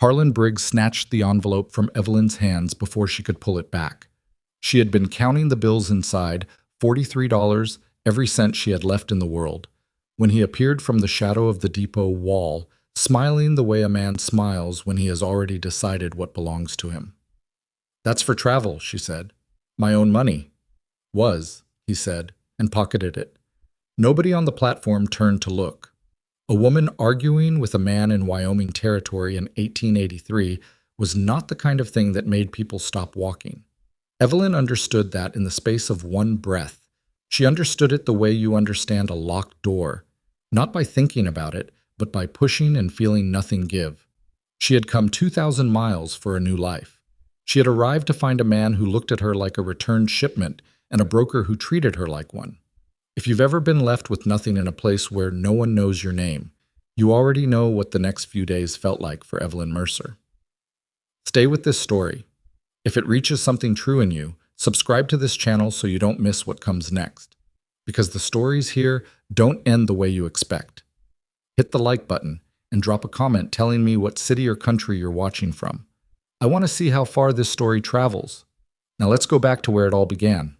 Harlan Briggs snatched the envelope from Evelyn's hands before she could pull it back. She had been counting the bills inside, $43, every cent she had left in the world, when he appeared from the shadow of the depot wall, smiling the way a man smiles when he has already decided what belongs to him. "That's for travel," she said. "My own money." "Was," he said, and pocketed it. Nobody on the platform turned to look. A woman arguing with a man in Wyoming territory in 1883 was not the kind of thing that made people stop walking. Evelyn understood that in the space of one breath. She understood it the way you understand a locked door, not by thinking about it, but by pushing and feeling nothing give. She had come 2,000 miles for a new life. She had arrived to find a man who looked at her like a returned shipment and a broker who treated her like one. If you've ever been left with nothing in a place where no one knows your name, you already know what the next few days felt like for Evelyn Mercer. Stay with this story. If it reaches something true in you, subscribe to this channel so you don't miss what comes next. Because the stories here don't end the way you expect. Hit the like button and drop a comment telling me what city or country you're watching from. I want to see how far this story travels. Now let's go back to where it all began.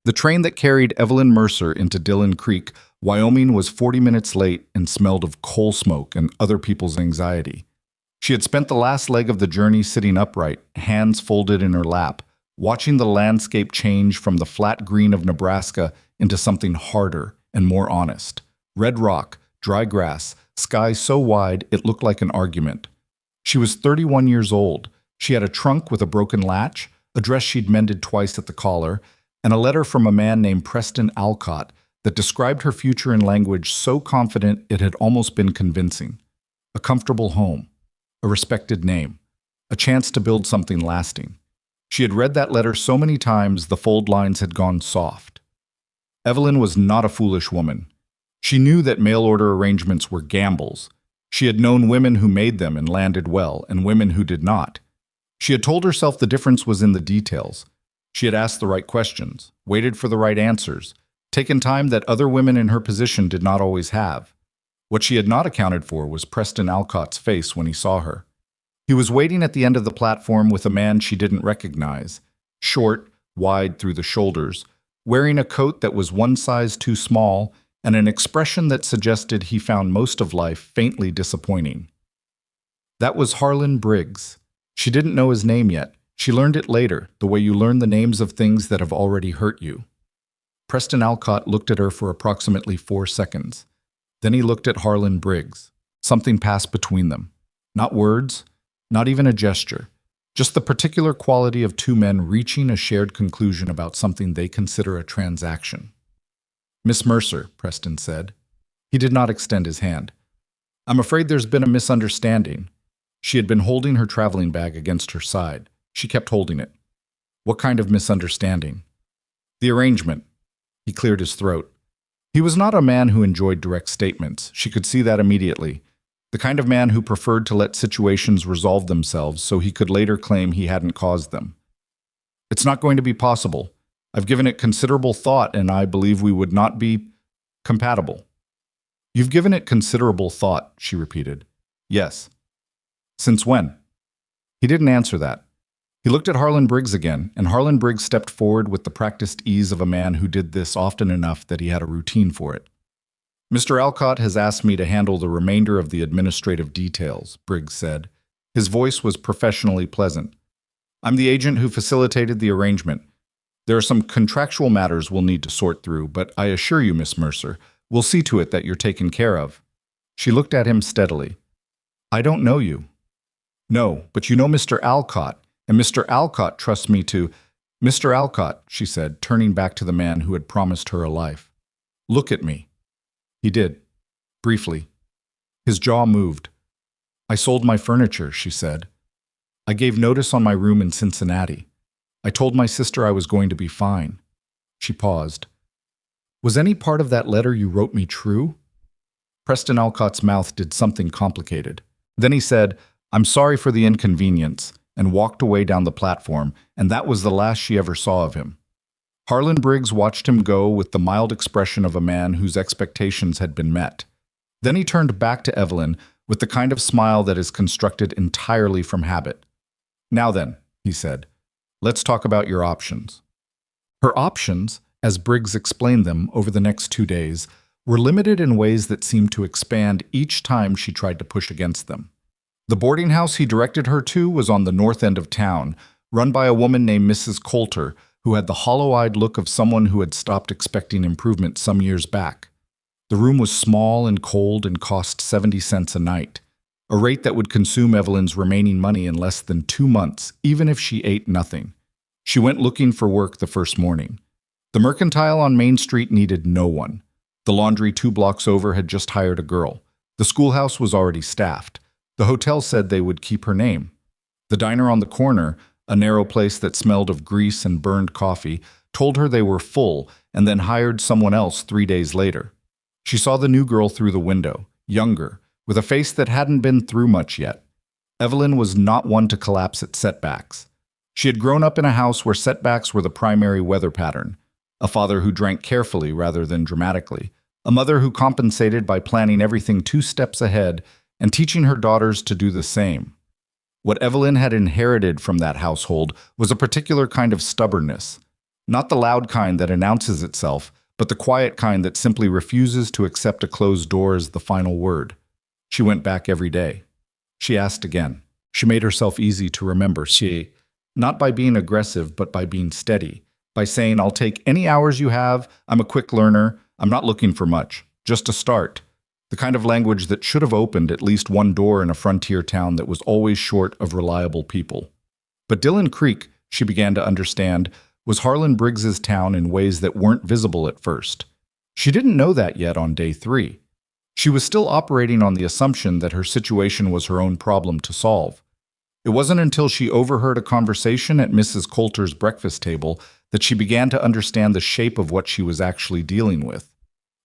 The train that carried Evelyn Mercer into Dillon Creek, Wyoming, was 40 minutes late and smelled of coal smoke and other people's anxiety. She had spent the last leg of the journey sitting upright, hands folded in her lap, watching the landscape change from the flat green of Nebraska into something harder and more honest. Red rock, dry grass, sky so wide it looked like an argument. She was 31 years old. She had a trunk with a broken latch, a dress she'd mended twice at the collar, and a letter from a man named Preston Alcott that described her future in language so confident it had almost been convincing. A comfortable home, a respected name, a chance to build something lasting. She had read that letter so many times the fold lines had gone soft. Evelyn was not a foolish woman. She knew that mail-order arrangements were gambles. She had known women who made them and landed well, and women who did not. She had told herself the difference was in the details. She had asked the right questions, waited for the right answers, taken time that other women in her position did not always have. What she had not accounted for was Preston Alcott's face when he saw her. He was waiting at the end of the platform with a man she didn't recognize, short, wide through the shoulders, wearing a coat that was one size too small and an expression that suggested he found most of life faintly disappointing. That was Harlan Briggs. She didn't know his name yet. She learned it later, the way you learn the names of things that have already hurt you. Preston Alcott looked at her for approximately 4 seconds. Then he looked at Harlan Briggs. Something passed between them. Not words, not even a gesture. Just the particular quality of two men reaching a shared conclusion about something they consider a transaction. "Miss Mercer," Preston said. He did not extend his hand. "I'm afraid there's been a misunderstanding." She had been holding her traveling bag against her side. She kept holding it. "What kind of misunderstanding?" "The arrangement." He cleared his throat. He was not a man who enjoyed direct statements. She could see that immediately. The kind of man who preferred to let situations resolve themselves so he could later claim he hadn't caused them. "It's not going to be possible. I've given it considerable thought, and I believe we would not be compatible." "You've given it considerable thought," she repeated. "Yes." "Since when?" He didn't answer that. He looked at Harlan Briggs again, and Harlan Briggs stepped forward with the practiced ease of a man who did this often enough that he had a routine for it. "Mr. Alcott has asked me to handle the remainder of the administrative details," Briggs said. His voice was professionally pleasant. "I'm the agent who facilitated the arrangement. There are some contractual matters we'll need to sort through, but I assure you, Miss Mercer, we'll see to it that you're taken care of." She looked at him steadily. "I don't know you." "No, but you know Mr. Alcott. And Mr. Alcott trusts me to—" "Mr. Alcott," she said, turning back to the man who had promised her a life. "Look at me." He did, briefly. His jaw moved. "I sold my furniture," she said. "I gave notice on my room in Cincinnati. I told my sister I was going to be fine." She paused. "Was any part of that letter you wrote me true?" Preston Alcott's mouth did something complicated. Then he said, "I'm sorry for the inconvenience," and walked away down the platform, and that was the last she ever saw of him. Harlan Briggs watched him go with the mild expression of a man whose expectations had been met. Then he turned back to Evelyn with the kind of smile that is constructed entirely from habit. "Now then," he said, "let's talk about your options." Her options, as Briggs explained them over the next 2 days, were limited in ways that seemed to expand each time she tried to push against them. The boarding house he directed her to was on the north end of town, run by a woman named Mrs. Coulter, who had the hollow-eyed look of someone who had stopped expecting improvement some years back. The room was small and cold and cost 70 cents a night, a rate that would consume Evelyn's remaining money in less than 2 months, even if she ate nothing. She went looking for work the first morning. The Mercantile on Main Street needed no one. The laundry 2 blocks over had just hired a girl. The schoolhouse was already staffed. The hotel said they would keep her name. The diner on the corner, a narrow place that smelled of grease and burned coffee, told her they were full and then hired someone else 3 days later. She saw the new girl through the window, younger, with a face that hadn't been through much yet. Evelyn was not one to collapse at setbacks. She had grown up in a house where setbacks were the primary weather pattern. A father who drank carefully rather than dramatically. A mother who compensated by planning everything 2 steps ahead and teaching her daughters to do the same. What Evelyn had inherited from that household was a particular kind of stubbornness. Not the loud kind that announces itself, but the quiet kind that simply refuses to accept a closed door as the final word. She went back every day. She asked again. She made herself easy to remember. Not by being aggressive, but by being steady. By saying, "I'll take any hours you have, I'm a quick learner, I'm not looking for much, just a start." The kind of language that should have opened at least one door in a frontier town that was always short of reliable people. But Dillon Creek, she began to understand, was Harlan Briggs's town in ways that weren't visible at first. She didn't know that yet on day 3. She was still operating on the assumption that her situation was her own problem to solve. It wasn't until she overheard a conversation at Mrs. Coulter's breakfast table that she began to understand the shape of what she was actually dealing with.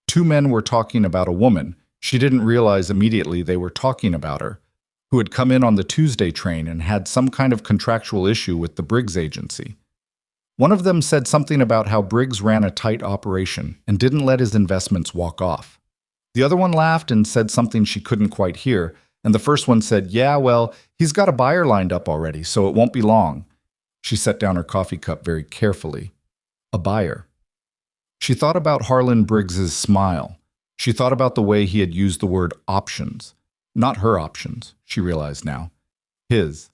2 men were talking about a woman. She didn't realize immediately they were talking about her, who had come in on the Tuesday train and had some kind of contractual issue with the Briggs agency. One of them said something about how Briggs ran a tight operation and didn't let his investments walk off. The other one laughed and said something she couldn't quite hear, and the first one said, "Yeah, well, he's got a buyer lined up already, so it won't be long." She set down her coffee cup very carefully. A buyer. She thought about Harlan Briggs's smile. She thought about the way he had used the word options. Not her options, she realized now. His.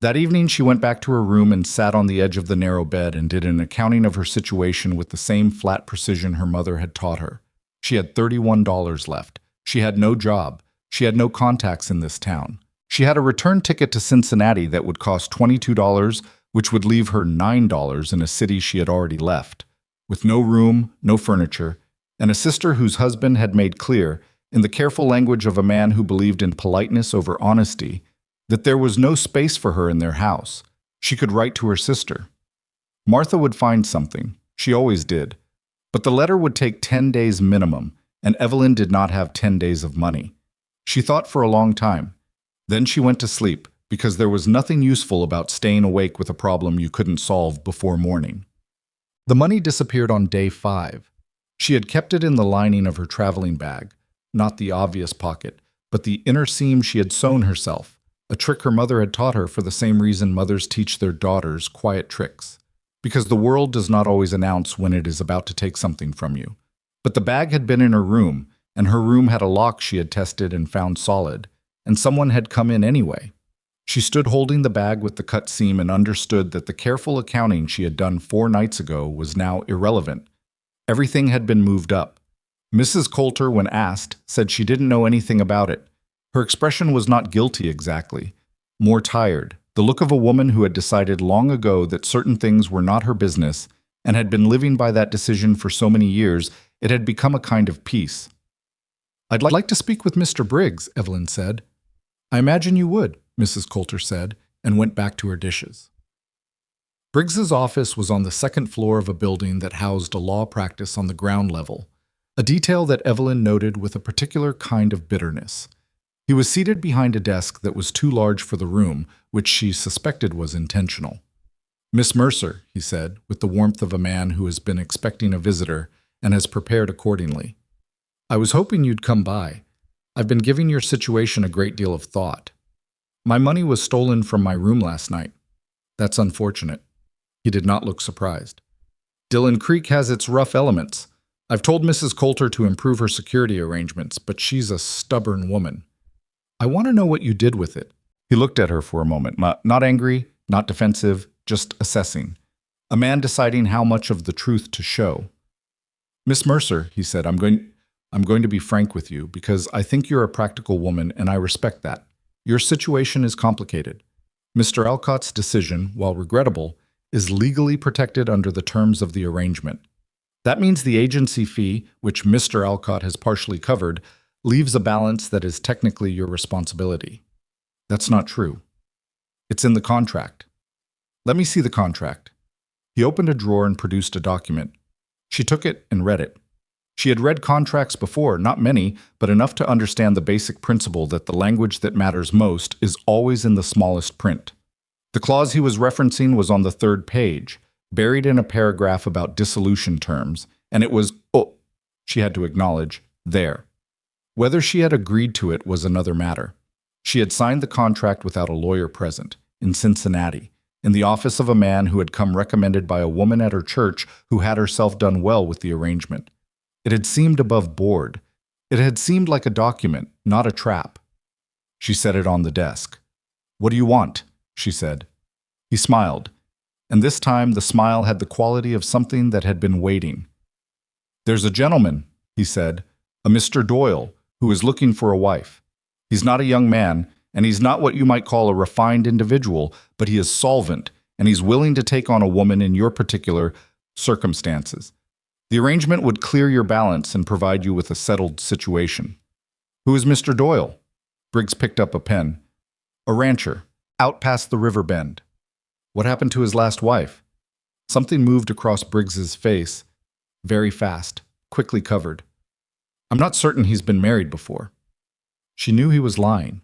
That evening she went back to her room and sat on the edge of the narrow bed and did an accounting of her situation with the same flat precision her mother had taught her. She had $31 left. She had no job. She had no contacts in this town. She had a return ticket to Cincinnati that would cost $22, which would leave her $9 in a city she had already left, with no room, no furniture, and a sister whose husband had made clear, in the careful language of a man who believed in politeness over honesty, that there was no space for her in their house. She could write to her sister. Martha would find something. She always did. But the letter would take 10 days minimum, and Evelyn did not have 10 days of money. She thought for a long time. Then she went to sleep, because there was nothing useful about staying awake with a problem you couldn't solve before morning. The money disappeared on day 5. She had kept it in the lining of her traveling bag, not the obvious pocket, but the inner seam she had sewn herself, a trick her mother had taught her for the same reason mothers teach their daughters quiet tricks, because the world does not always announce when it is about to take something from you. But the bag had been in her room, and her room had a lock she had tested and found solid, and someone had come in anyway. She stood holding the bag with the cut seam and understood that the careful accounting she had done 4 nights ago was now irrelevant. Everything had been moved up. Mrs. Coulter, when asked, said she didn't know anything about it. Her expression was not guilty exactly, more tired, the look of a woman who had decided long ago that certain things were not her business and had been living by that decision for so many years it had become a kind of peace. "I'd like to speak with Mr. Briggs," Evelyn said. "I imagine you would," Mrs. Coulter said, and went back to her dishes. Briggs's office was on the 2nd floor of a building that housed a law practice on the ground level, a detail that Evelyn noted with a particular kind of bitterness. He was seated behind a desk that was too large for the room, which she suspected was intentional. "Miss Mercer," he said, with the warmth of a man who has been expecting a visitor and has prepared accordingly. "I was hoping you'd come by. I've been giving your situation a great deal of thought. My money was stolen from my room last night. That's unfortunate." He did not look surprised. "Dillon Creek has its rough elements. I've told Mrs. Coulter to improve her security arrangements, but she's a stubborn woman. I want to know what you did with it." He looked at her for a moment, not angry, not defensive, just assessing. A man deciding how much of the truth to show. "Miss Mercer," he said, I'm going to be frank with you because I think you're a practical woman and I respect that. Your situation is complicated. Mr. Alcott's decision, while regrettable, is legally protected under the terms of the arrangement. That means the agency fee, which Mr. Alcott has partially covered, leaves a balance that is technically your responsibility. That's not true. It's in the contract. Let me see the contract. He opened a drawer and produced a document. She took it and read it. She had read contracts before, not many, but enough to understand the basic principle that the language that matters most is always in the smallest print. The clause he was referencing was on the 3rd page, buried in a paragraph about dissolution terms, and it was, she had to acknowledge, there. Whether she had agreed to it was another matter. She had signed the contract without a lawyer present, in Cincinnati, in the office of a man who had come recommended by a woman at her church who had herself done well with the arrangement. It had seemed above board. It had seemed like a document, not a trap. She set it on the desk. "What do you want?" she said. He smiled, and this time the smile had the quality of something that had been waiting. "There's a gentleman," he said, "a Mr. Doyle, who is looking for a wife. He's not a young man, and he's not what you might call a refined individual, but he is solvent, and he's willing to take on a woman in your particular circumstances. The arrangement would clear your balance and provide you with a settled situation." "Who is Mr. Doyle?" Briggs picked up a pen. "A rancher, out past the river bend." "What happened to his last wife?" Something moved across Briggs's face, very fast, quickly covered. "I'm not certain he's been married before." She knew he was lying.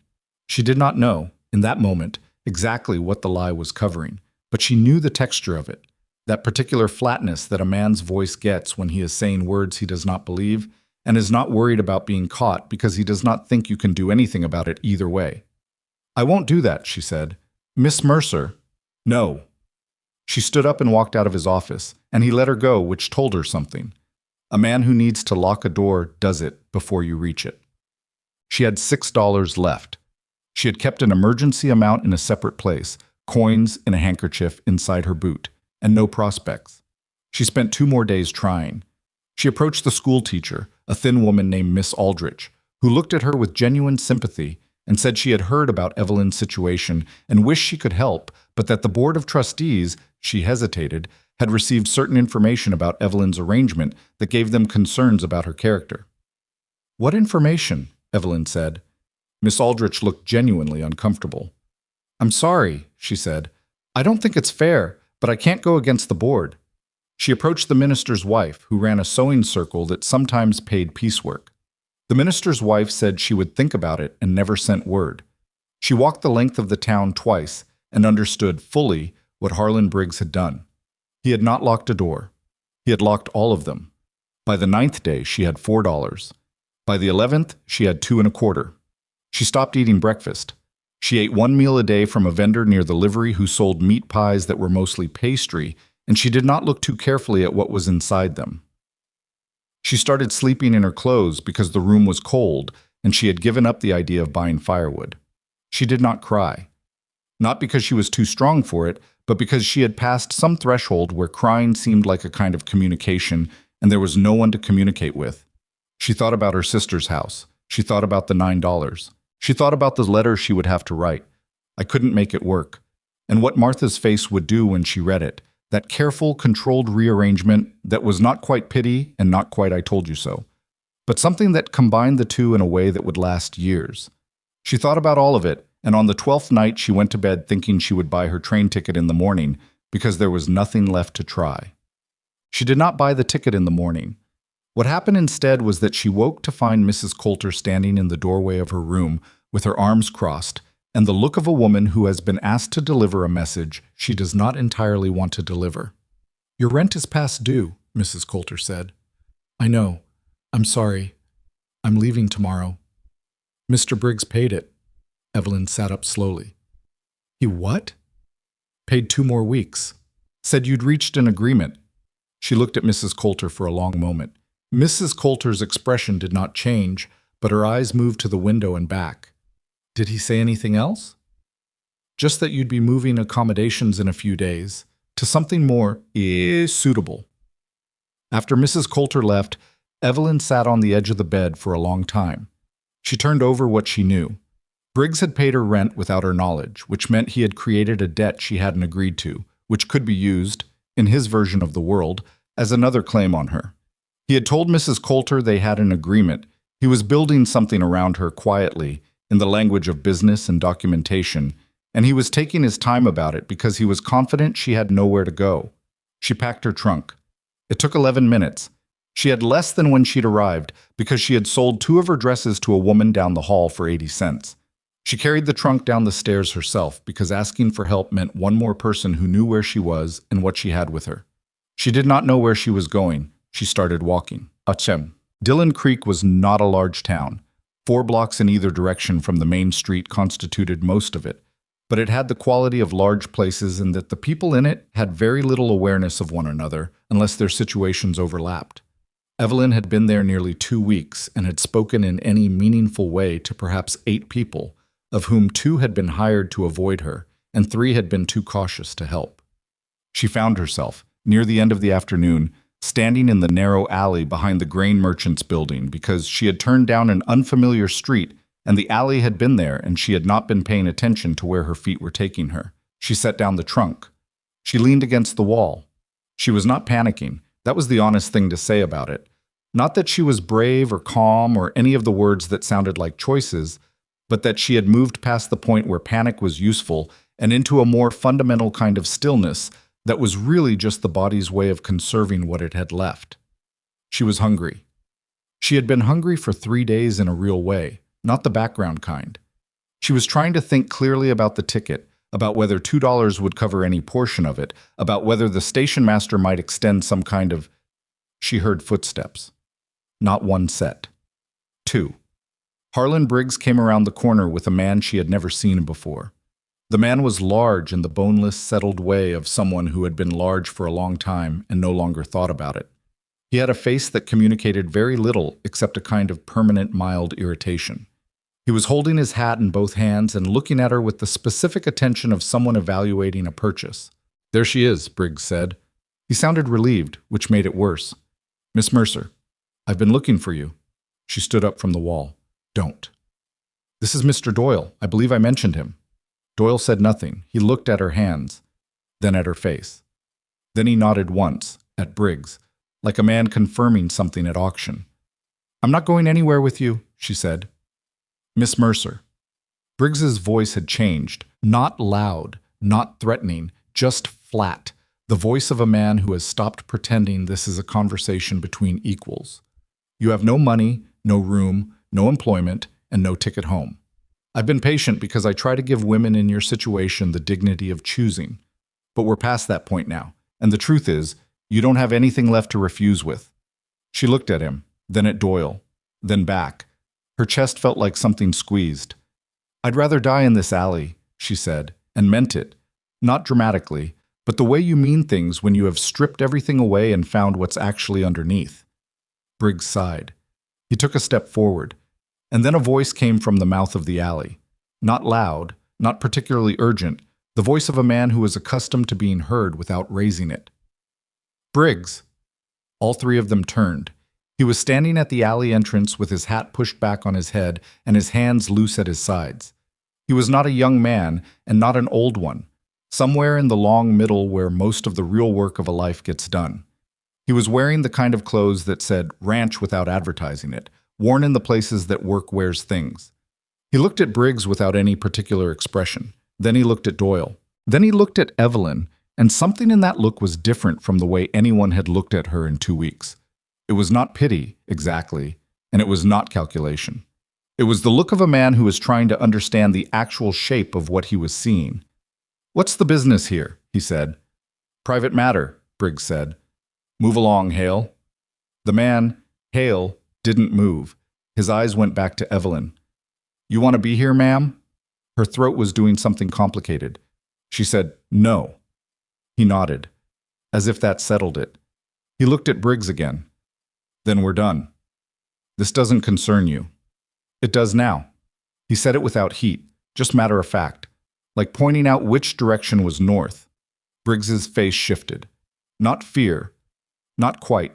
She did not know, in that moment, exactly what the lie was covering, but she knew the texture of it, that particular flatness that a man's voice gets when he is saying words he does not believe and is not worried about being caught because he does not think you can do anything about it either way. "I won't do that," she said. "Miss Mercer." "No." She stood up and walked out of his office, and he let her go, which told her something. A man who needs to lock a door does it before you reach it. She had $6 left. She had kept an emergency amount in a separate place, coins in a handkerchief inside her boot, and no prospects. She spent 2 more days trying. She approached the school teacher, a thin woman named Miss Aldrich, who looked at her with genuine sympathy and said she had heard about Evelyn's situation and wished she could help, but that the board of trustees, she hesitated, had received certain information about Evelyn's arrangement that gave them concerns about her character. "What information?" Evelyn said. Miss Aldrich looked genuinely uncomfortable. "I'm sorry," she said. "I don't think it's fair, but I can't go against the board." She approached the minister's wife, who ran a sewing circle that sometimes paid piecework. The minister's wife said she would think about it and never sent word. She walked the length of the town twice and understood fully what Harlan Briggs had done. He had not locked a door. He had locked all of them. By the 9th day, she had $4. By the 11th, she had 2 1/4. She stopped eating breakfast. She ate 1 meal a day from a vendor near the livery who sold meat pies that were mostly pastry, and she did not look too carefully at what was inside them. She started sleeping in her clothes because the room was cold, and she had given up the idea of buying firewood. She did not cry. Not because she was too strong for it, but because she had passed some threshold where crying seemed like a kind of communication, and there was no one to communicate with. She thought about her sister's house. She thought about the $9. She thought about the letter she would have to write. I couldn't make it work. And what Martha's face would do when she read it. That careful, controlled rearrangement that was not quite pity and not quite I told you so, but something that combined the two in a way that would last years. She thought about all of it, and on the 12th night she went to bed thinking she would buy her train ticket in the morning because there was nothing left to try. She did not buy the ticket in the morning. What happened instead was that she woke to find Mrs. Coulter standing in the doorway of her room with her arms crossed and the look of a woman who has been asked to deliver a message she does not entirely want to deliver. "Your rent is past due," Mrs. Coulter said. "I know. I'm sorry. I'm leaving tomorrow." Mr. Briggs paid it. Evelyn sat up slowly. He what? Paid 2 more weeks. Said you'd reached an agreement. She looked at Mrs. Coulter for a long moment. Mrs. Coulter's expression did not change, but her eyes moved to the window and back. Did he say anything else? Just that you'd be moving accommodations in a few days to something more suitable. After Mrs. Coulter left, Evelyn sat on the edge of the bed for a long time. She turned over what she knew. Briggs had paid her rent without her knowledge, which meant he had created a debt she hadn't agreed to, which could be used, in his version of the world, as another claim on her. He had told Mrs. Coulter they had an agreement. He was building something around her quietly, in the language of business and documentation, and he was taking his time about it because he was confident she had nowhere to go. She packed her trunk. It took 11 minutes. She had less than when she'd arrived because she had sold 2 of her dresses to a woman down the hall for 80 cents. She carried the trunk down the stairs herself because asking for help meant one more person who knew where she was and what she had with her. She did not know where she was going. She started walking. Dillon Creek was not a large town. 4 blocks in either direction from the main street constituted most of it, but it had the quality of large places in that the people in it had very little awareness of one another unless their situations overlapped. Evelyn had been there nearly 2 weeks and had spoken in any meaningful way to perhaps 8 people, of whom 2 had been hired to avoid her and 3 had been too cautious to help. She found herself, near the end of the afternoon, standing in the narrow alley behind the grain merchant's building because she had turned down an unfamiliar street and the alley had been there and she had not been paying attention to where her feet were taking her. She set down the trunk. She leaned against the wall. She was not panicking. That was the honest thing to say about it. Not that she was brave or calm or any of the words that sounded like choices, but that she had moved past the point where panic was useful and into a more fundamental kind of stillness that was really just the body's way of conserving what it had left. She was hungry. She had been hungry for 3 days in a real way, not the background kind. She was trying to think clearly about the ticket, about whether $2 would cover any portion of it, about whether the station master might extend some kind of... She heard footsteps. Not 1 set. 2. Harlan Briggs came around the corner with a man she had never seen before. The man was large in the boneless, settled way of someone who had been large for a long time and no longer thought about it. He had a face that communicated very little except a kind of permanent mild irritation. He was holding his hat in both hands and looking at her with the specific attention of someone evaluating a purchase. "There she is," Briggs said. He sounded relieved, which made it worse. "Miss Mercer, I've been looking for you." She stood up from the wall. "Don't." "This is Mr. Doyle. I believe I mentioned him." Doyle said nothing. He looked at her hands, then at her face. Then he nodded once, at Briggs, like a man confirming something at auction. "I'm not going anywhere with you," she said. "Miss Mercer." Briggs's voice had changed, not loud, not threatening, just flat, the voice of a man who has stopped pretending this is a conversation between equals. "You have no money, no room, no employment, and no ticket home. I've been patient because I try to give women in your situation the dignity of choosing. But we're past that point now, and the truth is, you don't have anything left to refuse with." She looked at him, then at Doyle, then back. Her chest felt like something squeezed. "I'd rather die in this alley," she said, and meant it. Not dramatically, but the way you mean things when you have stripped everything away and found what's actually underneath. Briggs sighed. He took a step forward. And then a voice came from the mouth of the alley. Not loud, not particularly urgent, the voice of a man who was accustomed to being heard without raising it. "Briggs!" All 3 of them turned. He was standing at the alley entrance with his hat pushed back on his head and his hands loose at his sides. He was not a young man and not an old one, somewhere in the long middle where most of the real work of a life gets done. He was wearing the kind of clothes that said ranch without advertising it, worn in the places that work wears things. He looked at Briggs without any particular expression. Then he looked at Doyle. Then he looked at Evelyn, and something in that look was different from the way anyone had looked at her in 2 weeks. It was not pity, exactly, and it was not calculation. It was the look of a man who was trying to understand the actual shape of what he was seeing. "What's the business here?" he said. "Private matter," Briggs said. "Move along, Hale." The man, Hale, didn't move. His eyes went back to Evelyn. You want to be here, ma'am? Her throat was doing something complicated. She said, no. He nodded, as if that settled it. He looked at Briggs again. Then we're done. This doesn't concern you. It does now. He said it without heat, just matter of fact, like pointing out which direction was north. Briggs's face shifted. Not fear, not quite,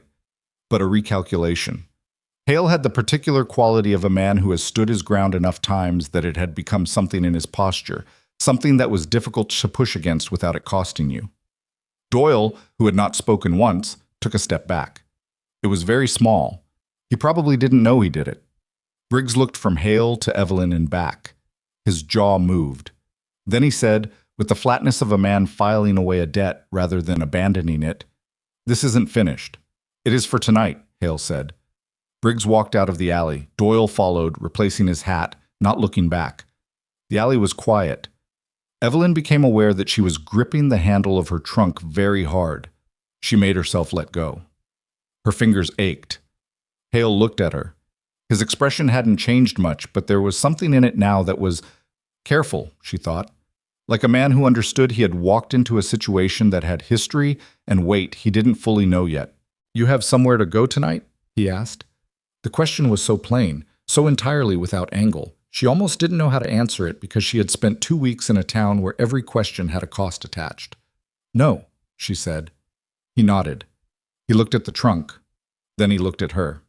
but a recalculation. Hale had the particular quality of a man who has stood his ground enough times that it had become something in his posture, something that was difficult to push against without it costing you. Doyle, who had not spoken once, took a step back. It was very small. He probably didn't know he did it. Briggs looked from Hale to Evelyn and back. His jaw moved. Then he said, with the flatness of a man filing away a debt rather than abandoning it, "This isn't finished. It is for tonight," Hale said. Briggs walked out of the alley. Doyle followed, replacing his hat, not looking back. The alley was quiet. Evelyn became aware that she was gripping the handle of her trunk very hard. She made herself let go. Her fingers ached. Hale looked at her. His expression hadn't changed much, but there was something in it now that was careful, she thought. Like a man who understood he had walked into a situation that had history and weight he didn't fully know yet. "You have somewhere to go tonight?" he asked. The question was so plain, so entirely without angle. She almost didn't know how to answer it because she had spent 2 weeks in a town where every question had a cost attached. "No," she said. He nodded. He looked at the trunk. Then he looked at her.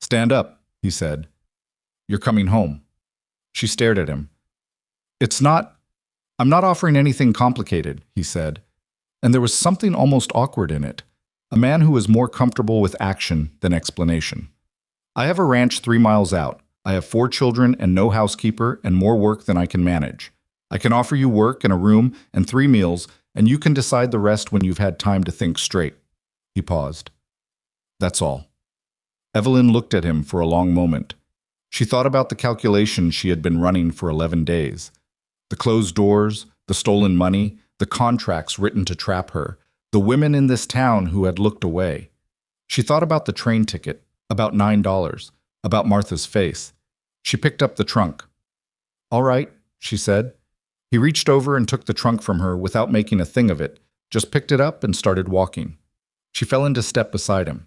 "Stand up," he said. "You're coming home." She stared at him. I'm not offering anything complicated," he said. And there was something almost awkward in it. A man who was more comfortable with action than explanation. "I have a ranch 3 miles out. I have 4 children and no housekeeper and more work than I can manage. I can offer you work and a room and 3 meals, and you can decide the rest when you've had time to think straight." He paused. "That's all." Evelyn looked at him for a long moment. She thought about the calculations she had been running for 11 days. The closed doors, the stolen money, the contracts written to trap her, the women in this town who had looked away. She thought about the train ticket, about $9, about Martha's face. She picked up the trunk. "All right," she said. He reached over and took the trunk from her without making a thing of it, just picked it up and started walking. She fell into step beside him.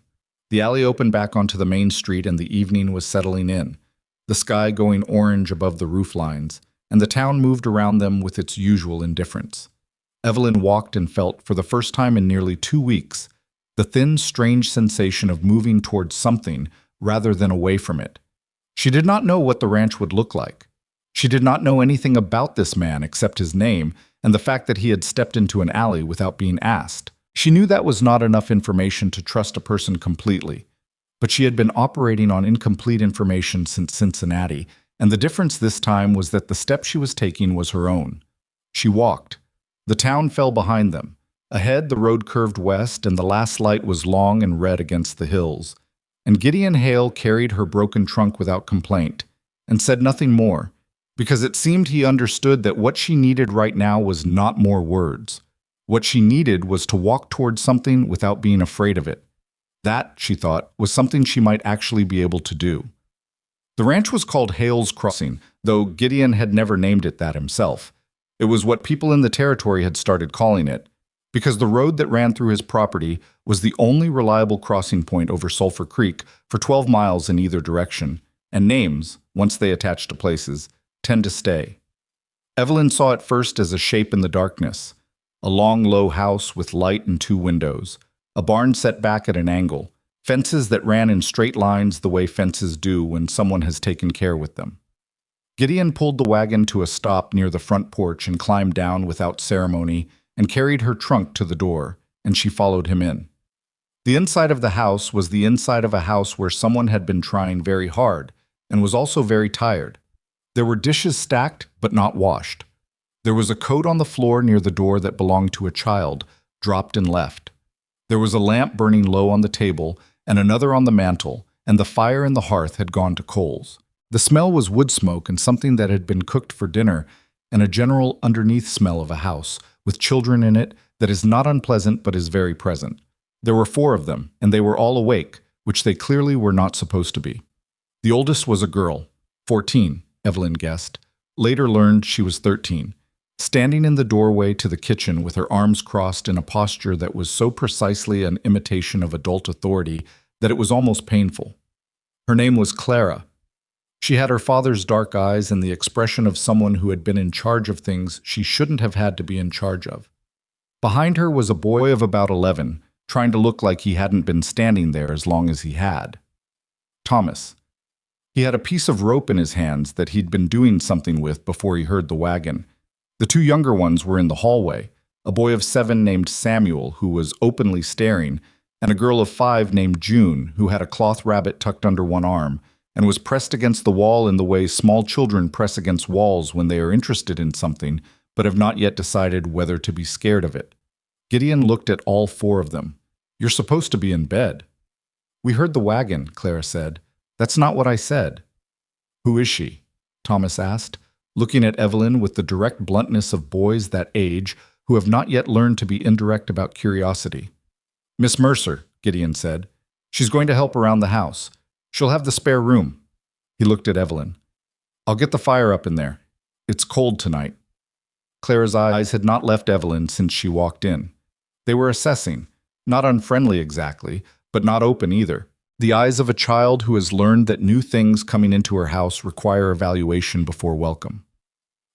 The alley opened back onto the main street and the evening was settling in, the sky going orange above the roof lines, and the town moved around them with its usual indifference. Evelyn walked and felt, for the first time in nearly 2 weeks, the thin, strange sensation of moving towards something rather than away from it. She did not know what the ranch would look like. She did not know anything about this man except his name and the fact that he had stepped into an alley without being asked. She knew that was not enough information to trust a person completely, but she had been operating on incomplete information since Cincinnati, and the difference this time was that the step she was taking was her own. She walked. The town fell behind them. Ahead, the road curved west, and the last light was long and red against the hills. And Gideon Hale carried her broken trunk without complaint, and said nothing more, because it seemed he understood that what she needed right now was not more words. What she needed was to walk towards something without being afraid of it. That, she thought, was something she might actually be able to do. The ranch was called Hale's Crossing, though Gideon had never named it that himself. It was what people in the territory had started calling it, because the road that ran through his property was the only reliable crossing point over Sulphur Creek for 12 miles in either direction, and names, once they attach to places, tend to stay. Evelyn saw it first as a shape in the darkness, a long, low house with light and 2 windows, a barn set back at an angle, fences that ran in straight lines the way fences do when someone has taken care with them. Gideon pulled the wagon to a stop near the front porch and climbed down without ceremony and carried her trunk to the door, and she followed him in. The inside of the house was the inside of a house where someone had been trying very hard and was also very tired. There were dishes stacked but not washed. There was a coat on the floor near the door that belonged to a child, dropped and left. There was a lamp burning low on the table and another on the mantel, and the fire in the hearth had gone to coals. The smell was wood smoke and something that had been cooked for dinner, and a general underneath smell of a house, with children in it, that is not unpleasant but is very present. There were 4 of them, and they were all awake, which they clearly were not supposed to be. The oldest was a girl, 14. Evelyn guessed. Later learned she was 13. Standing in the doorway to the kitchen with her arms crossed in a posture that was so precisely an imitation of adult authority that it was almost painful. Her name was Clara. She had her father's dark eyes and the expression of someone who had been in charge of things she shouldn't have had to be in charge of. Behind her was a boy of about 11, trying to look like he hadn't been standing there as long as he had. Thomas. He had a piece of rope in his hands that he'd been doing something with before he heard the wagon. The two younger ones were in the hallway, a boy of 7 named Samuel, who was openly staring, and a girl of 5 named June, who had a cloth rabbit tucked under one arm, and was pressed against the wall in the way small children press against walls when they are interested in something, but have not yet decided whether to be scared of it. Gideon looked at all 4 of them. "You're supposed to be in bed." "We heard the wagon," Clara said. "That's not what I said." "Who is she?" Thomas asked, looking at Evelyn with the direct bluntness of boys that age who have not yet learned to be indirect about curiosity. "Miss Mercer," Gideon said. "She's going to help around the house. She'll have the spare room." He looked at Evelyn. "I'll get the fire up in there. It's cold tonight." Clara's eyes had not left Evelyn since she walked in. They were assessing, not unfriendly exactly, but not open either. The eyes of a child who has learned that new things coming into her house require evaluation before welcome.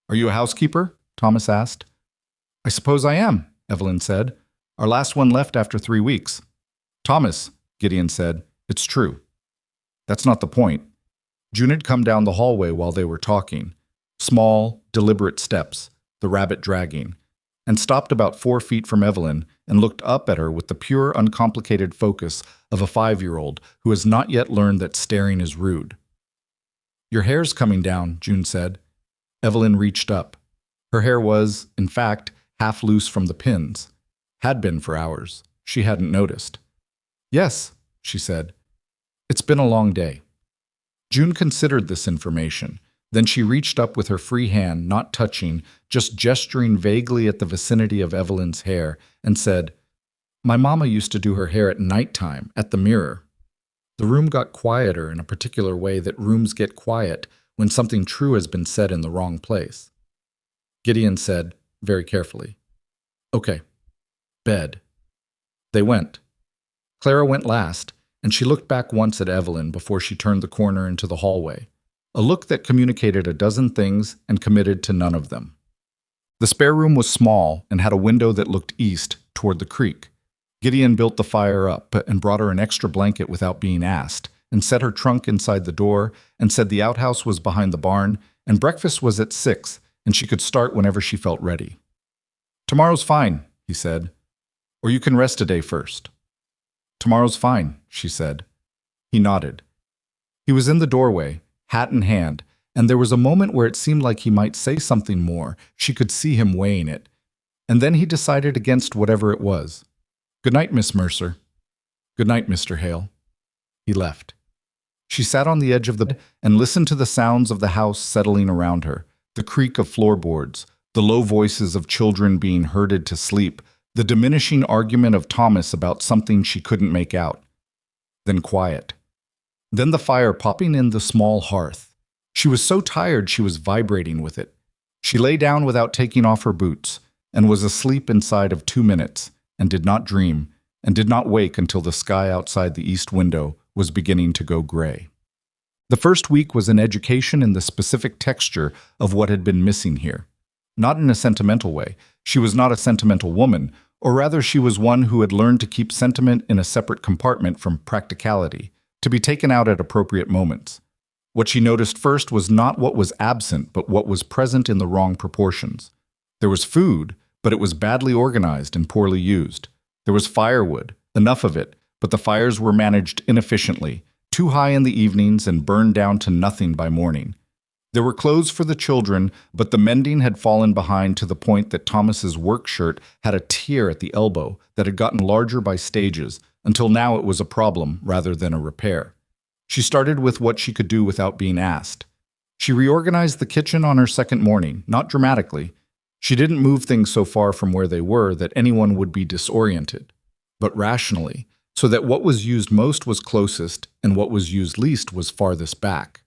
"Are you a housekeeper?" Thomas asked. "I suppose I am," Evelyn said. "Our last one left after 3 weeks." "Thomas," Gideon said, "it's true." "That's not the point." June had come down the hallway while they were talking. Small, deliberate steps, the rabbit dragging, and stopped about 4 feet from Evelyn and looked up at her with the pure, uncomplicated focus of a 5-year-old who has not yet learned that staring is rude. "Your hair's coming down," June said. Evelyn reached up. Her hair was, in fact, half loose from the pins. Had been for hours. She hadn't noticed. "Yes," she said. "It's been a long day." June considered this information. Then she reached up with her free hand, not touching, just gesturing vaguely at the vicinity of Evelyn's hair, and said, "My mama used to do her hair at nighttime, at the mirror." The room got quieter in a particular way that rooms get quiet when something true has been said in the wrong place. Gideon said, very carefully, "Okay, bed." They went. Clara went last, and she looked back once at Evelyn before she turned the corner into the hallway. A look that communicated a dozen things and committed to none of them. The spare room was small and had a window that looked east, toward the creek. Gideon built the fire up and brought her an extra blanket without being asked, and set her trunk inside the door, and said the outhouse was behind the barn, and breakfast was at 6, and she could start whenever she felt ready. "Tomorrow's fine," he said. "Or you can rest a day first." "Tomorrow's fine," she said. He nodded. He was in the doorway, hat in hand, and there was a moment where it seemed like he might say something more. She could see him weighing it. And then he decided against whatever it was. "Good night, Miss Mercer." "Good night, Mr. Hale." He left. She sat on the edge of the bed and listened to the sounds of the house settling around her, the creak of floorboards, the low voices of children being herded to sleep, the diminishing argument of Thomas about something she couldn't make out. Then quiet. Then the fire popping in the small hearth. She was so tired she was vibrating with it. She lay down without taking off her boots, and was asleep inside of 2 minutes, and did not dream, and did not wake until the sky outside the east window was beginning to go gray. The first week was an education in the specific texture of what had been missing here. Not in a sentimental way. She was not a sentimental woman, or rather she was one who had learned to keep sentiment in a separate compartment from practicality, to be taken out at appropriate moments. What she noticed first was not what was absent, but what was present in the wrong proportions. There was food, but it was badly organized and poorly used. There was firewood, enough of it, but the fires were managed inefficiently, too high in the evenings and burned down to nothing by morning. There were clothes for the children, but the mending had fallen behind to the point that Thomas's work shirt had a tear at the elbow that had gotten larger by stages, until now it was a problem rather than a repair. She started with what she could do without being asked. She reorganized the kitchen on her second morning, not dramatically. She didn't move things so far from where they were that anyone would be disoriented, but rationally, so that what was used most was closest and what was used least was farthest back.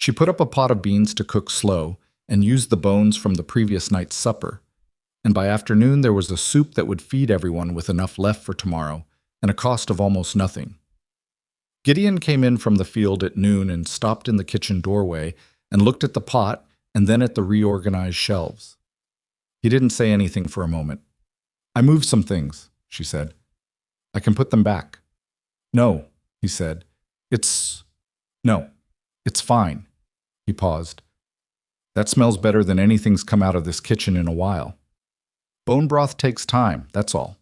She put up a pot of beans to cook slow and used the bones from the previous night's supper. And by afternoon there was a soup that would feed everyone with enough left for tomorrow and a cost of almost nothing. Gideon came in from the field at noon and stopped in the kitchen doorway and looked at the pot and then at the reorganized shelves. He didn't say anything for a moment. "I moved some things," she said. "I can put them back." "No," he said. No, it's fine." He paused. "That smells better than anything's come out of this kitchen in a while. Bone broth takes time, that's all."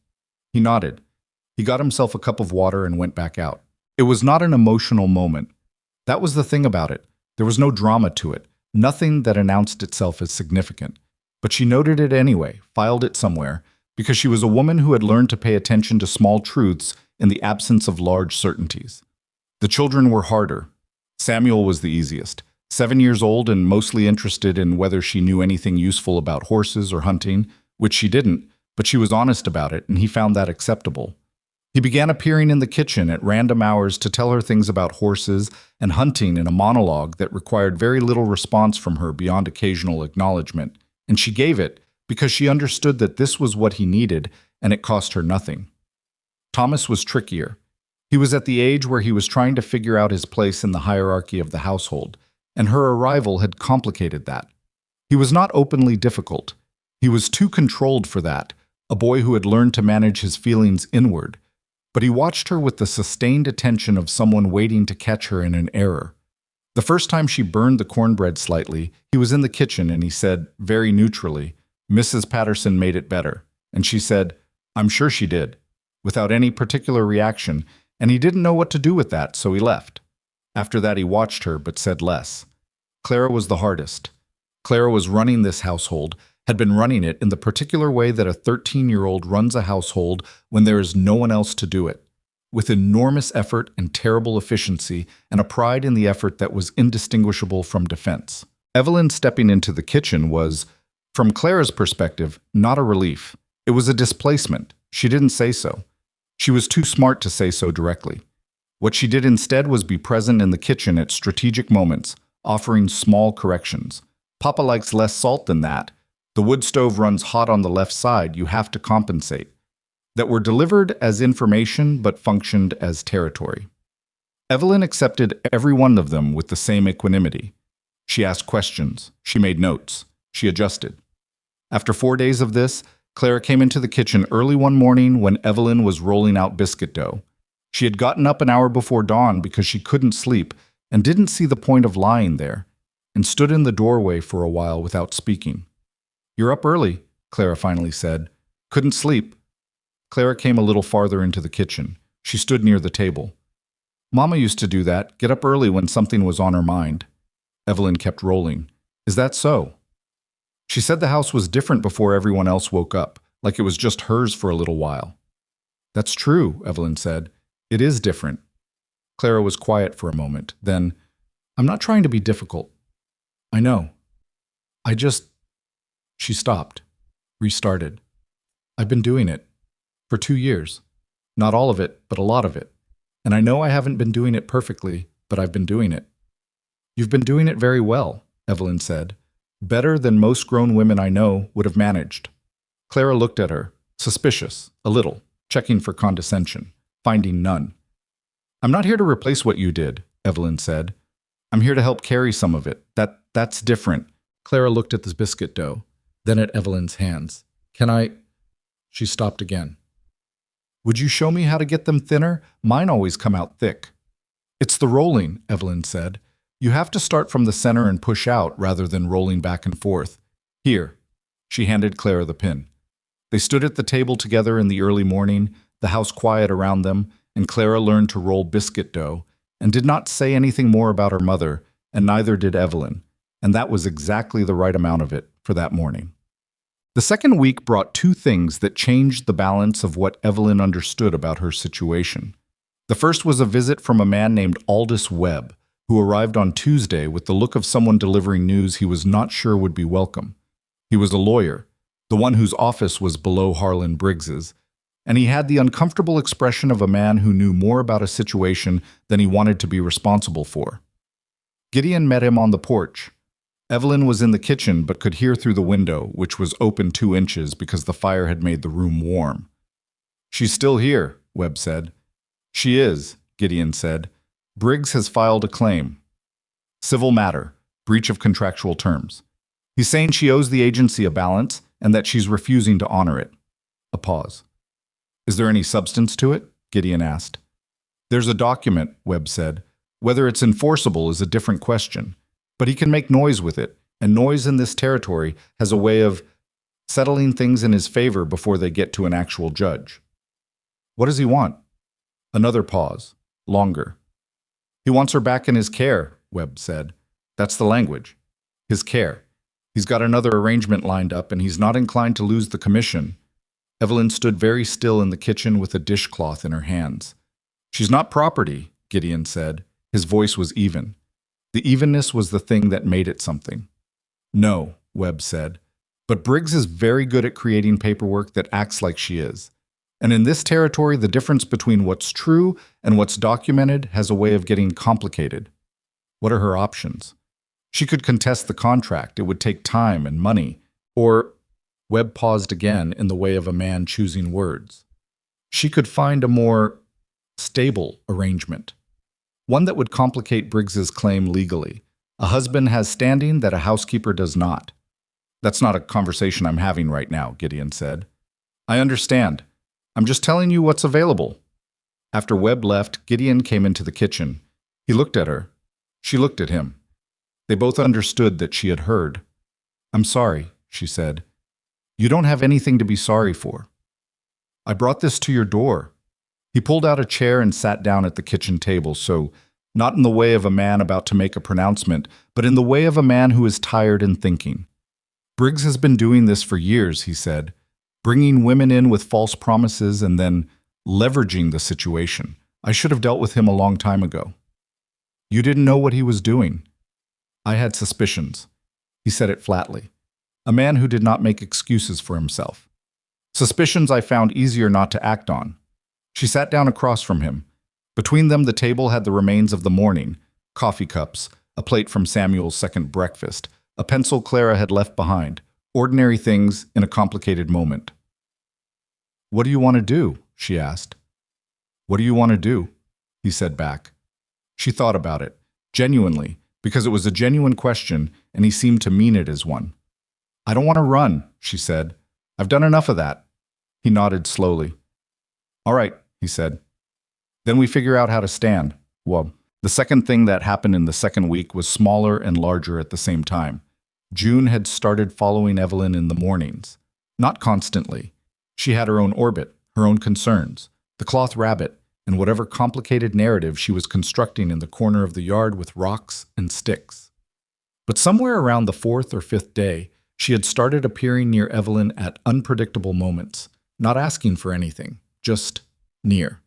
He nodded. He got himself a cup of water and went back out. It was not an emotional moment. That was the thing about it. There was no drama to it, nothing that announced itself as significant. But she noted it anyway, filed it somewhere, because she was a woman who had learned to pay attention to small truths in the absence of large certainties. The children were harder. Samuel was the easiest. 7 years old and mostly interested in whether she knew anything useful about horses or hunting, which she didn't, but she was honest about it, and he found that acceptable. He began appearing in the kitchen at random hours to tell her things about horses and hunting in a monologue that required very little response from her beyond occasional acknowledgement, and she gave it because she understood that this was what he needed, and it cost her nothing. Thomas was trickier. He was at the age where he was trying to figure out his place in the hierarchy of the household, and her arrival had complicated that. He was not openly difficult. He was too controlled for that, a boy who had learned to manage his feelings inward. But he watched her with the sustained attention of someone waiting to catch her in an error. The first time she burned the cornbread slightly, he was in the kitchen and he said, very neutrally, "Mrs. Patterson made it better." And she said, "I'm sure she did," without any particular reaction, and he didn't know what to do with that, so he left. After that he watched her, but said less. Clara was the hardest. Clara was running this household, had been running it in the particular way that a 13-year-old runs a household when there is no one else to do it, with enormous effort and terrible efficiency, and a pride in the effort that was indistinguishable from defense. Evelyn stepping into the kitchen was, from Clara's perspective, not a relief. It was a displacement. She didn't say so. She was too smart to say so directly. What she did instead was be present in the kitchen at strategic moments, offering small corrections. "Papa likes less salt than that. The wood stove runs hot on the left side, you have to compensate." That were delivered as information but functioned as territory. Evelyn accepted every one of them with the same equanimity. She asked questions. She made notes. She adjusted. After 4 days of this, Clara came into the kitchen early one morning when Evelyn was rolling out biscuit dough. She had gotten up an hour before dawn because she couldn't sleep and didn't see the point of lying there, and stood in the doorway for a while without speaking. "You're up early," Clara finally said. "Couldn't sleep." Clara came a little farther into the kitchen. She stood near the table. "Mama used to do that, get up early when something was on her mind." Evelyn kept rolling. "Is that so?" She said the house was different before everyone else woke up, like it was just hers for a little while. "That's true," Evelyn said. "It is different." Clara was quiet for a moment. Then, "I'm not trying to be difficult." "I know. I just—" She stopped, restarted. "I've been doing it. For 2 years. Not all of it, but a lot of it. And I know I haven't been doing it perfectly, but I've been doing it." "You've been doing it very well," Evelyn said. "Better than most grown women I know would have managed." Clara looked at her, suspicious, a little, checking for condescension, finding none. "I'm not here to replace what you did," Evelyn said. "I'm here to help carry some of it. That's different." Clara looked at the biscuit dough, then at Evelyn's hands. "Can I—" She stopped again. "Would you show me how to get them thinner? Mine always come out thick." "It's the rolling," Evelyn said. "You have to start from the center and push out rather than rolling back and forth. Here." She handed Clara the pin. They stood at the table together in the early morning, the house quiet around them, and Clara learned to roll biscuit dough, and did not say anything more about her mother, and neither did Evelyn, and that was exactly the right amount of it for that morning. The second week brought 2 things that changed the balance of what Evelyn understood about her situation. The first was a visit from a man named Aldous Webb, who arrived on Tuesday with the look of someone delivering news he was not sure would be welcome. He was a lawyer, the one whose office was below Harlan Briggs's, and he had the uncomfortable expression of a man who knew more about a situation than he wanted to be responsible for. Gideon met him on the porch. Evelyn was in the kitchen but could hear through the window, which was open 2 inches because the fire had made the room warm. "She's still here," Webb said. "She is," Gideon said. "Briggs has filed a claim. Civil matter, breach of contractual terms. He's saying she owes the agency a balance and that she's refusing to honor it." A pause. "Is there any substance to it?" Gideon asked. "There's a document," Webb said. "Whether it's enforceable is a different question. But he can make noise with it, and noise in this territory has a way of settling things in his favor before they get to an actual judge." "What does he want?" Another pause. Longer. "He wants her back in his care," Webb said. "That's the language. His care. He's got another arrangement lined up, and he's not inclined to lose the commission." Evelyn stood very still in the kitchen with a dishcloth in her hands. "She's not property," Gideon said. His voice was even. The evenness was the thing that made it something. "No," Webb said. "But Briggs is very good at creating paperwork that acts like she is. And in this territory, the difference between what's true and what's documented has a way of getting complicated." "What are her options?" "She could contest the contract. It would take time and money. Or," Webb paused again in the way of a man choosing words, "she could find a more stable arrangement. One that would complicate Briggs's claim legally. A husband has standing that a housekeeper does not." "That's not a conversation I'm having right now," Gideon said. "I understand. I'm just telling you what's available." After Webb left, Gideon came into the kitchen. He looked at her. She looked at him. They both understood that she had heard. "I'm sorry," she said. "You don't have anything to be sorry for. I brought this to your door." He pulled out a chair and sat down at the kitchen table, so not in the way of a man about to make a pronouncement, but in the way of a man who is tired and thinking. "Briggs has been doing this for years," he said, "bringing women in with false promises and then leveraging the situation. I should have dealt with him a long time ago." "You didn't know what he was doing." "I had suspicions." He said it flatly. A man who did not make excuses for himself. "Suspicions I found easier not to act on." She sat down across from him. Between them, the table had the remains of the morning: coffee cups, a plate from Samuel's second breakfast, a pencil Clara had left behind, ordinary things in a complicated moment. "What do you want to do?" she asked. "What do you want to do?" he said back. She thought about it, genuinely, because it was a genuine question and he seemed to mean it as one. "I don't want to run," she said. "I've done enough of that." He nodded slowly. "All right," he said. "Then we figure out how to stand." Well, the second thing that happened in the second week was smaller and larger at the same time. June had started following Evelyn in the mornings. Not constantly. She had her own orbit, her own concerns, the cloth rabbit, and whatever complicated narrative she was constructing in the corner of the yard with rocks and sticks. But somewhere around the 4th or 5th day, she had started appearing near Evelyn at unpredictable moments, not asking for anything, just near.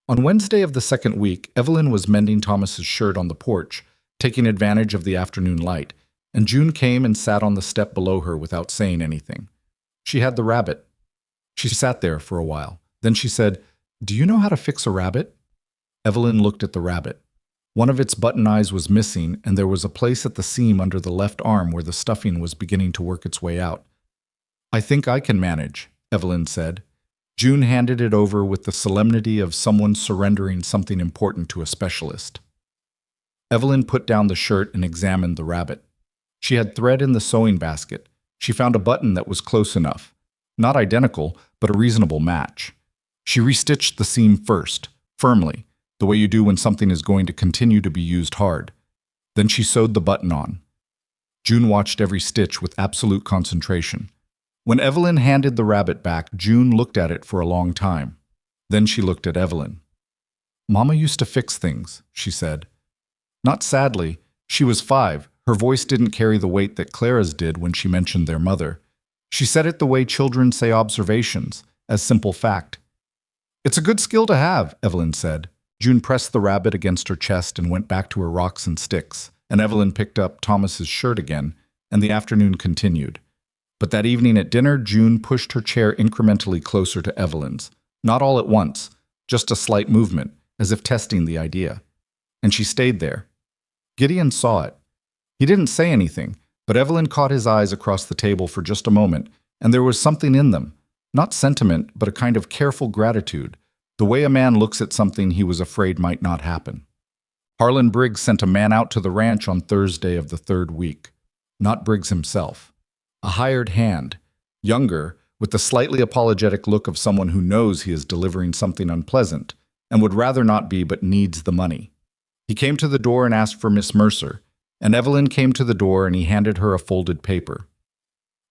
On Wednesday of the second week, Evelyn was mending Thomas's shirt on the porch, taking advantage of the afternoon light, and June came and sat on the step below her without saying anything. She had the rabbit. She sat there for a while. Then she said, "Do you know how to fix a rabbit?" Evelyn looked at the rabbit. One of its button eyes was missing, and there was a place at the seam under the left arm where the stuffing was beginning to work its way out. "I think I can manage," Evelyn said. June handed it over with the solemnity of someone surrendering something important to a specialist. Evelyn put down the shirt and examined the rabbit. She had thread in the sewing basket. She found a button that was close enough. Not identical, but a reasonable match. She restitched the seam first, firmly, the way you do when something is going to continue to be used hard. Then she sewed the button on. June watched every stitch with absolute concentration. When Evelyn handed the rabbit back, June looked at it for a long time. Then she looked at Evelyn. "Mama used to fix things," she said. Not sadly. She was 5. Her voice didn't carry the weight that Clara's did when she mentioned their mother. She said it the way children say observations, as simple fact. "It's a good skill to have," Evelyn said. June pressed the rabbit against her chest and went back to her rocks and sticks, and Evelyn picked up Thomas's shirt again, and the afternoon continued. But that evening at dinner, June pushed her chair incrementally closer to Evelyn's. Not all at once, just a slight movement, as if testing the idea. And she stayed there. Gideon saw it. He didn't say anything, but Evelyn caught his eyes across the table for just a moment, and there was something in them. Not sentiment, but a kind of careful gratitude, the way a man looks at something he was afraid might not happen. Harlan Briggs sent a man out to the ranch on Thursday of the third week. Not Briggs himself. A hired hand, younger, with the slightly apologetic look of someone who knows he is delivering something unpleasant, and would rather not be but needs the money. He came to the door and asked for Miss Mercer, and Evelyn came to the door and he handed her a folded paper.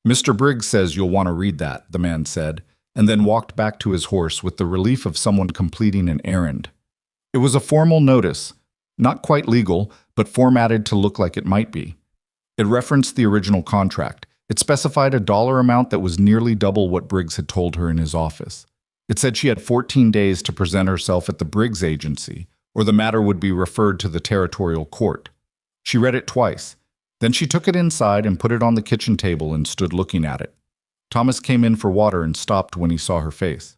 "Mr. Briggs says you'll want to read that," the man said, and then walked back to his horse with the relief of someone completing an errand. It was a formal notice, not quite legal, but formatted to look like it might be. It referenced the original contract. It specified a dollar amount that was nearly double what Briggs had told her in his office. It said she had 14 days to present herself at the Briggs agency, or the matter would be referred to the territorial court. She read it twice. Then she took it inside and put it on the kitchen table and stood looking at it. Thomas came in for water and stopped when he saw her face.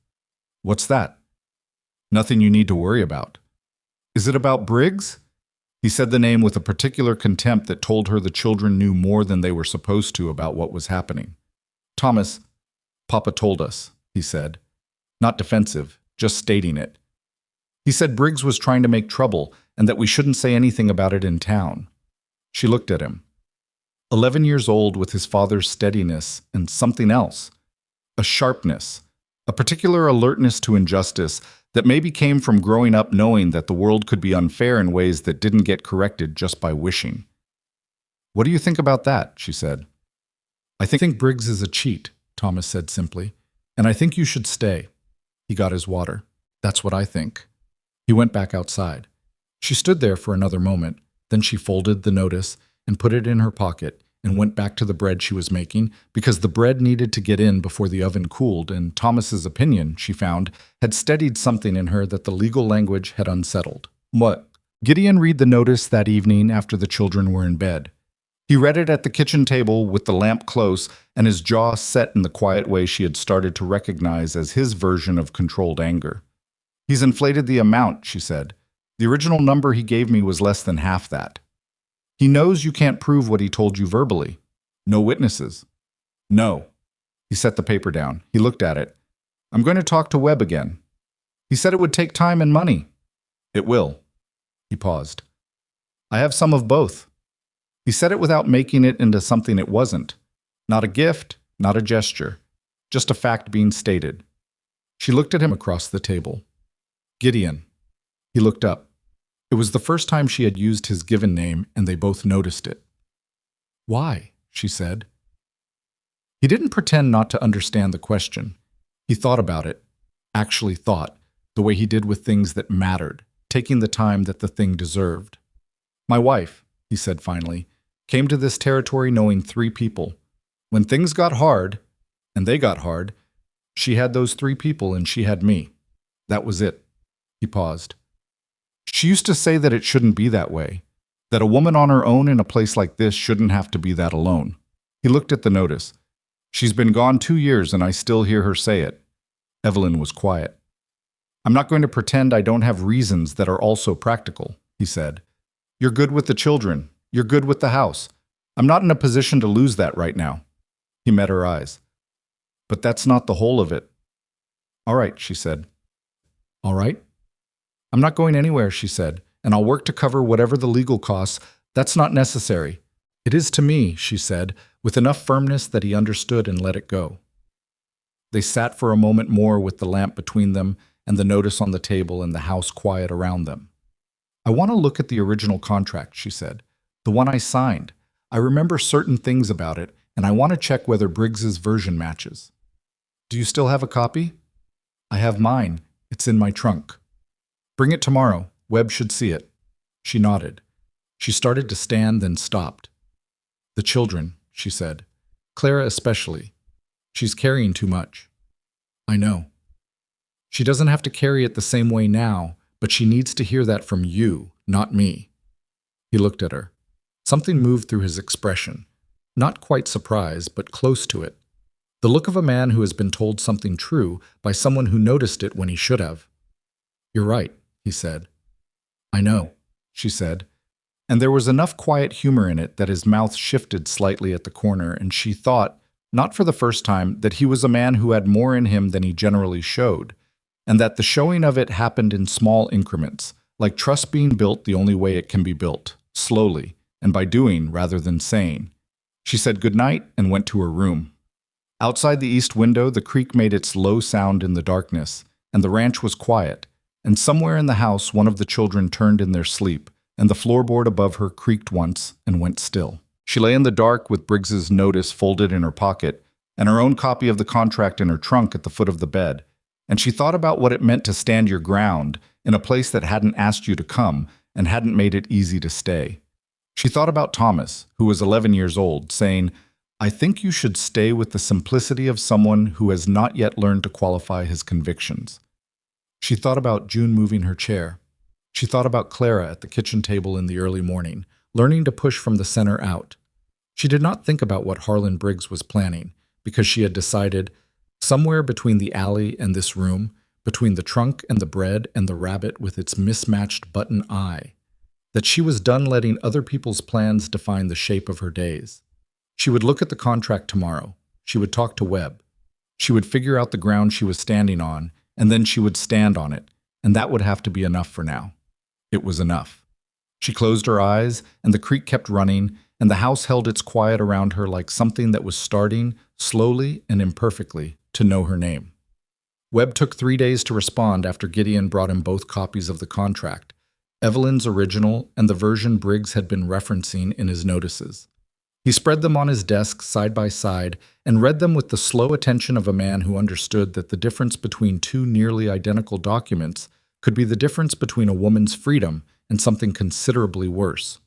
"What's that?" "Nothing you need to worry about." "Is it about Briggs?" He said the name with a particular contempt that told her the children knew more than they were supposed to about what was happening. "Thomas, Papa told us," he said. Not defensive, just stating it. "He said Briggs was trying to make trouble and that we shouldn't say anything about it in town." She looked at him. 11 years old with his father's steadiness and something else. A sharpness, a particular alertness to injustice that maybe came from growing up knowing that the world could be unfair in ways that didn't get corrected just by wishing. "What do you think about that?" she said. "I think Briggs is a cheat," Thomas said simply, "and I think you should stay." He got his water. "That's what I think." He went back outside. She stood there for another moment. Then she folded the notice and put it in her pocket and went back to the bread she was making because the bread needed to get in before the oven cooled, and Thomas's opinion, she found, had steadied something in her that the legal language had unsettled. What? Gideon read the notice that evening after the children were in bed. He read it at the kitchen table with the lamp close and his jaw set in the quiet way she had started to recognize as his version of controlled anger. "He's inflated the amount," she said. "The original number he gave me was less than half that. He knows you can't prove what he told you verbally. No witnesses." "No." He set the paper down. He looked at it. "I'm going to talk to Webb again. He said it would take time and money." "It will." He paused. "I have some of both." He said it without making it into something it wasn't. Not a gift, not a gesture. Just a fact being stated. She looked at him across the table. "Gideon." He looked up. It was the first time she had used his given name, and they both noticed it. "Why?" she said. He didn't pretend not to understand the question. He thought about it, actually thought, the way he did with things that mattered, taking the time that the thing deserved. "My wife," he said finally, "came to this territory knowing 3 people. When things got hard, and they got hard, she had those 3 people and she had me. That was it." He paused. "She used to say that it shouldn't be that way, that a woman on her own in a place like this shouldn't have to be that alone." He looked at the notice. "She's been gone 2 years and I still hear her say it." Evelyn was quiet. "I'm not going to pretend I don't have reasons that are also practical," he said. "You're good with the children. You're good with the house. I'm not in a position to lose that right now." He met her eyes. "But that's not the whole of it." "All right," she said. "All right?" "I'm not going anywhere," she said, "and I'll work to cover whatever the legal costs. That's not necessary." "It is to me," she said, with enough firmness that he understood and let it go. They sat for a moment more with the lamp between them and the notice on the table and the house quiet around them. "I want to look at the original contract," she said. "The one I signed. I remember certain things about it, and I want to check whether Briggs's version matches." "Do you still have a copy?" "I have mine. It's in my trunk." "Bring it tomorrow. Webb should see it." She nodded. She started to stand, then stopped. "The children," she said. "Clara especially. She's carrying too much." "I know." "She doesn't have to carry it the same way now, but she needs to hear that from you, not me." He looked at her. Something moved through his expression. Not quite surprise, but close to it. The look of a man who has been told something true by someone who noticed it when he should have. "You're right," he said. "I know," she said. And there was enough quiet humor in it that his mouth shifted slightly at the corner, and she thought, not for the first time, that he was a man who had more in him than he generally showed, and that the showing of it happened in small increments, like trust being built the only way it can be built, slowly, and by doing rather than saying. She said goodnight and went to her room. Outside the east window, the creek made its low sound in the darkness, and the ranch was quiet, and somewhere in the house one of the children turned in their sleep, and the floorboard above her creaked once and went still. She lay in the dark with Briggs's notice folded in her pocket, and her own copy of the contract in her trunk at the foot of the bed, and she thought about what it meant to stand your ground in a place that hadn't asked you to come and hadn't made it easy to stay. She thought about Thomas, who was 11 years old, saying, "I think you should stay with the simplicity of someone who has not yet learned to qualify his convictions." She thought about June moving her chair. She thought about Clara at the kitchen table in the early morning, learning to push from the center out. She did not think about what Harlan Briggs was planning, because she had decided, somewhere between the alley and this room, between the trunk and the bread and the rabbit with its mismatched button eye, that she was done letting other people's plans define the shape of her days. She would look at the contract tomorrow. She would talk to Webb. She would figure out the ground she was standing on, and then she would stand on it, and that would have to be enough for now. It was enough. She closed her eyes, and the creek kept running, and the house held its quiet around her like something that was starting, slowly and imperfectly, to know her name. Webb took 3 days to respond after Gideon brought him both copies of the contract, Evelyn's original and the version Briggs had been referencing in his notices. He spread them on his desk side by side and read them with the slow attention of a man who understood that the difference between two nearly identical documents could be the difference between a woman's freedom and something considerably worse.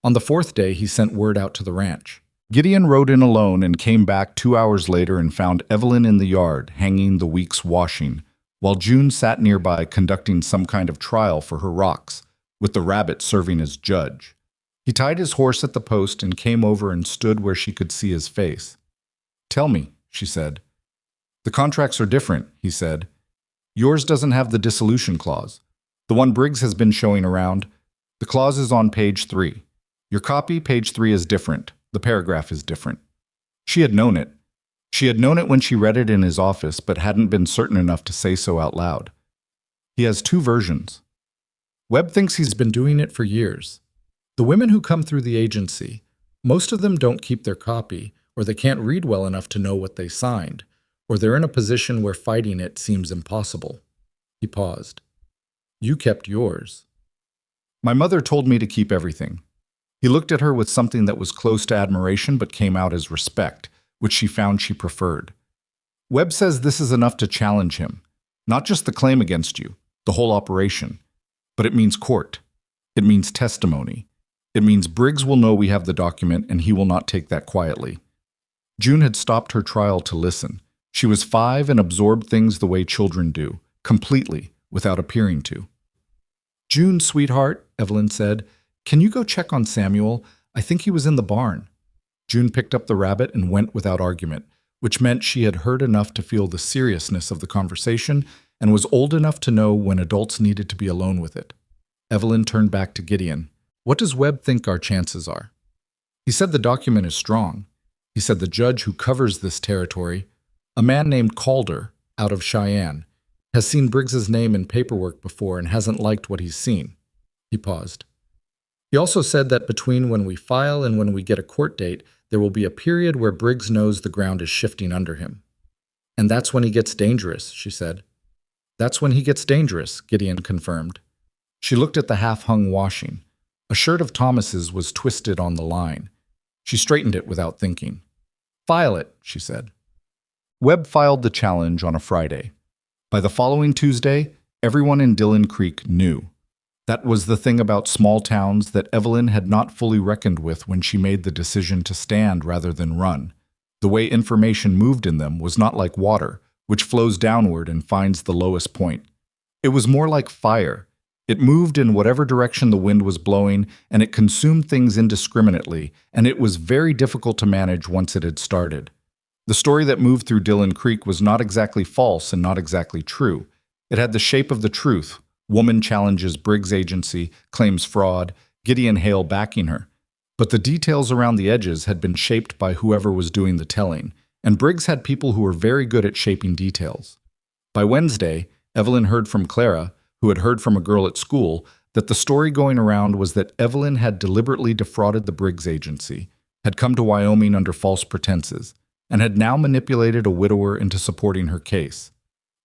On the 4th day, he sent word out to the ranch. Gideon rode in alone and came back 2 hours later and found Evelyn in the yard, hanging the week's washing, while June sat nearby conducting some kind of trial for her rocks, with the rabbit serving as judge. He tied his horse at the post and came over and stood where she could see his face. "Tell me," she said. "The contracts are different," he said. "Yours doesn't have the dissolution clause. The one Briggs has been showing around, the clause is on page 3. Your copy, page 3, is different. The paragraph is different." She had known it. She had known it when she read it in his office, but hadn't been certain enough to say so out loud. He has 2 versions. Webb thinks he's been doing it for years. The women who come through the agency, most of them don't keep their copy, or they can't read well enough to know what they signed, or they're in a position where fighting it seems impossible. He paused. "You kept yours." "My mother told me to keep everything." He looked at her with something that was close to admiration but came out as respect, which she found she preferred. "Webb says this is enough to challenge him. Not just the claim against you, the whole operation. But it means court. It means testimony. It means Briggs will know we have the document and he will not take that quietly." June had stopped her trial to listen. She was 5 and absorbed things the way children do, completely, without appearing to. "June, sweetheart," Evelyn said, "can you go check on Samuel? I think he was in the barn." June picked up the rabbit and went without argument, which meant she had heard enough to feel the seriousness of the conversation and was old enough to know when adults needed to be alone with it. Evelyn turned back to Gideon. "What does Webb think our chances are?" "He said the document is strong. He said the judge who covers this territory, a man named Calder, out of Cheyenne, has seen Briggs's name in paperwork before and hasn't liked what he's seen." He paused. "He also said that between when we file and when we get a court date, there will be a period where Briggs knows the ground is shifting under him. And that's when he gets dangerous," she said. "That's when he gets dangerous," Gideon confirmed. She looked at the half-hung washing. A shirt of Thomas's was twisted on the line. She straightened it without thinking. "File it," she said. Webb filed the challenge on a Friday. By the following Tuesday, everyone in Dillon Creek knew. That was the thing about small towns that Evelyn had not fully reckoned with when she made the decision to stand rather than run. The way information moved in them was not like water, which flows downward and finds the lowest point. It was more like fire. It moved in whatever direction the wind was blowing, and it consumed things indiscriminately, and it was very difficult to manage once it had started. The story that moved through Dillon Creek was not exactly false and not exactly true. It had the shape of the truth. Woman challenges Briggs agency, claims fraud. Gideon Hale backing her. But the details around the edges had been shaped by whoever was doing the telling, and Briggs had people who were very good at shaping details. By Wednesday, Evelyn heard from Clara, who had heard from a girl at school, that the story going around was that Evelyn had deliberately defrauded the Briggs agency, had come to Wyoming under false pretenses, and had now manipulated a widower into supporting her case.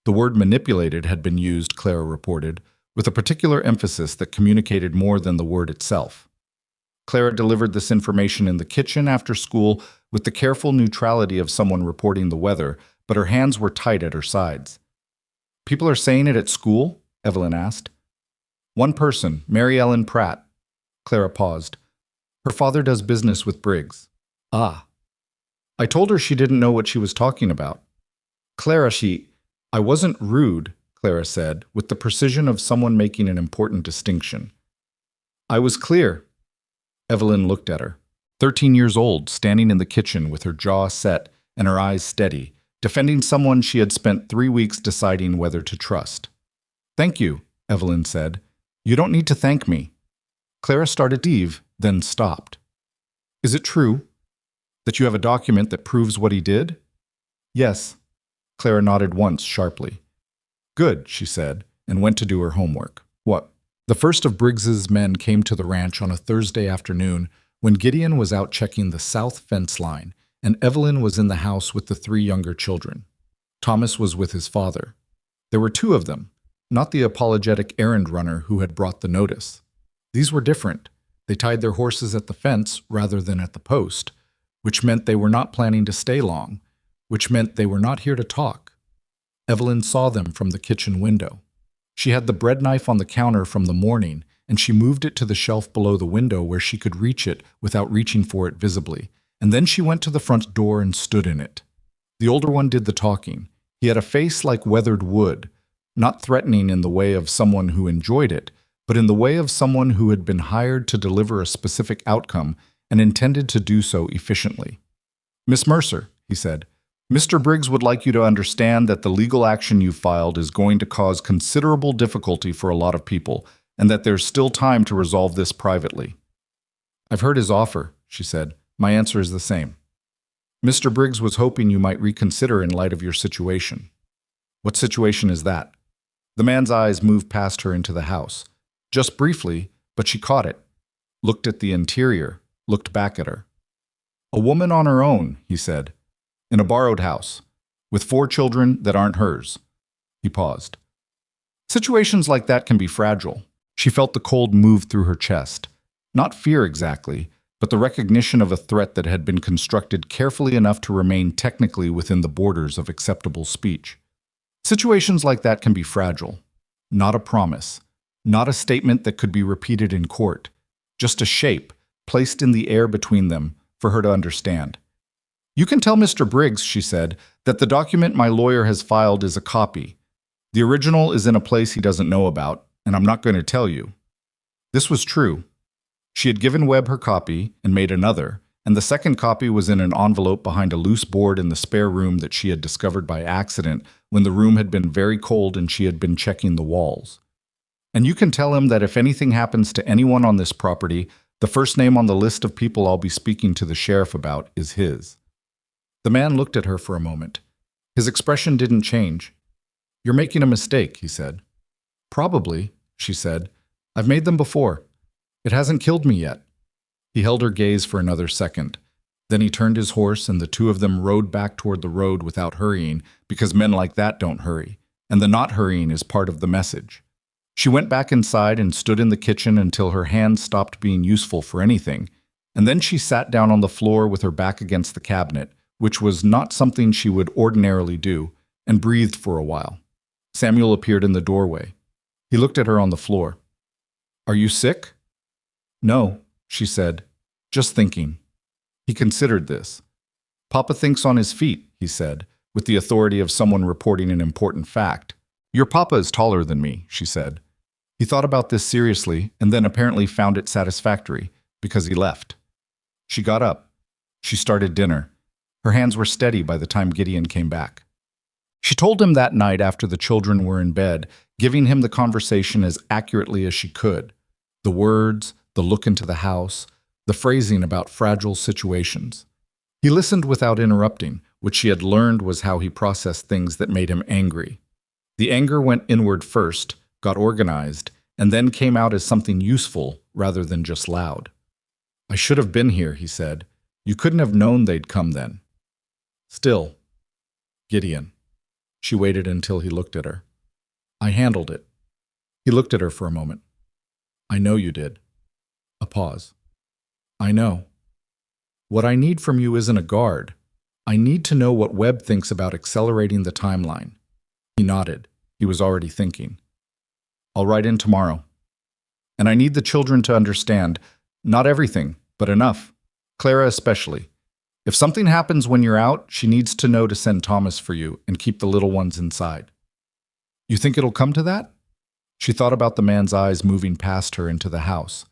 The word manipulated had been used, Clara reported, with a particular emphasis that communicated more than the word itself. Clara delivered this information in the kitchen after school with the careful neutrality of someone reporting the weather, but her hands were tight at her sides. "People are saying it at school?" Evelyn asked. "One person, Mary Ellen Pratt." Clara paused. "Her father does business with Briggs." "Ah." "I told her she didn't know what she was talking about." "Clara, I wasn't rude," Clara said, with the precision of someone making an important distinction. "I was clear." Evelyn looked at her. 13 years old, standing in the kitchen with her jaw set and her eyes steady, defending someone she had spent 3 weeks deciding whether to trust. "Thank you," Evelyn said. "You don't need to thank me." Clara started to leave, then stopped. "Is it true that you have a document that proves what he did?" "Yes." Clara nodded once sharply. "Good," she said, and went to do her homework. "What?" The first of Briggs's men came to the ranch on a Thursday afternoon when Gideon was out checking the south fence line, and Evelyn was in the house with the 3 younger children. Thomas was with his father. There were 2 of them, not the apologetic errand runner who had brought the notice. These were different. They tied their horses at the fence rather than at the post, which meant they were not planning to stay long, which meant they were not here to talk. Evelyn saw them from the kitchen window. She had the bread knife on the counter from the morning, and she moved it to the shelf below the window where she could reach it without reaching for it visibly, and then she went to the front door and stood in it. The older one did the talking. He had a face like weathered wood, not threatening in the way of someone who enjoyed it, but in the way of someone who had been hired to deliver a specific outcome and intended to do so efficiently. "Miss Mercer," he said, "Mr. Briggs would like you to understand that the legal action you filed is going to cause considerable difficulty for a lot of people, and that there's still time to resolve this privately." "I've heard his offer," she said. "My answer is the same. Mr. Briggs was hoping you might reconsider in light of your situation." "What situation is that?" The man's eyes moved past her into the house. Just briefly, but she caught it. Looked at the interior, looked back at her. "A woman on her own," he said. "In a borrowed house, with 4 children that aren't hers." He paused. Situations like that can be fragile. She felt the cold move through her chest. Not fear exactly, but the recognition of a threat that had been constructed carefully enough to remain technically within the borders of acceptable speech. Situations like that can be fragile. Not a promise. Not a statement that could be repeated in court. Just a shape, placed in the air between them, for her to understand. "You can tell Mr. Briggs," she said, "that the document my lawyer has filed is a copy. The original is in a place he doesn't know about, and I'm not going to tell you." This was true. She had given Webb her copy and made another, and the second copy was in an envelope behind a loose board in the spare room that she had discovered by accident when the room had been very cold and she had been checking the walls. "And you can tell him that if anything happens to anyone on this property, the first name on the list of people I'll be speaking to the sheriff about is his." The man looked at her for a moment. His expression didn't change. "You're making a mistake," he said. "Probably," she said. "I've made them before. It hasn't killed me yet." He held her gaze for another second. Then he turned his horse and the 2 of them rode back toward the road without hurrying, because men like that don't hurry, and the not hurrying is part of the message. She went back inside and stood in the kitchen until her hands stopped being useful for anything, and then she sat down on the floor with her back against the cabinet, which was not something she would ordinarily do, and breathed for a while. Samuel appeared in the doorway. He looked at her on the floor. "Are you sick?" "No," she said. "Just thinking." He considered this. "Papa thinks on his feet," he said, with the authority of someone reporting an important fact. "Your papa is taller than me," she said. He thought about this seriously and then apparently found it satisfactory, because he left. She got up. She started dinner. Her hands were steady by the time Gideon came back. She told him that night after the children were in bed, giving him the conversation as accurately as she could. The words, the look into the house, the phrasing about fragile situations. He listened without interrupting, which she had learned was how he processed things that made him angry. The anger went inward first, got organized, and then came out as something useful rather than just loud. "I should have been here," he said. "You couldn't have known they'd come then." "Still, Gideon." She waited until he looked at her. "I handled it." He looked at her for a moment. "I know you did." A pause. "I know. What I need from you isn't a guard. I need to know what Webb thinks about accelerating the timeline." He nodded. He was already thinking. "I'll write in tomorrow. And I need the children to understand, not everything, but enough. Clara especially. If something happens when you're out, she needs to know to send Thomas for you and keep the little ones inside." "You think it'll come to that?" She thought about the man's eyes moving past her into the house.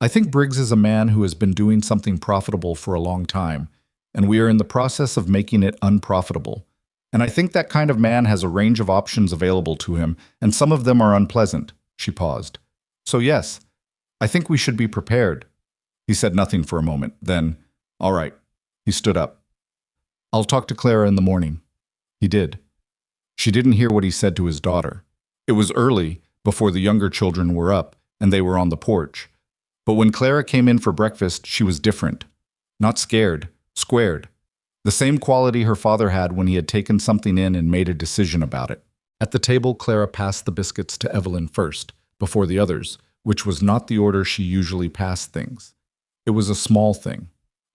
"I think Briggs is a man who has been doing something profitable for a long time, and we are in the process of making it unprofitable. And I think that kind of man has a range of options available to him, and some of them are unpleasant." She paused. "So yes, I think we should be prepared." He said nothing for a moment. Then, "All right." He stood up. "I'll talk to Clara in the morning." He did. She didn't hear what he said to his daughter. It was early, before the younger children were up, and they were on the porch. But when Clara came in for breakfast, she was different. Not scared, squared. The same quality her father had when he had taken something in and made a decision about it. At the table, Clara passed the biscuits to Evelyn first, before the others, which was not the order she usually passed things. It was a small thing.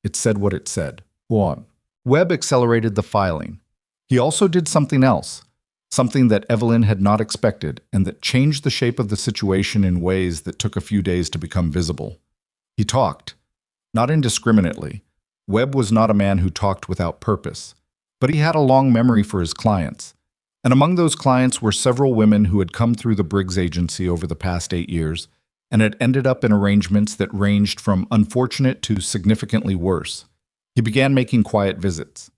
It said what it said. Go on. Webb accelerated the filing. He also did something else, something that Evelyn had not expected and that changed the shape of the situation in ways that took a few days to become visible. He talked, not indiscriminately. Webb was not a man who talked without purpose, but he had a long memory for his clients. And among those clients were several women who had come through the Briggs agency over the past 8 years and had ended up in arrangements that ranged from unfortunate to significantly worse. He began making quiet visits.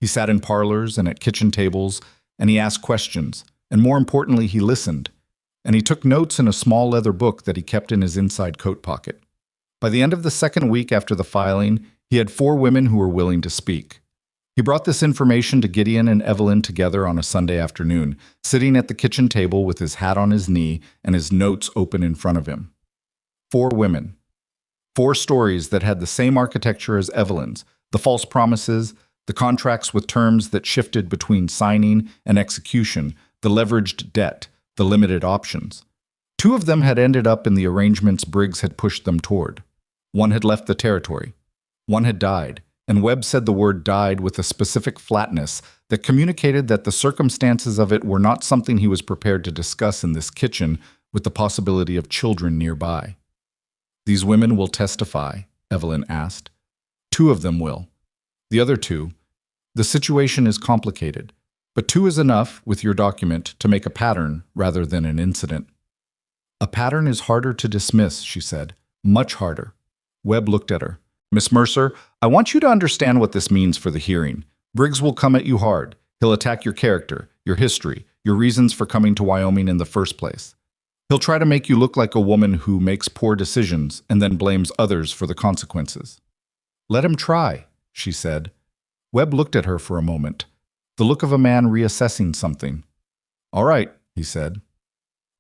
He sat in parlors and at kitchen tables, and he asked questions, and more importantly, he listened. And he took notes in a small leather book that he kept in his inside coat pocket. By the end of the second week after the filing, he had 4 women who were willing to speak. He brought this information to Gideon and Evelyn together on a Sunday afternoon, sitting at the kitchen table with his hat on his knee and his notes open in front of him. 4 women. 4 stories that had the same architecture as Evelyn's, the false promises, the contracts with terms that shifted between signing and execution, the leveraged debt, the limited options. 2 of them had ended up in the arrangements Briggs had pushed them toward. 1 had left the territory. 1 had died, and Webb said the word died with a specific flatness that communicated that the circumstances of it were not something he was prepared to discuss in this kitchen with the possibility of children nearby. "These women will testify?" Evelyn asked. 2 of them will. The other 2, the situation is complicated, but 2 is enough, with your document, to make a pattern rather than an incident. "A pattern is harder to dismiss," she said. "Much harder." Webb looked at her. "Miss Mercer, I want you to understand what this means for the hearing. Briggs will come at you hard. He'll attack your character, your history, your reasons for coming to Wyoming in the first place. He'll try to make you look like a woman who makes poor decisions and then blames others for the consequences." "Let him try," she said. Webb looked at her for a moment, the look of a man reassessing something. "All right," he said.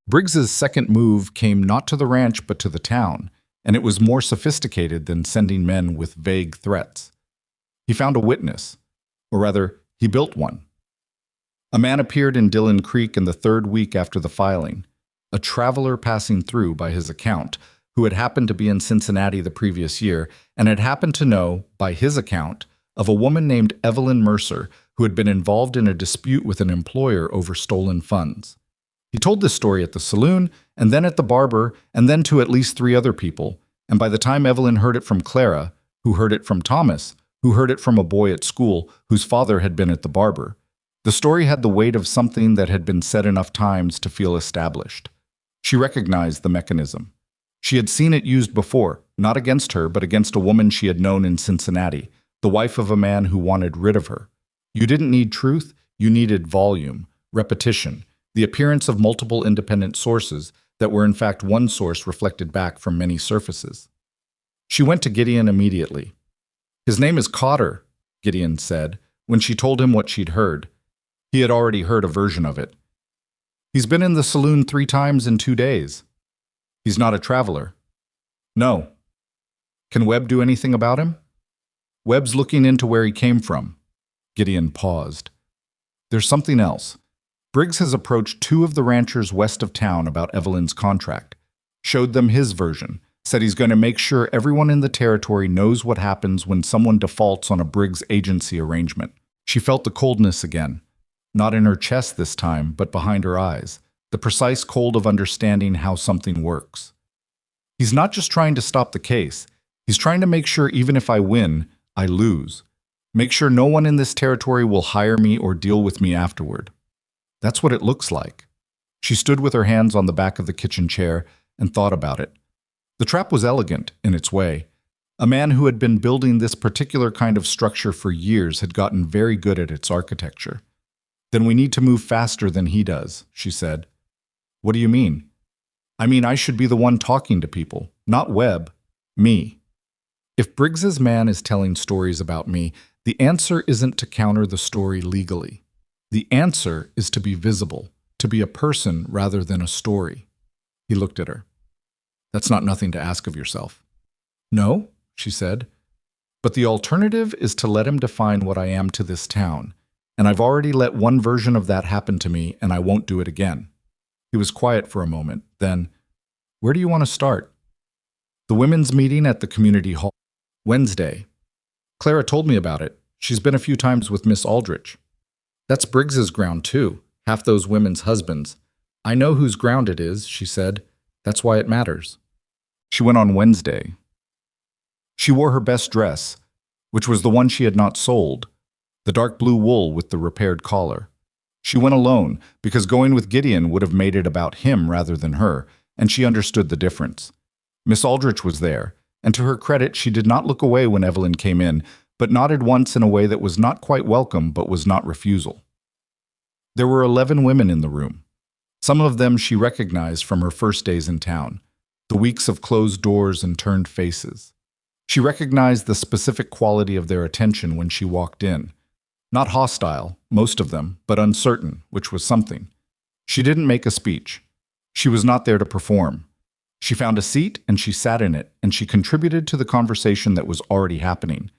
Briggs's second move came not to the ranch but to the town, and it was more sophisticated than sending men with vague threats. He found a witness, or rather, he built one. A man appeared in Dillon Creek in the 3rd week after the filing, a traveler passing through by his account, who had happened to be in Cincinnati the previous year and had happened to know, by his account, of a woman named Evelyn Mercer who had been involved in a dispute with an employer over stolen funds. He told this story at the saloon, and then at the barber, and then to at least 3 other people, and by the time Evelyn heard it from Clara, who heard it from Thomas, who heard it from a boy at school whose father had been at the barber, the story had the weight of something that had been said enough times to feel established. She recognized the mechanism. She had seen it used before, not against her, but against a woman she had known in Cincinnati, the wife of a man who wanted rid of her. You didn't need truth, you needed volume, repetition, the appearance of multiple independent sources that were in fact one source reflected back from many surfaces. She went to Gideon immediately. "His name is Cotter," Gideon said, when she told him what she'd heard. He had already heard a version of it. "He's been in the saloon 3 times in 2 days. He's not a traveler." "No." "Can Webb do anything about him?" "Webb's looking into where he came from." Gideon paused. "There's something else. Briggs has approached 2 of the ranchers west of town about Evelyn's contract, showed them his version, said he's going to make sure everyone in the territory knows what happens when someone defaults on a Briggs agency arrangement." She felt the coldness again, not in her chest this time, but behind her eyes, the precise cold of understanding how something works. "He's not just trying to stop the case. He's trying to make sure even if I win, I lose. Make sure no one in this territory will hire me or deal with me afterward." That's what it looks like. She stood with her hands on the back of the kitchen chair and thought about it. The trap was elegant in its way. A man who had been building this particular kind of structure for years had gotten very good at its architecture. "Then we need to move faster than he does," she said. "What do you mean?" "I mean, I should be the one talking to people, not Webb. Me. If Briggs's man is telling stories about me, the answer isn't to counter the story legally. The answer is to be visible, to be a person rather than a story." He looked at her. "That's not nothing to ask of yourself." "No," she said. "But the alternative is to let him define what I am to this town. And I've already let one version of that happen to me, and I won't do it again." He was quiet for a moment. Then, "Where do you want to start?" "The women's meeting at the community hall. Wednesday. Clara told me about it. She's been a few times with Miss Aldrich." "That's Briggs's ground, too. Half those women's husbands. I know whose ground it is," she said. "That's why it matters." She went on Wednesday. She wore her best dress, which was the one she had not sold, the dark blue wool with the repaired collar. She went alone, because going with Gideon would have made it about him rather than her, and she understood the difference. Miss Aldrich was there, and to her credit, she did not look away when Evelyn came in, but nodded once in a way that was not quite welcome but was not refusal. There were 11 women in the room. Some of them she recognized from her first days in town, the weeks of closed doors and turned faces. She recognized the specific quality of their attention when she walked in. Not hostile, most of them, but uncertain, which was something. She didn't make a speech. She was not there to perform. She found a seat and she sat in it, and she contributed to the conversation that was already happening,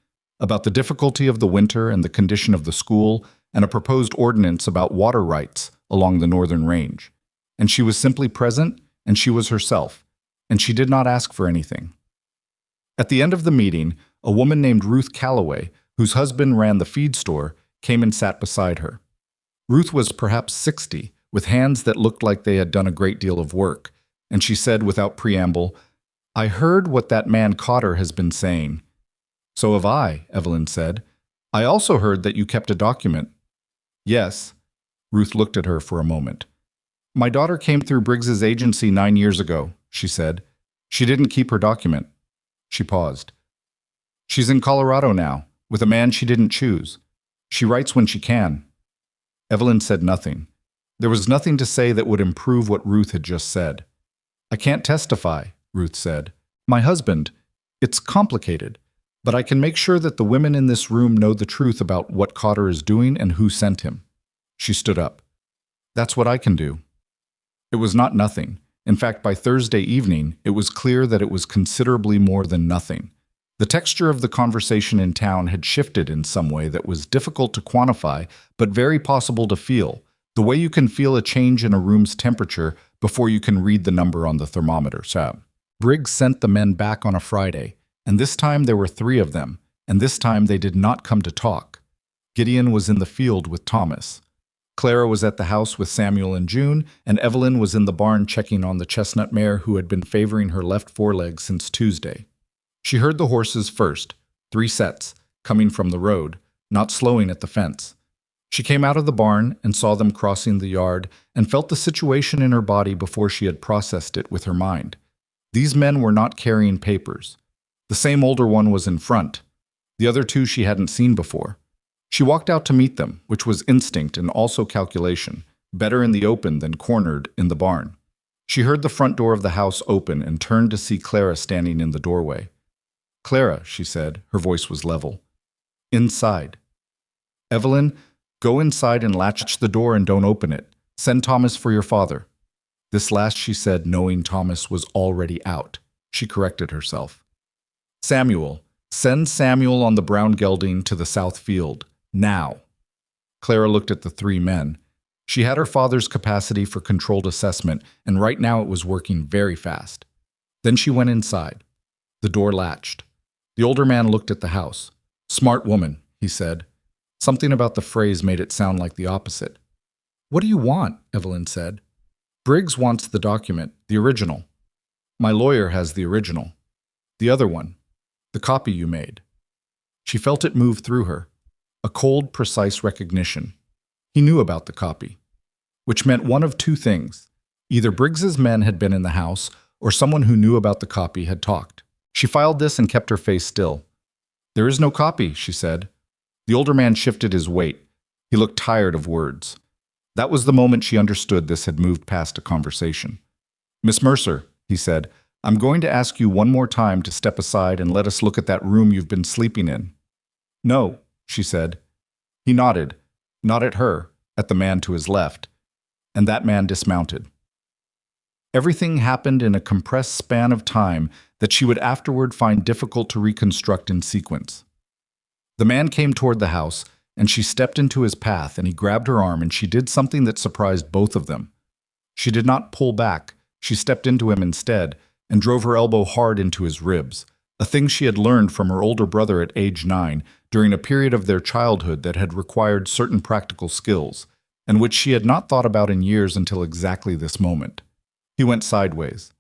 about the difficulty of the winter and the condition of the school, and a proposed ordinance about water rights along the northern range. And she was simply present, and she was herself, and she did not ask for anything. At the end of the meeting, a woman named Ruth Calloway, whose husband ran the feed store, came and sat beside her. Ruth was perhaps 60, with hands that looked like they had done a great deal of work, and she said without preamble, "I heard what that man Cotter has been saying." "So have I," Evelyn said. "I also heard that you kept a document." "Yes." Ruth looked at her for a moment. "My daughter came through Briggs's agency 9 years ago," she said. "She didn't keep her document." She paused. "She's in Colorado now, with a man she didn't choose. She writes when she can." Evelyn said nothing. There was nothing to say that would improve what Ruth had just said. "I can't testify," Ruth said. "My husband. It's complicated. But I can make sure that the women in this room know the truth about what Cotter is doing and who sent him." She stood up. "That's what I can do." It was not nothing. In fact, by Thursday evening, it was clear that it was considerably more than nothing. The texture of the conversation in town had shifted in some way that was difficult to quantify, but very possible to feel, the way you can feel a change in a room's temperature before you can read the number on the thermometer. Briggs sent the men back on a Friday, and this time there were 3 of them, and this time they did not come to talk. Gideon was in the field with Thomas. Clara was at the house with Samuel and June, and Evelyn was in the barn checking on the chestnut mare who had been favoring her left foreleg since Tuesday. She heard the horses first, 3 sets, coming from the road, not slowing at the fence. She came out of the barn and saw them crossing the yard and felt the situation in her body before she had processed it with her mind. These men were not carrying papers. The same older one was in front. The other 2 she hadn't seen before. She walked out to meet them, which was instinct and also calculation, better in the open than cornered in the barn. She heard the front door of the house open and turned to see Clara standing in the doorway. "Clara," she said, her voice was level. "Inside." "Evelyn, go inside and latch the door and don't open it. Send Thomas for your father." This last she said knowing Thomas was already out. She corrected herself. "Samuel, send Samuel on the brown gelding to the south field. Now." Clara looked at the three men. She had her father's capacity for controlled assessment, and right now it was working very fast. Then she went inside. The door latched. The older man looked at the house. "Smart woman," he said. Something about the phrase made it sound like the opposite. "What do you want?" Evelyn said. "Briggs wants the document, the original." "My lawyer has the original." "The other one, the copy you made." She felt it move through her. A cold, precise recognition. He knew about the copy, which meant one of two things. Either Briggs's men had been in the house, or someone who knew about the copy had talked. She filed this and kept her face still. "There is no copy," she said. The older man shifted his weight. He looked tired of words. That was the moment she understood this had moved past a conversation. "Miss Mercer," he said, "I'm going to ask you one more time to step aside and let us look at that room you've been sleeping in." "No," she said. He nodded, not at her, at the man to his left, and that man dismounted. Everything happened in a compressed span of time that she would afterward find difficult to reconstruct in sequence. The man came toward the house, and she stepped into his path, and he grabbed her arm, and she did something that surprised both of them. She did not pull back. She stepped into him instead, and drove her elbow hard into his ribs, a thing she had learned from her older brother at age 9, during a period of their childhood that had required certain practical skills, and which she had not thought about in years until exactly this moment. He went sideways.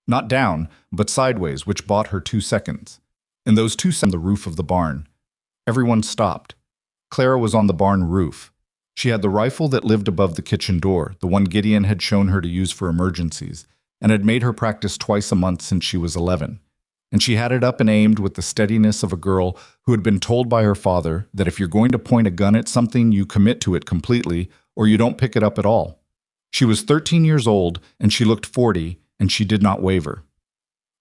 Not down, but sideways, which bought her 2 seconds. In those 2 seconds, the roof of the barn. Everyone stopped. Clara was on the barn roof. She had the rifle that lived above the kitchen door, the one Gideon had shown her to use for emergencies, and had made her practice twice a month since she was 11. And she had it up and aimed with the steadiness of a girl who had been told by her father that if you're going to point a gun at something, you commit to it completely, or you don't pick it up at all. She was 13 years old, and she looked 40, and she did not waver.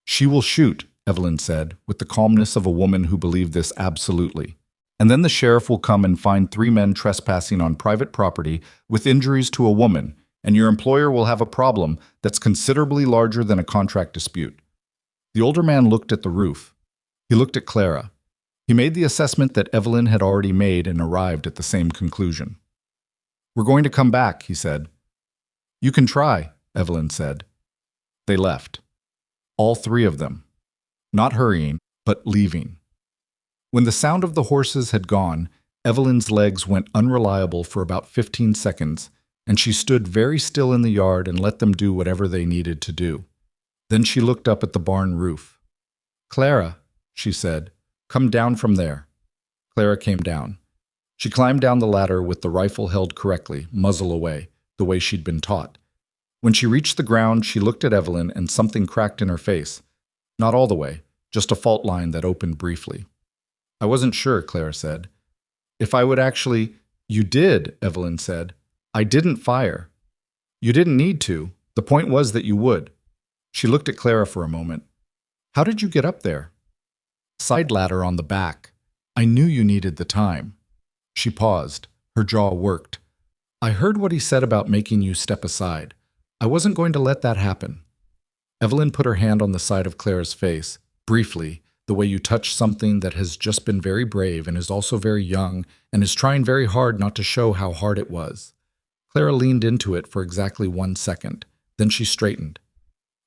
"She will shoot," Evelyn said, with the calmness of a woman who believed this absolutely. "And then the sheriff will come and find 3 men trespassing on private property with injuries to a woman, and your employer will have a problem that's considerably larger than a contract dispute." The older man looked at the roof. He looked at Clara. He made the assessment that Evelyn had already made and arrived at the same conclusion. "We're going to come back," he said. "You can try," Evelyn said. They left. All 3 of them. Not hurrying, but leaving. When the sound of the horses had gone, Evelyn's legs went unreliable for about 15 seconds, and she stood very still in the yard and let them do whatever they needed to do. Then she looked up at the barn roof. "Clara," she said, "come down from there." Clara came down. She climbed down the ladder with the rifle held correctly, muzzle away, the way she'd been taught. When she reached the ground, she looked at Evelyn and something cracked in her face. Not all the way, just a fault line that opened briefly. "I wasn't sure," Clara said. "If I would actually—" "You did," Evelyn said. "I didn't fire. You didn't need to. The point was that you would." She looked at Clara for a moment. "How did you get up there?" "Side ladder on the back. I knew you needed the time." She paused. Her jaw worked. "I heard what he said about making you step aside. I wasn't going to let that happen." Evelyn put her hand on the side of Clara's face, briefly, the way you touch something that has just been very brave and is also very young and is trying very hard not to show how hard it was. Clara leaned into it for exactly 1 second. Then she straightened.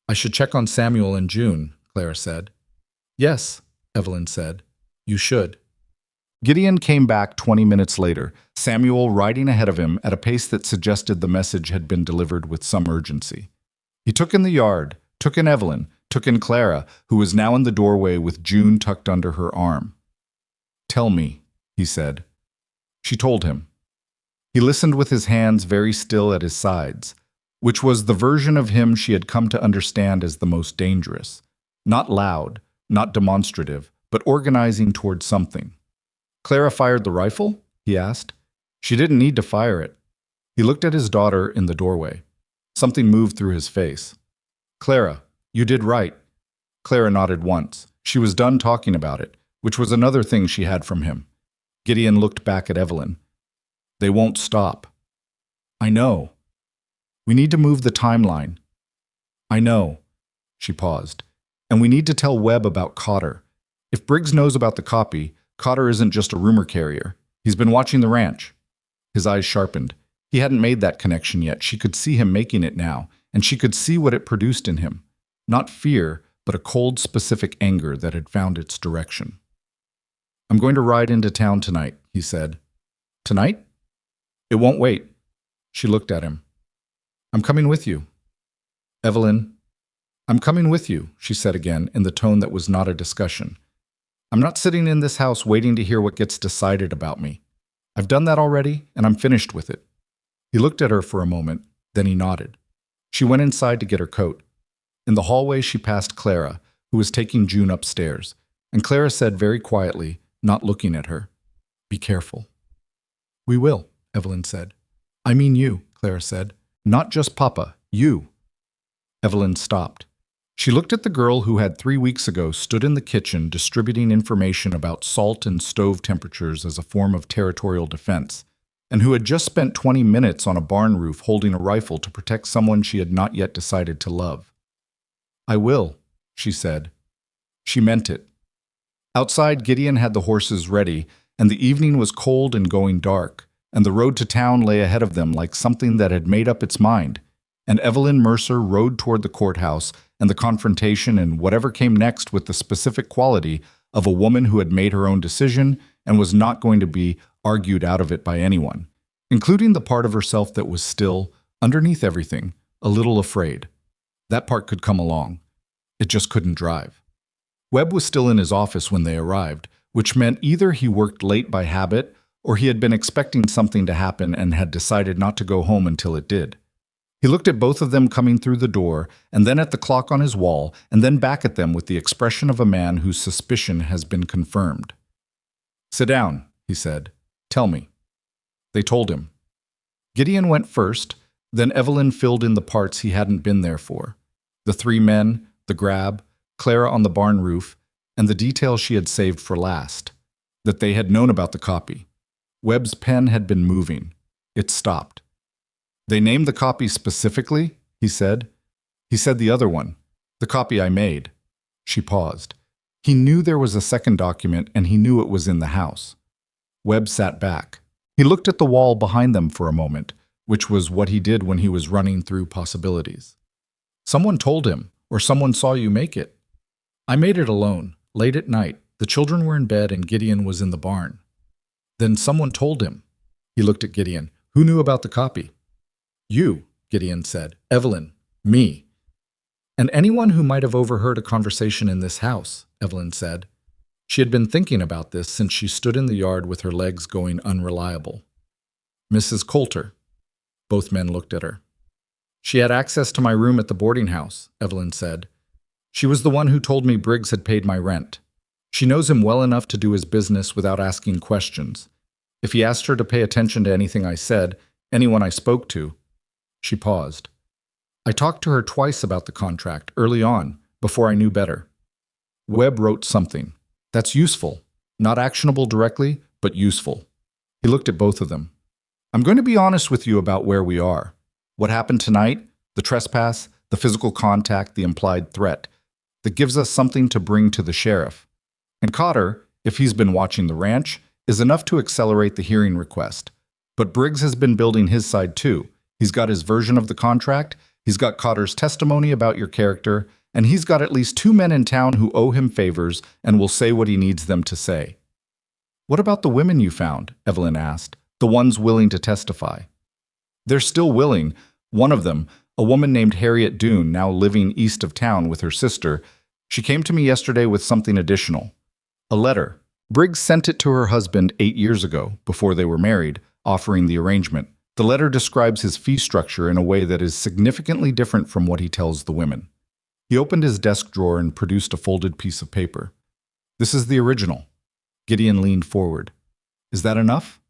"I should check on Samuel in June," Clara said. "Yes," Evelyn said. "You should." Gideon came back 20 minutes later, Samuel riding ahead of him at a pace that suggested the message had been delivered with some urgency. He took in the yard, took in Evelyn, took in Clara, who was now in the doorway with June tucked under her arm. "Tell me," he said. She told him. He listened with his hands very still at his sides, which was the version of him she had come to understand as the most dangerous. Not loud, not demonstrative, but organizing toward something. "Clara fired the rifle?" he asked. "She didn't need to fire it." He looked at his daughter in the doorway. Something moved through his face. Clara, you did right. Clara nodded once. She was done talking about it, which was another thing she had from him. Gideon looked back at Evelyn. They won't stop. I know. We need to move the timeline. I know. She paused. And we need to tell Webb about Cotter. If Briggs knows about the copy, Cotter isn't just a rumor carrier. He's been watching the ranch. His eyes sharpened. He hadn't made that connection yet. She could see him making it now, and she could see what it produced in him. Not fear, but a cold, specific anger that had found its direction. I'm going to ride into town tonight, he said. Tonight? It won't wait. She looked at him. I'm coming with you. Evelyn, I'm coming with you, she said again in the tone that was not a discussion. I'm not sitting in this house waiting to hear what gets decided about me. I've done that already, and I'm finished with it. He looked at her for a moment, then he nodded. She went inside to get her coat. In the hallway, she passed Clara, who was taking June upstairs, and Clara said very quietly, not looking at her, Be careful. We will, Evelyn said. I mean you, Clara said. Not just Papa, you. Evelyn stopped. She looked at the girl who had 3 weeks ago stood in the kitchen distributing information about salt and stove temperatures as a form of territorial defense, and who had just spent 20 minutes on a barn roof holding a rifle to protect someone she had not yet decided to love. I will, she said. She meant it. Outside, Gideon had the horses ready, and the evening was cold and going dark, and the road to town lay ahead of them like something that had made up its mind, and Evelyn Mercer rode toward the courthouse and the confrontation and whatever came next with the specific quality of a woman who had made her own decision and was not going to be argued out of it by anyone, including the part of herself that was still, underneath everything, a little afraid. That part could come along. It just couldn't drive. Webb was still in his office when they arrived, which meant either he worked late by habit or he had been expecting something to happen and had decided not to go home until it did. He looked at both of them coming through the door, and then at the clock on his wall, and then back at them with the expression of a man whose suspicion has been confirmed. Sit down, he said. Tell me. They told him. Gideon went first, then Evelyn filled in the parts he hadn't been there for. The 3 men, the grab, Clara on the barn roof, and the detail she had saved for last. That they had known about the copy. Webb's pen had been moving. It stopped. They named the copy specifically, he said. He said the other one, the copy I made. She paused. He knew there was a second document, and he knew it was in the house. Webb sat back. He looked at the wall behind them for a moment, which was what he did when he was running through possibilities. Someone told him, or someone saw you make it. I made it alone, late at night. The children were in bed and Gideon was in the barn. Then someone told him. He looked at Gideon. Who knew about the copy? You, Gideon said. Evelyn. Me. And anyone who might have overheard a conversation in this house, Evelyn said. She had been thinking about this since she stood in the yard with her legs going unreliable. Mrs. Coulter. Both men looked at her. She had access to my room at the boarding house, Evelyn said. She was the one who told me Briggs had paid my rent. She knows him well enough to do his business without asking questions. If he asked her to pay attention to anything I said, anyone I spoke to. She paused. I talked to her twice about the contract, early on, before I knew better. Webb wrote something. That's useful. Not actionable directly, but useful. He looked at both of them. I'm going to be honest with you about where we are. What happened tonight, the trespass, the physical contact, the implied threat, that gives us something to bring to the sheriff. And Cotter, if he's been watching the ranch, is enough to accelerate the hearing request. But Briggs has been building his side too. He's got his version of the contract, he's got Cotter's testimony about your character, and he's got at least 2 men in town who owe him favors and will say what he needs them to say. What about the women you found? Evelyn asked. The ones willing to testify. They're still willing. One of them, a woman named Harriet Doone, now living east of town with her sister, she came to me yesterday with something additional. A letter. Briggs sent it to her husband 8 years ago, before they were married, offering the arrangement. The letter describes his fee structure in a way that is significantly different from what he tells the women. He opened his desk drawer and produced a folded piece of paper. This is the original. Gideon leaned forward. Is that enough?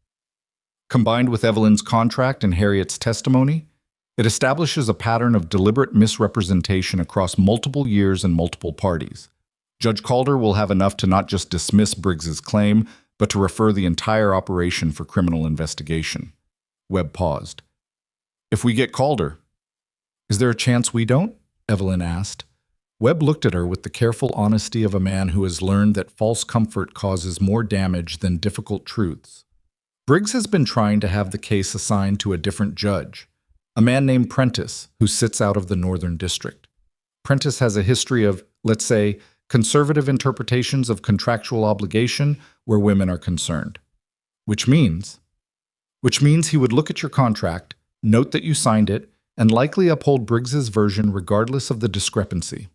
Combined with Evelyn's contract and Harriet's testimony, It establishes a pattern of deliberate misrepresentation across multiple years and multiple parties. Judge Calder will have enough to not just dismiss Briggs's claim, but to refer the entire operation for criminal investigation. Webb paused. If we get Calder, is there a chance we don't? Evelyn asked. Webb looked at her with the careful honesty of a man who has learned that false comfort causes more damage than difficult truths. Briggs has been trying to have the case assigned to a different judge, a man named Prentice, who sits out of the Northern District. Prentice has a history of, let's say, conservative interpretations of contractual obligation where women are concerned. Which means he would look at your contract, note that you signed it, and likely uphold Briggs's version regardless of the discrepancy.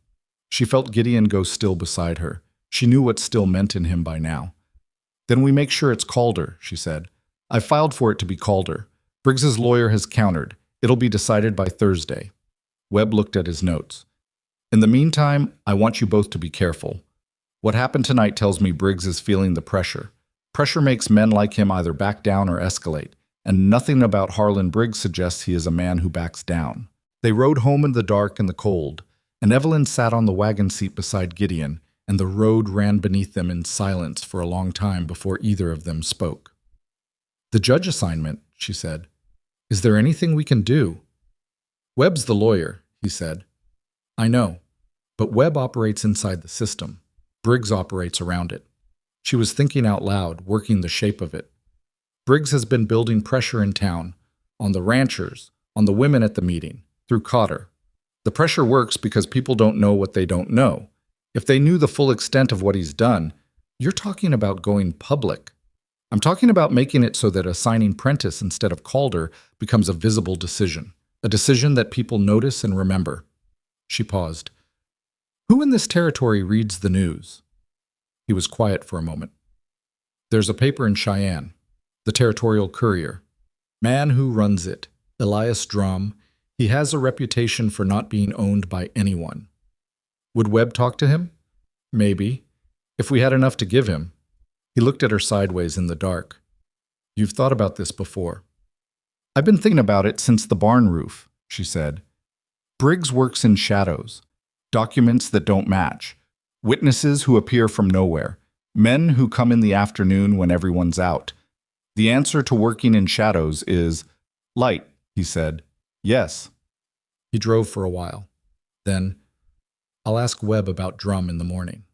She felt Gideon go still beside her. She knew what still meant in him by now. Then we make sure it's Calder, she said. I filed for it to be Calder. Briggs's lawyer has countered. It'll be decided by Thursday. Webb looked at his notes. In the meantime, I want you both to be careful. What happened tonight tells me Briggs is feeling the pressure. Pressure makes men like him either back down or escalate, and nothing about Harlan Briggs suggests he is a man who backs down. They rode home in the dark and the cold, and Evelyn sat on the wagon seat beside Gideon, and the road ran beneath them in silence for a long time before either of them spoke. The judge assignment, she said. Is there anything we can do? Webb's the lawyer, he said. I know, but Webb operates inside the system. Briggs operates around it. She was thinking out loud, working the shape of it. Briggs has been building pressure in town, on the ranchers, on the women at the meeting, through Cotter. The pressure works because people don't know what they don't know. If they knew the full extent of what he's done, you're talking about going public. I'm talking about making it so that assigning Prentice instead of Calder becomes a visible decision, a decision that people notice and remember. She paused. Who in this territory reads the news? He was quiet for a moment. There's a paper in Cheyenne, the Territorial Courier. Man who runs it, Elias Drum. He has a reputation for not being owned by anyone. Would Webb talk to him? Maybe, if we had enough to give him. He looked at her sideways in the dark. You've thought about this before. I've been thinking about it since the barn roof, she said. Briggs works in shadows, documents that don't match, witnesses who appear from nowhere, men who come in the afternoon when everyone's out. The answer to working in shadows is light, he said. Yes. He drove for a while. Then, I'll ask Webb about Drum in the morning.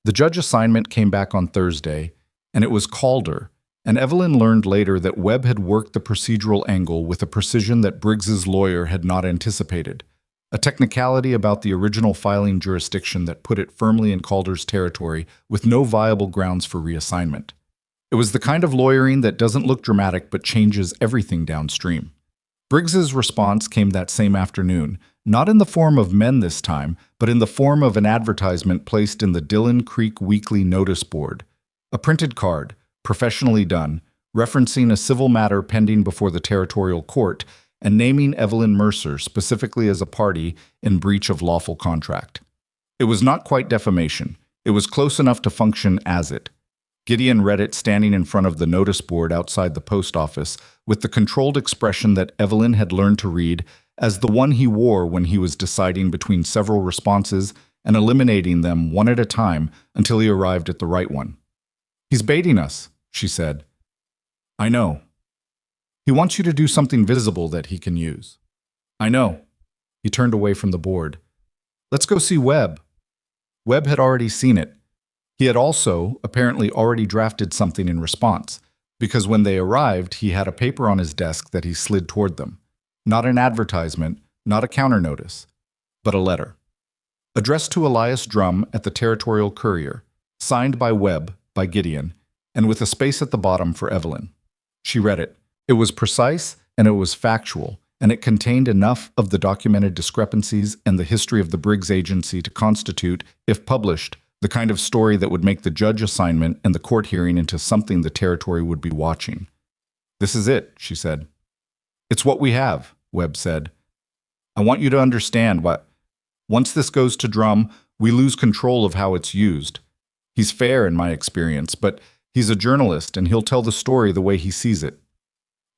The judge assignment came back on Thursday, and it was Calder, and Evelyn learned later that Webb had worked the procedural angle with a precision that Briggs's lawyer had not anticipated, a technicality about the original filing jurisdiction that put it firmly in Calder's territory with no viable grounds for reassignment. It was the kind of lawyering that doesn't look dramatic but changes everything downstream. Briggs's response came that same afternoon, not in the form of men this time, but in the form of an advertisement placed in the Dillon Creek Weekly notice board. A printed card, professionally done, referencing a civil matter pending before the territorial court and naming Evelyn Mercer specifically as a party in breach of lawful contract. It was not quite defamation. It was close enough to function as it. Gideon read it standing in front of the notice board outside the post office with the controlled expression that Evelyn had learned to read as the one he wore when he was deciding between several responses and eliminating them one at a time until he arrived at the right one. He's baiting us, she said. I know. He wants you to do something visible that he can use. I know. He turned away from the board. Let's go see Webb. Webb had already seen it. He had also, apparently, already drafted something in response, because when they arrived, he had a paper on his desk that he slid toward them. Not an advertisement, not a counter notice, but a letter. Addressed to Elias Drum at the Territorial Courier, signed by Webb, by Gideon, and with a space at the bottom for Evelyn. She read it. It was precise and it was factual, and it contained enough of the documented discrepancies and the history of the Briggs agency to constitute, if published, the kind of story that would make the judge assignment and the court hearing into something the territory would be watching. This is it, she said. It's what we have, Webb said. I want you to understand what. Once this goes to Drum, we lose control of how it's used. He's fair in my experience, but he's a journalist and he'll tell the story the way he sees it.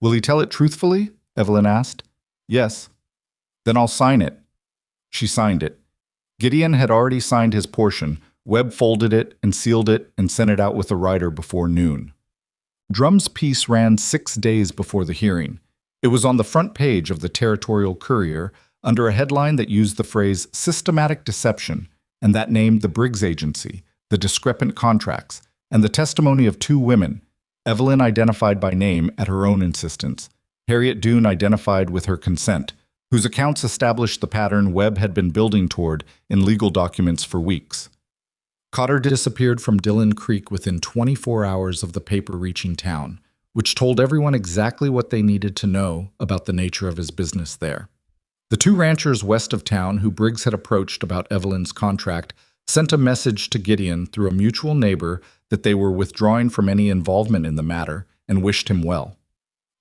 Will he tell it truthfully? Evelyn asked. Yes. Then I'll sign it. She signed it. Gideon had already signed his portion. Webb folded it and sealed it and sent it out with a rider before noon. Drum's piece ran 6 days before the hearing. It was on the front page of the Territorial Courier under a headline that used the phrase systematic deception, and that named the Briggs Agency, the discrepant contracts, and the testimony of 2 women, Evelyn identified by name at her own insistence, Harriet Doone identified with her consent, whose accounts established the pattern Webb had been building toward in legal documents for weeks. Cotter disappeared from Dillon Creek within 24 hours of the paper reaching town, which told everyone exactly what they needed to know about the nature of his business there. The 2 ranchers west of town who Briggs had approached about Evelyn's contract sent a message to Gideon through a mutual neighbor that they were withdrawing from any involvement in the matter and wished him well.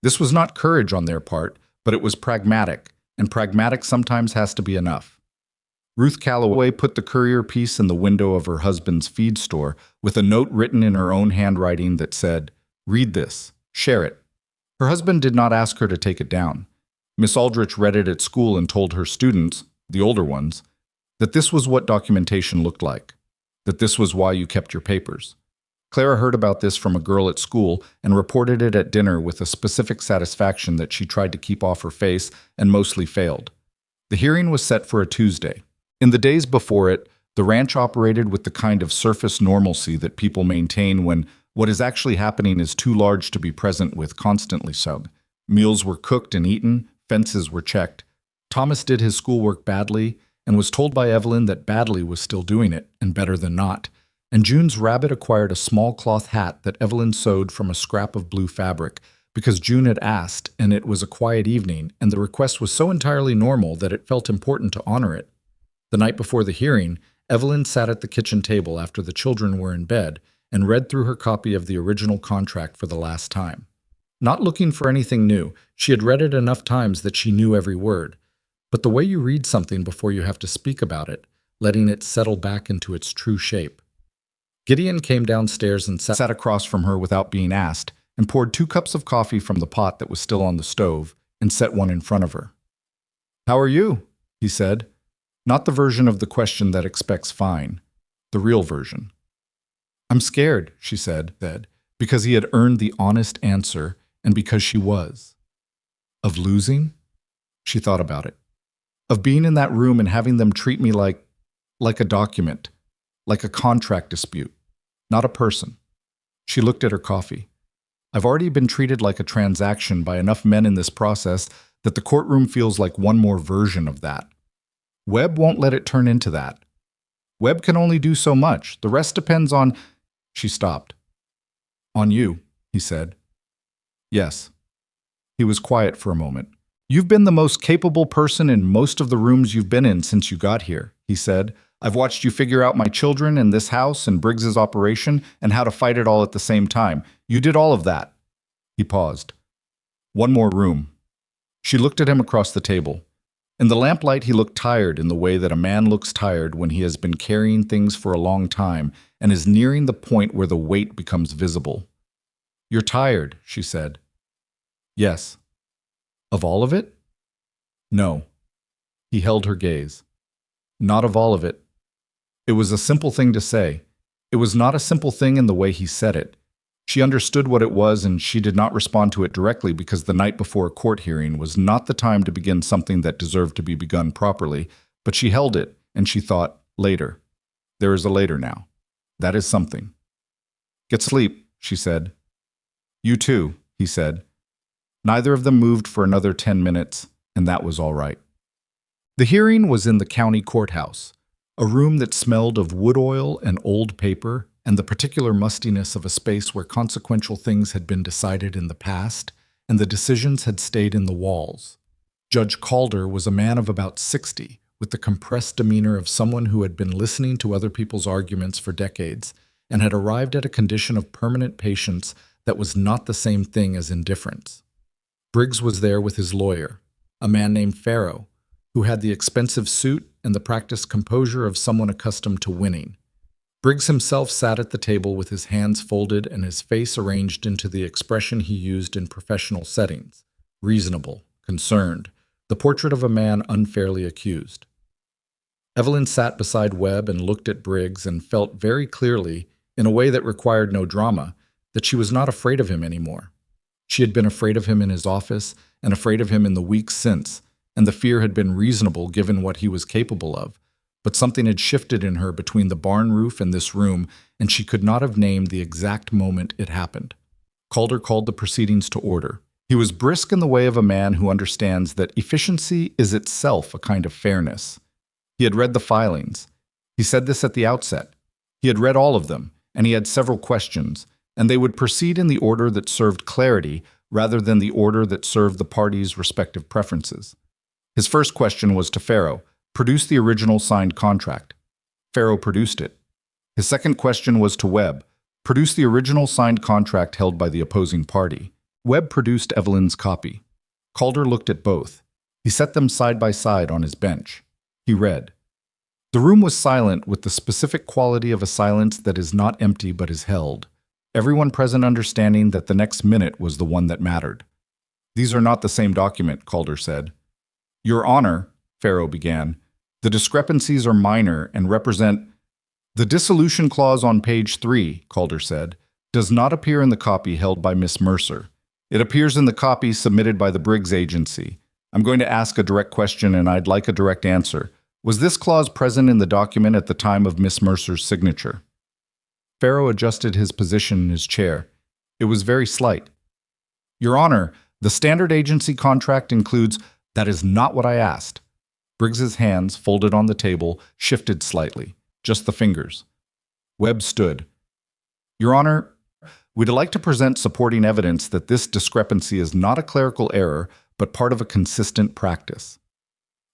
This was not courage on their part, but it was pragmatic, and pragmatic sometimes has to be enough. Ruth Calloway put the courier piece in the window of her husband's feed store with a note written in her own handwriting that said, "Read this. Share it." Her husband did not ask her to take it down. Miss Aldrich read it at school and told her students, the older ones, that this was what documentation looked like, that this was why you kept your papers. Clara heard about this from a girl at school and reported it at dinner with a specific satisfaction that she tried to keep off her face and mostly failed. The hearing was set for a Tuesday. In the days before it, the ranch operated with the kind of surface normalcy that people maintain when what is actually happening is too large to be present with constantly so. Meals were cooked and eaten, fences were checked. Thomas did his schoolwork badly and was told by Evelyn that badly was still doing it, and better than not. And June's rabbit acquired a small cloth hat that Evelyn sewed from a scrap of blue fabric, because June had asked, and it was a quiet evening, and the request was so entirely normal that it felt important to honor it. The night before the hearing, Evelyn sat at the kitchen table after the children were in bed and read through her copy of the original contract for the last time. Not looking for anything new, she had read it enough times that she knew every word. But the way you read something before you have to speak about it, letting it settle back into its true shape. Gideon came downstairs and sat across from her without being asked, and poured 2 cups of coffee from the pot that was still on the stove, and set one in front of her. "How are you?" he said. Not the version of the question that expects fine, the real version. "I'm scared," she said, because he had earned the honest answer and because she was. Of losing? She thought about it. Of being in that room and having them treat me like a document, like a contract dispute, not a person. She looked at her coffee. "I've already been treated like a transaction by enough men in this process that the courtroom feels like one more version of that. Webb won't let it turn into that. Webb can only do so much. The rest depends on—" She stopped. "On you," he said. "Yes." He was quiet for a moment. "You've been the most capable person in most of the rooms you've been in since you got here," he said. "I've watched you figure out my children and this house and Briggs's operation and how to fight it all at the same time. You did all of that." He paused. "One more room." She looked at him across the table. In the lamplight, he looked tired in the way that a man looks tired when he has been carrying things for a long time and is nearing the point where the weight becomes visible. "You're tired," she said. "Yes." "Of all of it?" "No." He held her gaze. "Not of all of it." It was a simple thing to say. It was not a simple thing in the way he said it. She understood what it was, and she did not respond to it directly because the night before a court hearing was not the time to begin something that deserved to be begun properly, but she held it, and she thought, later. There is a later now. That is something. "Get sleep," she said. "You too," he said. Neither of them moved for another 10 minutes, and that was all right. The hearing was in the county courthouse, a room that smelled of wood oil and old paper, and the particular mustiness of a space where consequential things had been decided in the past, and the decisions had stayed in the walls. Judge Calder was a man of about 60, with the compressed demeanor of someone who had been listening to other people's arguments for decades, and had arrived at a condition of permanent patience that was not the same thing as indifference. Briggs was there with his lawyer, a man named Farrow, who had the expensive suit and the practiced composure of someone accustomed to winning. Briggs himself sat at the table with his hands folded and his face arranged into the expression he used in professional settings: reasonable, concerned, The portrait of a man unfairly accused. Evelyn sat beside Webb and looked at Briggs and felt very clearly, in a way that required no drama, that she was not afraid of him anymore. She had been afraid of him in his office and afraid of him in the weeks since, and the fear had been reasonable given what he was capable of. But something had shifted in her between the barn roof and this room, and she could not have named the exact moment it happened. Calder called the proceedings to order. He was brisk in the way of a man who understands that efficiency is itself a kind of fairness. He had read the filings. He said this at the outset. He had read all of them, and he had several questions, and they would proceed in the order that served clarity rather than the order that served the parties' respective preferences. His first question was to Farrow, produce the original signed contract. Farrow produced it. His second question was to Webb, produce the original signed contract held by the opposing party. Webb produced Evelyn's copy. Calder looked at both. He set them side by side on his bench. He read. The room was silent with the specific quality of a silence that is not empty but is held, everyone present understanding that the next minute was the one that mattered. These are not the same document, Calder said. Your Honor, Farrow began, the discrepancies are minor and represent... The dissolution clause on page 3, Calder said, does not appear in the copy held by Miss Mercer. It appears in the copy submitted by the Briggs Agency. I'm going to ask a direct question and I'd like a direct answer. Was this clause present in the document at the time of Miss Mercer's signature? Farrow adjusted his position in his chair. It was very slight. Your Honor, the standard agency contract includes... That is not what I asked. Briggs's hands, folded on the table, shifted slightly, just the fingers. Webb stood. Your Honor, we'd like to present supporting evidence that this discrepancy is not a clerical error, but part of a consistent practice.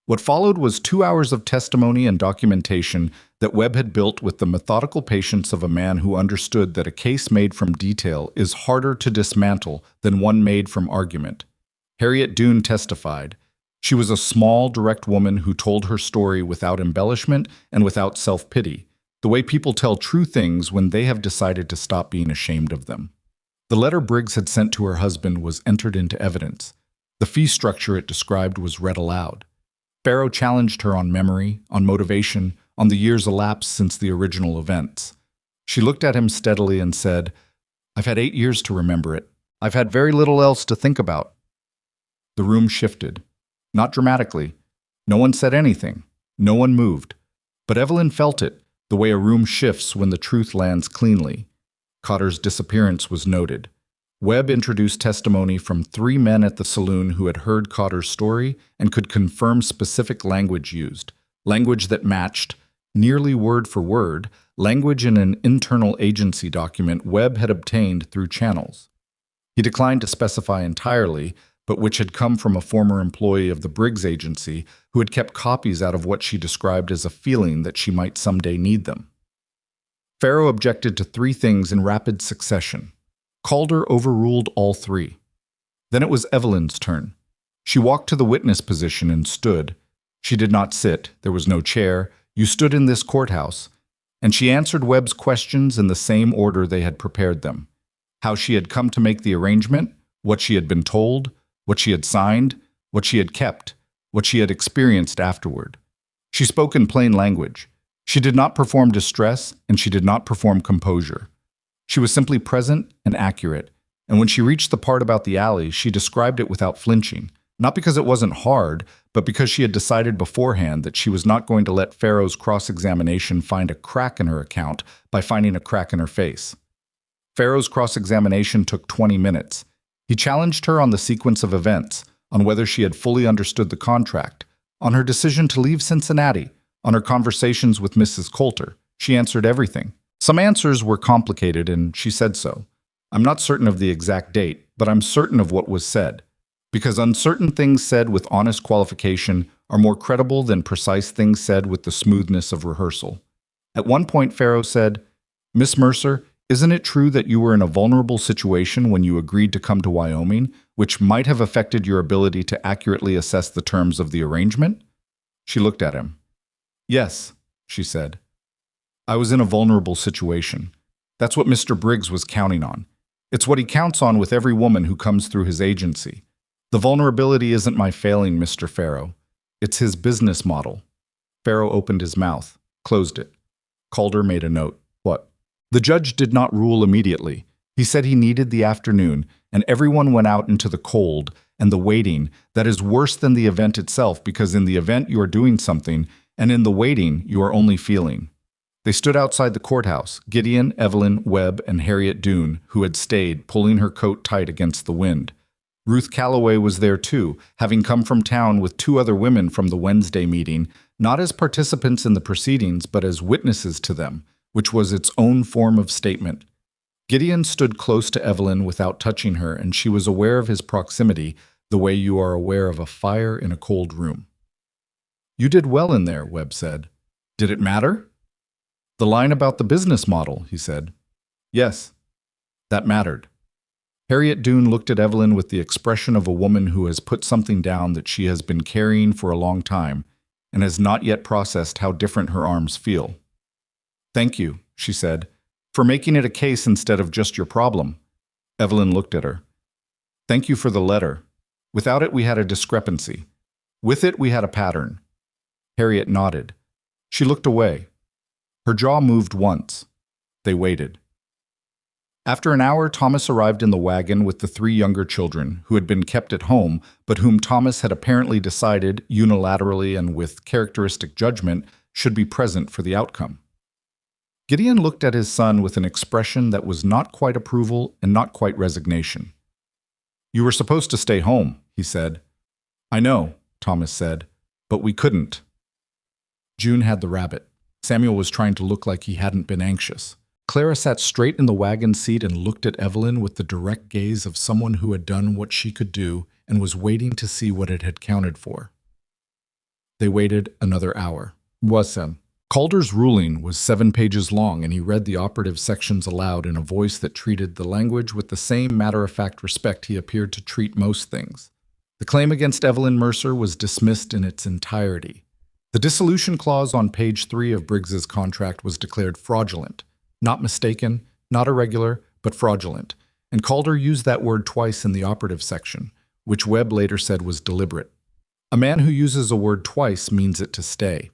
What followed was 2 hours of testimony and documentation that Webb had built with the methodical patience of a man who understood that a case made from detail is harder to dismantle than one made from argument. Harriet Doone testified. She was a small, direct woman who told her story without embellishment and without self-pity, the way people tell true things when they have decided to stop being ashamed of them. The letter Briggs had sent to her husband was entered into evidence. The fee structure it described was read aloud. Farrow challenged her on memory, on motivation, on the years elapsed since the original events. She looked at him steadily and said, I've had 8 years to remember it. I've had very little else to think about. The room shifted. Not dramatically. No one said anything. No one moved. But Evelyn felt it, the way a room shifts when the truth lands cleanly. Cotter's disappearance was noted. Webb introduced testimony from 3 men at the saloon who had heard Cotter's story and could confirm specific language used, language that matched, nearly word for word, language in an internal agency document Webb had obtained through channels. He declined to specify entirely, but which had come from a former employee of the Briggs Agency who had kept copies out of what she described as a feeling that she might someday need them. Farrow objected to 3 things in rapid succession. Calder overruled all 3. Then it was Evelyn's turn. She walked to the witness position and stood. She did not sit. There was no chair. You stood in this courthouse. And she answered Webb's questions in the same order they had prepared them. How she had come to make the arrangement, what she had been told, what she had signed, what she had kept, what she had experienced afterward. She spoke in plain language. She did not perform distress, and she did not perform composure. She was simply present and accurate, and when she reached the part about the alley, she described it without flinching, not because it wasn't hard, but because she had decided beforehand that she was not going to let Farrow's cross-examination find a crack in her account by finding a crack in her face. Farrow's cross-examination took 20 minutes. He challenged her on the sequence of events, on whether she had fully understood the contract, on her decision to leave Cincinnati, on her conversations with Mrs. Coulter. She answered everything. Some answers were complicated, and she said so. I'm not certain of the exact date, but I'm certain of what was said, because uncertain things said with honest qualification are more credible than precise things said with the smoothness of rehearsal. At one point, Farrow said, Miss Mercer, isn't it true that you were in a vulnerable situation when you agreed to come to Wyoming, which might have affected your ability to accurately assess the terms of the arrangement? She looked at him. Yes, she said. I was in a vulnerable situation. That's what Mr. Briggs was counting on. It's what he counts on with every woman who comes through his agency. The vulnerability isn't my failing, Mr. Farrow. It's his business model. Farrow opened his mouth, closed it. Calder made a note. What? The judge did not rule immediately. He said he needed the afternoon, and everyone went out into the cold and the waiting. That is worse than the event itself, because in the event you are doing something, and in the waiting you are only feeling. They stood outside the courthouse, Gideon, Evelyn, Webb, and Harriet Doone, who had stayed, pulling her coat tight against the wind. Ruth Calloway was there too, having come from town with 2 other women from the Wednesday meeting, not as participants in the proceedings, but as witnesses to them, which was its own form of statement. Gideon stood close to Evelyn without touching her, and she was aware of his proximity, the way you are aware of a fire in a cold room. You did well in there, Webb said. Did it matter? The line about the business model, he said. Yes, that mattered. Harriet Doone looked at Evelyn with the expression of a woman who has put something down that she has been carrying for a long time and has not yet processed how different her arms feel. Thank you, she said, for making it a case instead of just your problem. Evelyn looked at her. Thank you for the letter. Without it, we had a discrepancy. With it, we had a pattern. Harriet nodded. She looked away. Her jaw moved once. They waited. After an hour, Thomas arrived in the wagon with the 3 younger children, who had been kept at home, but whom Thomas had apparently decided, unilaterally and with characteristic judgment, should be present for the outcome. Gideon looked at his son with an expression that was not quite approval and not quite resignation. You were supposed to stay home, he said. I know, Thomas said, but we couldn't. June had the rabbit. Samuel was trying to look like he hadn't been anxious. Clara sat straight in the wagon seat and looked at Evelyn with the direct gaze of someone who had done what she could do and was waiting to see what it had counted for. They waited another hour. Wasem. Calder's ruling was 7 pages long, and he read the operative sections aloud in a voice that treated the language with the same matter-of-fact respect he appeared to treat most things. The claim against Evelyn Mercer was dismissed in its entirety. The dissolution clause on page 3 of Briggs's contract was declared fraudulent. Not mistaken, not irregular, but fraudulent, and Calder used that word twice in the operative section, which Webb later said was deliberate. A man who uses a word twice means it to stay.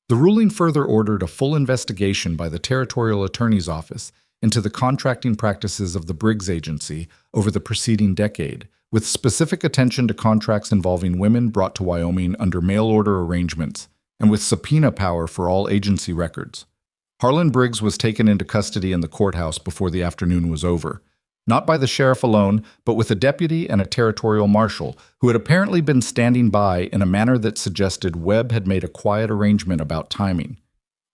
The ruling further ordered a full investigation by the Territorial Attorney's Office into the contracting practices of the Briggs Agency over the preceding decade, with specific attention to contracts involving women brought to Wyoming under mail-order arrangements, and with subpoena power for all agency records. Harlan Briggs was taken into custody in the courthouse before the afternoon was over, not by the sheriff alone, but with a deputy and a territorial marshal, who had apparently been standing by in a manner that suggested Webb had made a quiet arrangement about timing.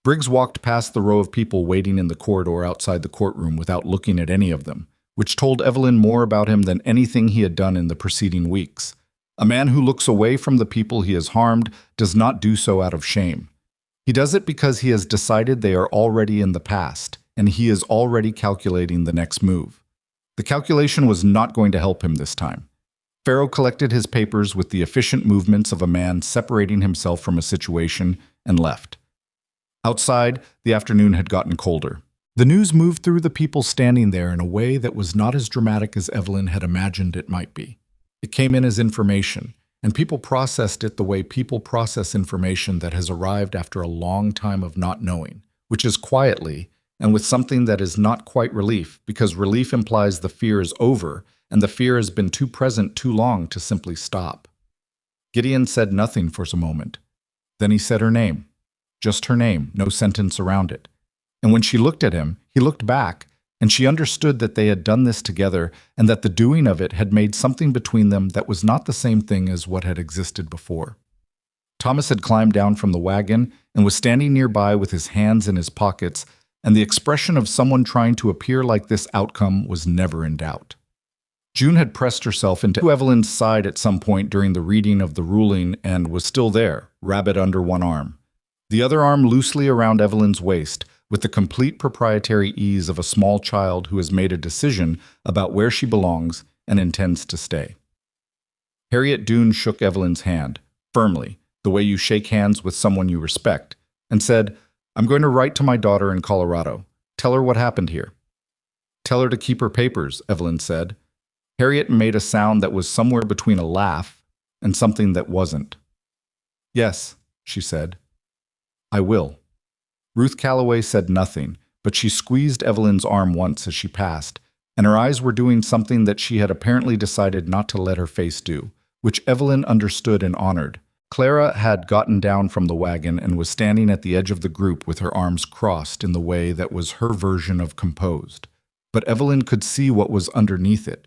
Briggs walked past the row of people waiting in the corridor outside the courtroom without looking at any of them, which told Evelyn more about him than anything he had done in the preceding weeks. A man who looks away from the people he has harmed does not do so out of shame. He does it because he has decided they are already in the past, and he is already calculating the next move. The calculation was not going to help him this time. Farrow collected his papers with the efficient movements of a man separating himself from a situation and left. Outside, the afternoon had gotten colder. The news moved through the people standing there in a way that was not as dramatic as Evelyn had imagined it might be. It came in as information, and people processed it the way people process information that has arrived after a long time of not knowing, which is quietly, and with something that is not quite relief, because relief implies the fear is over, and the fear has been too present too long to simply stop. Gideon said nothing for a moment. Then he said her name. Just her name, no sentence around it. And when she looked at him, he looked back, and she understood that they had done this together and that the doing of it had made something between them that was not the same thing as what had existed before. Thomas had climbed down from the wagon and was standing nearby with his hands in his pockets, and the expression of someone trying to appear like this outcome was never in doubt. June had pressed herself into Evelyn's side at some point during the reading of the ruling and was still there, rabbit under one arm. The other arm loosely around Evelyn's waist, with the complete proprietary ease of a small child who has made a decision about where she belongs and intends to stay. Harriet Doone shook Evelyn's hand, firmly, the way you shake hands with someone you respect, and said, I'm going to write to my daughter in Colorado. Tell her what happened here. Tell her to keep her papers, Evelyn said. Harriet made a sound that was somewhere between a laugh and something that wasn't. "Yes," she said. "I will." Ruth Calloway said nothing, but she squeezed Evelyn's arm once as she passed, and her eyes were doing something that she had apparently decided not to let her face do, which Evelyn understood and honored. Clara had gotten down from the wagon and was standing at the edge of the group with her arms crossed in the way that was her version of composed. But Evelyn could see what was underneath it.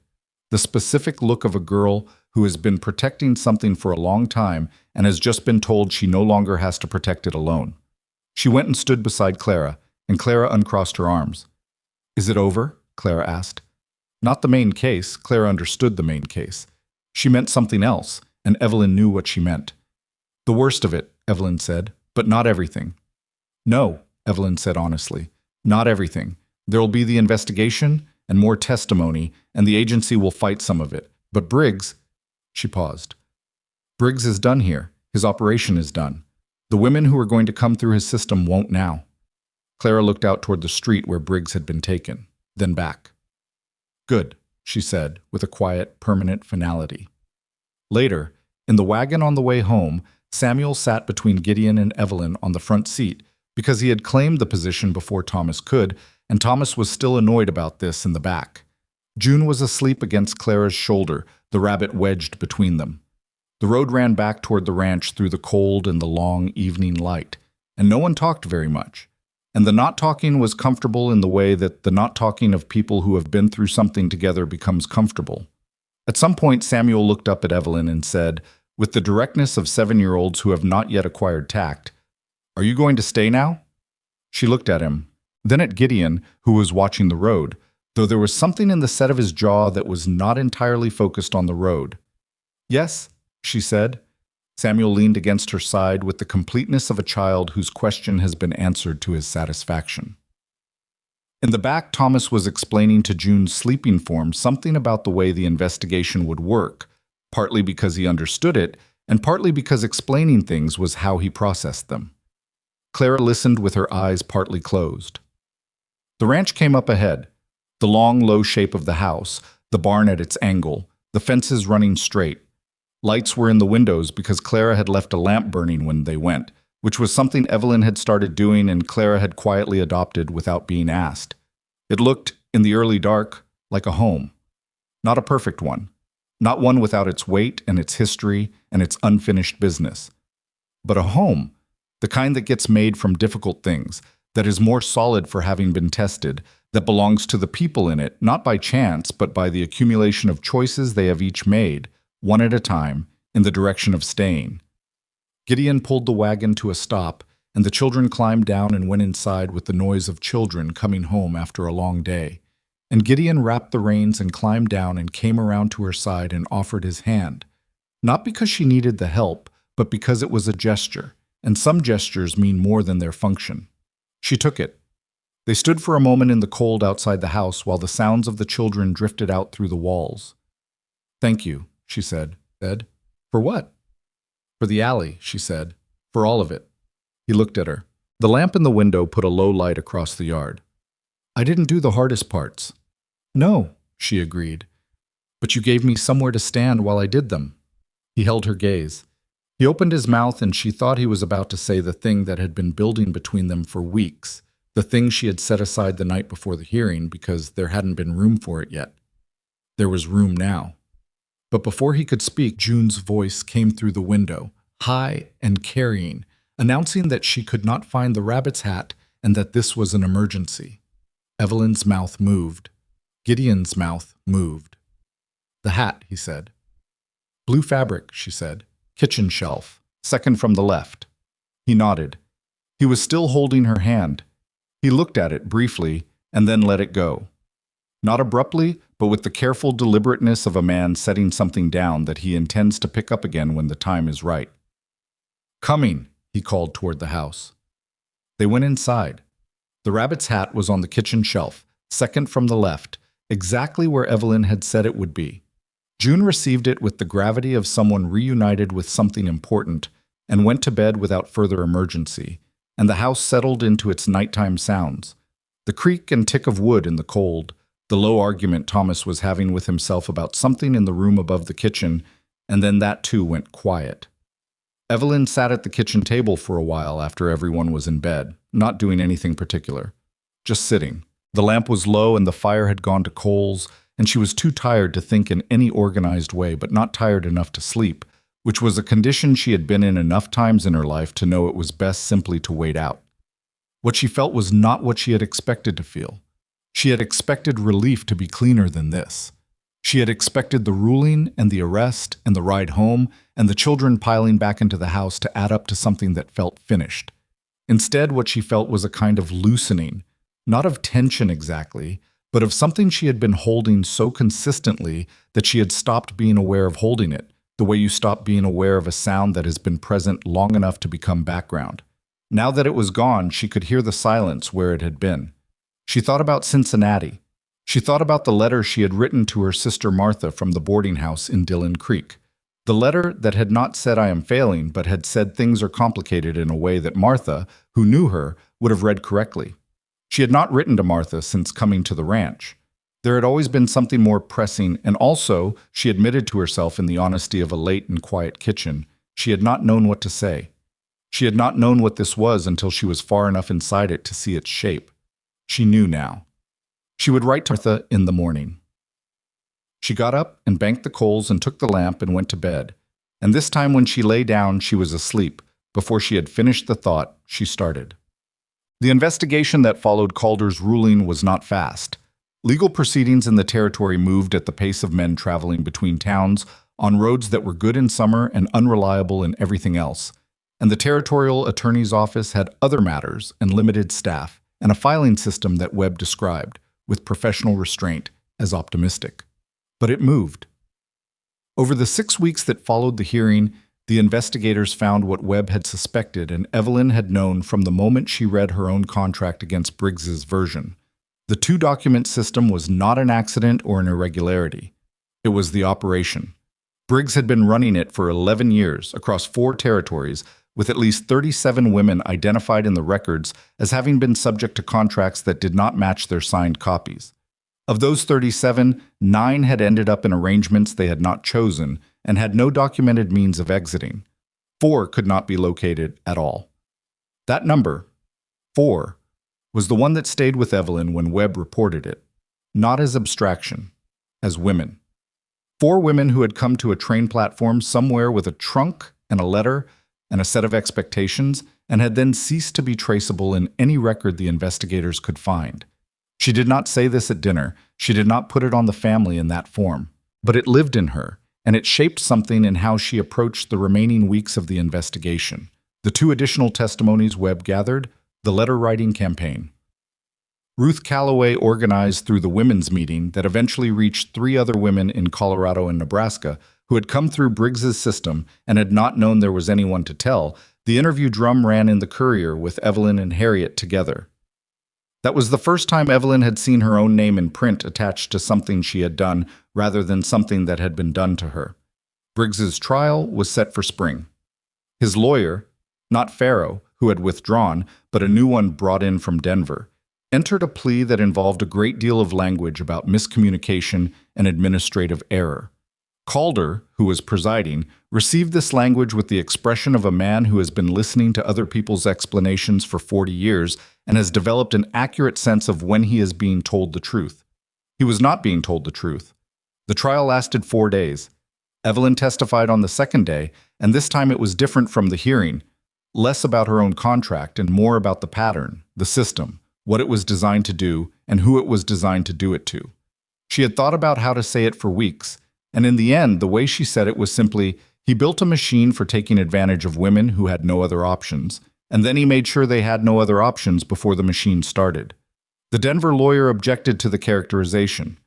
The specific look of a girl who has been protecting something for a long time and has just been told she no longer has to protect it alone. She went and stood beside Clara, and Clara uncrossed her arms. "Is it over?" Clara asked. Not the main case. Clara understood the main case. She meant something else, and Evelyn knew what she meant. "The worst of it," Evelyn said, "but not everything." "No," Evelyn said honestly, "not everything. There'll be the investigation and more testimony, and the agency will fight some of it. But Briggs—" She paused. "Briggs is done here. His operation is done. The women who are going to come through his system won't now." Clara looked out toward the street where Briggs had been taken, then back. "Good," she said, with a quiet, permanent finality. Later, in the wagon on the way home, Samuel sat between Gideon and Evelyn on the front seat because he had claimed the position before Thomas could, and Thomas was still annoyed about this in the back. June was asleep against Clara's shoulder, the rabbit wedged between them. The road ran back toward the ranch through the cold and the long evening light, and no one talked very much. And the not talking was comfortable in the way that the not talking of people who have been through something together becomes comfortable. At some point, Samuel looked up at Evelyn and said, with the directness of 7-year-olds who have not yet acquired tact, "Are you going to stay now?" She looked at him, then at Gideon, who was watching the road, though there was something in the set of his jaw that was not entirely focused on the road. "Yes," she said. Samuel leaned against her side with the completeness of a child whose question has been answered to his satisfaction. In the back, Thomas was explaining to June's sleeping form something about the way the investigation would work, partly because he understood it, and partly because explaining things was how he processed them. Clara listened with her eyes partly closed. The ranch came up ahead, the long, low shape of the house, the barn at its angle, the fences running straight. Lights were in the windows because Clara had left a lamp burning when they went, which was something Evelyn had started doing and Clara had quietly adopted without being asked. It looked, in the early dark, like a home. Not a perfect one. Not one without its weight and its history and its unfinished business. But a home, the kind that gets made from difficult things, that is more solid for having been tested, that belongs to the people in it, not by chance, but by the accumulation of choices they have each made, one at a time, in the direction of staying. Gideon pulled the wagon to a stop, and the children climbed down and went inside with the noise of children coming home after a long day. And Gideon wrapped the reins and climbed down and came around to her side and offered his hand. Not because she needed the help, but because it was a gesture, and some gestures mean more than their function. She took it. They stood for a moment in the cold outside the house while the sounds of the children drifted out through the walls. "Thank you," she said. "For what?" "For the alley," she said. "For all of it." He looked at her. The lamp in the window put a low light across the yard. "I didn't do the hardest parts." "No," she agreed. "But you gave me somewhere to stand while I did them." He held her gaze. He opened his mouth and she thought he was about to say the thing that had been building between them for weeks, the thing she had set aside the night before the hearing because there hadn't been room for it yet. There was room now. But before he could speak, June's voice came through the window, high and carrying, announcing that she could not find the rabbit's hat and that this was an emergency. Evelyn's mouth moved. Gideon's mouth moved. "The hat," he said. "Blue fabric," she said. "Kitchen shelf, second from the left." He nodded. He was still holding her hand. He looked at it briefly and then let it go. Not abruptly, but with the careful deliberateness of a man setting something down that he intends to pick up again when the time is right. "Coming," he called toward the house. They went inside. The rabbit's hat was on the kitchen shelf, second from the left, exactly where Evelyn had said it would be. June received it with the gravity of someone reunited with something important and went to bed without further emergency, and the house settled into its nighttime sounds. The creak and tick of wood in the cold, The low argument Thomas was having with himself about something in the room above the kitchen, and then that too went quiet. Evelyn sat at the kitchen table for a while after everyone was in bed, not doing anything particular, just sitting. The lamp was low and the fire had gone to coals, and she was too tired to think in any organized way, but not tired enough to sleep, which was a condition she had been in enough times in her life to know it was best simply to wait out. What she felt was not what she had expected to feel. She had expected relief to be cleaner than this. She had expected the ruling and the arrest and the ride home and the children piling back into the house to add up to something that felt finished. Instead, what she felt was a kind of loosening, not of tension exactly, but of something she had been holding so consistently that she had stopped being aware of holding it, the way you stop being aware of a sound that has been present long enough to become background. Now that it was gone, she could hear the silence where it had been. She thought about Cincinnati. She thought about the letter she had written to her sister Martha from the boarding house in Dillon Creek. The letter that had not said "I am failing," but had said things are complicated in a way that Martha, who knew her, would have read correctly. She had not written to Martha since coming to the ranch. There had always been something more pressing, and also, she admitted to herself in the honesty of a late and quiet kitchen, she had not known what to say. She had not known what this was until she was far enough inside it to see its shape. She knew now. She would write to Martha in the morning. She got up and banked the coals and took the lamp and went to bed. And this time when she lay down, she was asleep. Before she had finished the thought, she started. The investigation that followed Calder's ruling was not fast. Legal proceedings in the territory moved at the pace of men traveling between towns on roads that were good in summer and unreliable in everything else. And the territorial attorney's office had other matters and limited staff, and a filing system that Webb described, with professional restraint, as optimistic. But it moved. Over the 6 weeks that followed the hearing, the investigators found what Webb had suspected and Evelyn had known from the moment she read her own contract against Briggs's version. The two-document system was not an accident or an irregularity. It was the operation. Briggs had been running it for 11 years across 4 territories, with at least 37 women identified in the records as having been subject to contracts that did not match their signed copies. Of those 37, 9 had ended up in arrangements they had not chosen and had no documented means of exiting. 4 could not be located at all. That number, 4, was the one that stayed with Evelyn when Webb reported it, not as abstraction, as women. 4 women who had come to a train platform somewhere with a trunk and a letter and a set of expectations, and had then ceased to be traceable in any record the investigators could find. She did not say this at dinner, she did not put it on the family in that form, but it lived in her, and it shaped something in how she approached the remaining weeks of the investigation. The 2 additional testimonies Webb gathered, the letter-writing campaign. Ruth Calloway organized through the women's meeting that eventually reached 3 other women in Colorado and Nebraska who had come through Briggs's system and had not known there was anyone to tell. The interview drum ran in the Courier with Evelyn and Harriet together. That was the first time Evelyn had seen her own name in print attached to something she had done rather than something that had been done to her. Briggs's trial was set for spring. His lawyer, not Farrow, who had withdrawn, but a new one brought in from Denver, entered a plea that involved a great deal of language about miscommunication and administrative error. Calder, who was presiding, received this language with the expression of a man who has been listening to other people's explanations for 40 years and has developed an accurate sense of when he is being told the truth. He was not being told the truth. The trial lasted 4 days. Evelyn testified on the second day, and this time it was different from the hearing, less about her own contract and more about the pattern, the system, what it was designed to do, and who it was designed to do it to. She had thought about how to say it for weeks, and in the end, the way she said it was simply, he built a machine for taking advantage of women who had no other options, and then he made sure they had no other options before the machine started. The Denver lawyer objected to the characterization.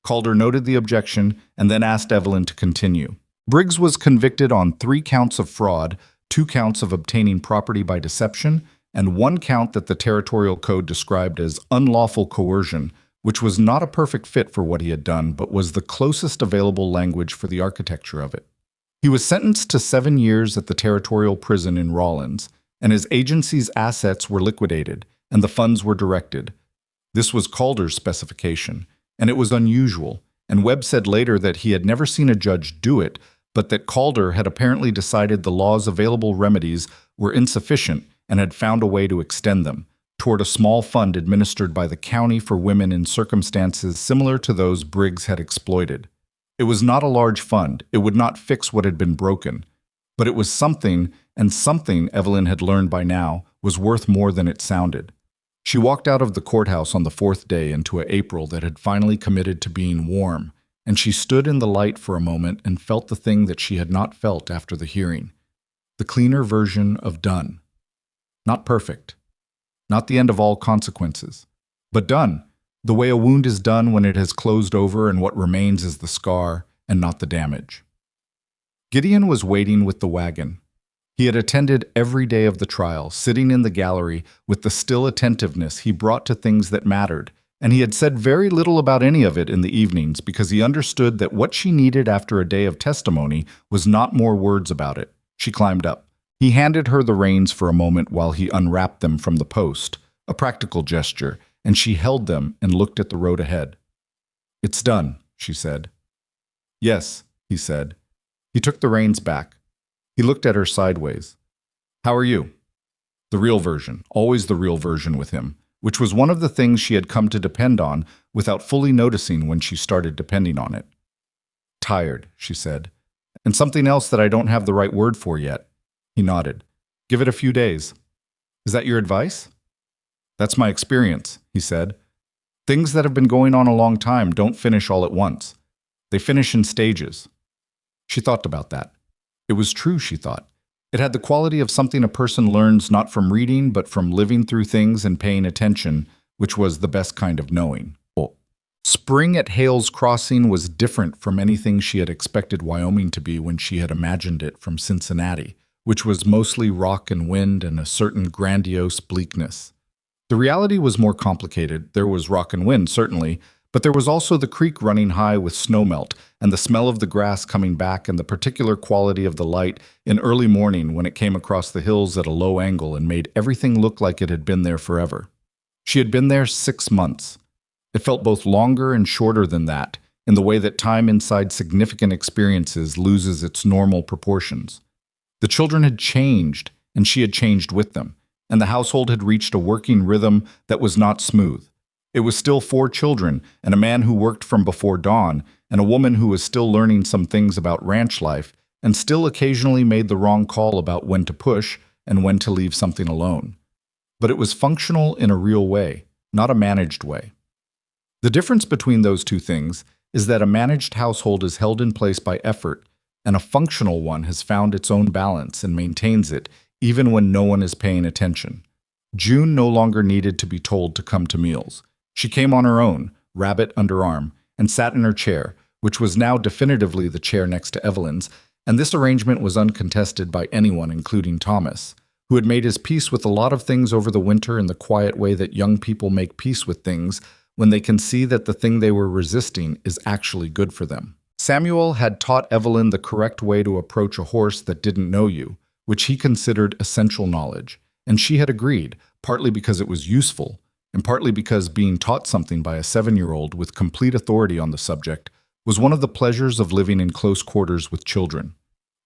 Calder noted the objection and then asked Evelyn to continue. Briggs was convicted on 3 counts of fraud, 2 counts of obtaining property by deception, and 1 count that the Territorial Code described as unlawful coercion, which was not a perfect fit for what he had done, but was the closest available language for the architecture of it. He was sentenced to 7 years at the Territorial Prison in Rawlins, and his agency's assets were liquidated, and the funds were directed. This was Calder's specification. and it was unusual, and Webb said later that he had never seen a judge do it, but that Calder had apparently decided the law's available remedies were insufficient and had found a way to extend them toward a small fund administered by the county for women in circumstances similar to those Briggs had exploited. It was not a large fund, it would not fix what had been broken, but it was something, and something Evelyn had learned by now was worth more than it sounded. She walked out of the courthouse on the fourth day into an April that had finally committed to being warm, and she stood in the light for a moment and felt the thing that she had not felt after the hearing. The cleaner version of done. Not perfect. Not the end of all consequences. But done. The way a wound is done when it has closed over and what remains is the scar and not the damage. Gideon was waiting with the wagon. He had attended every day of the trial, sitting in the gallery with the still attentiveness he brought to things that mattered, and he had said very little about any of it in the evenings because he understood that what she needed after a day of testimony was not more words about it. She climbed up. He handed her the reins for a moment while he unwrapped them from the post, a practical gesture, and she held them and looked at the road ahead. "It's done," she said. "Yes," he said. He took the reins back. He looked at her sideways. "How are you?" The real version, always the real version with him, which was one of the things she had come to depend on without fully noticing when she started depending on it. "Tired," she said. "And something else that I don't have the right word for yet." He nodded. "Give it a few days." "Is that your advice?" "That's my experience," he said. "Things that have been going on a long time don't finish all at once. They finish in stages." She thought about that. It was true, she thought. It had the quality of something a person learns not from reading, but from living through things and paying attention, which was the best kind of knowing. Spring at Hale's Crossing was different from anything she had expected Wyoming to be when she had imagined it from Cincinnati, which was mostly rock and wind and a certain grandiose bleakness. The reality was more complicated. There was rock and wind, certainly, but there was also the creek running high with snowmelt, and the smell of the grass coming back, and the particular quality of the light in early morning when it came across the hills at a low angle and made everything look like it had been there forever. She had been there 6 months. It felt both longer and shorter than that, in the way that time inside significant experiences loses its normal proportions. The children had changed, and she had changed with them, and the household had reached a working rhythm that was not smooth. It was still 4 children, and a man who worked from before dawn, and a woman who was still learning some things about ranch life, and still occasionally made the wrong call about when to push and when to leave something alone. But it was functional in a real way, not a managed way. The difference between those two things is that a managed household is held in place by effort, and a functional one has found its own balance and maintains it even when no one is paying attention. June no longer needed to be told to come to meals. She came on her own, rabbit under arm, and sat in her chair, which was now definitively the chair next to Evelyn's, and this arrangement was uncontested by anyone, including Thomas, who had made his peace with a lot of things over the winter in the quiet way that young people make peace with things when they can see that the thing they were resisting is actually good for them. Samuel had taught Evelyn the correct way to approach a horse that didn't know you, which he considered essential knowledge, and she had agreed, partly because it was useful, and partly because being taught something by a 7-year-old with complete authority on the subject was one of the pleasures of living in close quarters with children.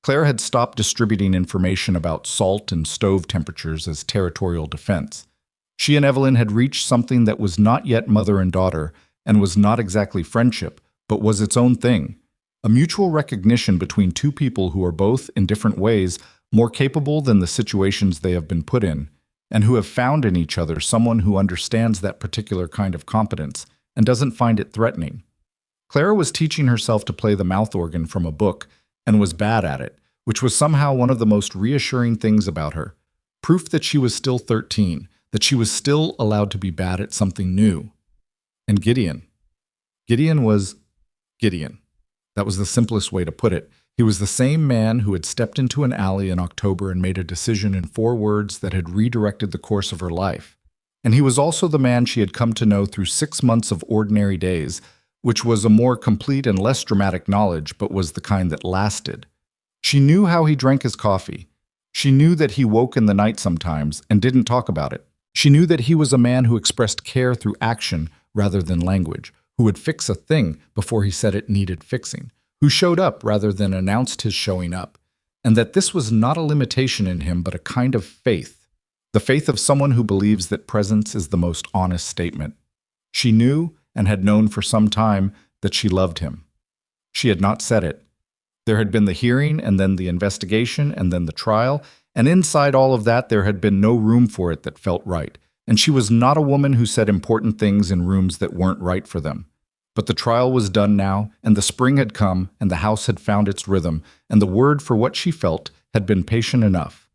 Claire had stopped distributing information about salt and stove temperatures as territorial defense. She and Evelyn had reached something that was not yet mother and daughter, and was not exactly friendship, but was its own thing. A mutual recognition between two people who are both, in different ways, more capable than the situations they have been put in, and who have found in each other someone who understands that particular kind of competence and doesn't find it threatening. Clara was teaching herself to play the mouth organ from a book and was bad at it, which was somehow one of the most reassuring things about her. Proof that she was still 13, that she was still allowed to be bad at something new. And Gideon. Gideon was Gideon. That was the simplest way to put it. He was the same man who had stepped into an alley in October and made a decision in 4 words that had redirected the course of her life. And he was also the man she had come to know through 6 months of ordinary days, which was a more complete and less dramatic knowledge, but was the kind that lasted. She knew how he drank his coffee. She knew that he woke in the night sometimes and didn't talk about it. She knew that he was a man who expressed care through action rather than language, who would fix a thing before he said it needed fixing, who showed up rather than announced his showing up, and that this was not a limitation in him but a kind of faith, the faith of someone who believes that presence is the most honest statement. She knew and had known for some time that she loved him. She had not said it. There had been the hearing, and then the investigation, and then the trial, and inside all of that there had been no room for it that felt right. And she was not a woman who said important things in rooms that weren't right for them. But the trial was done now, and the spring had come, and the house had found its rhythm, and the word for what she felt had been patient enough.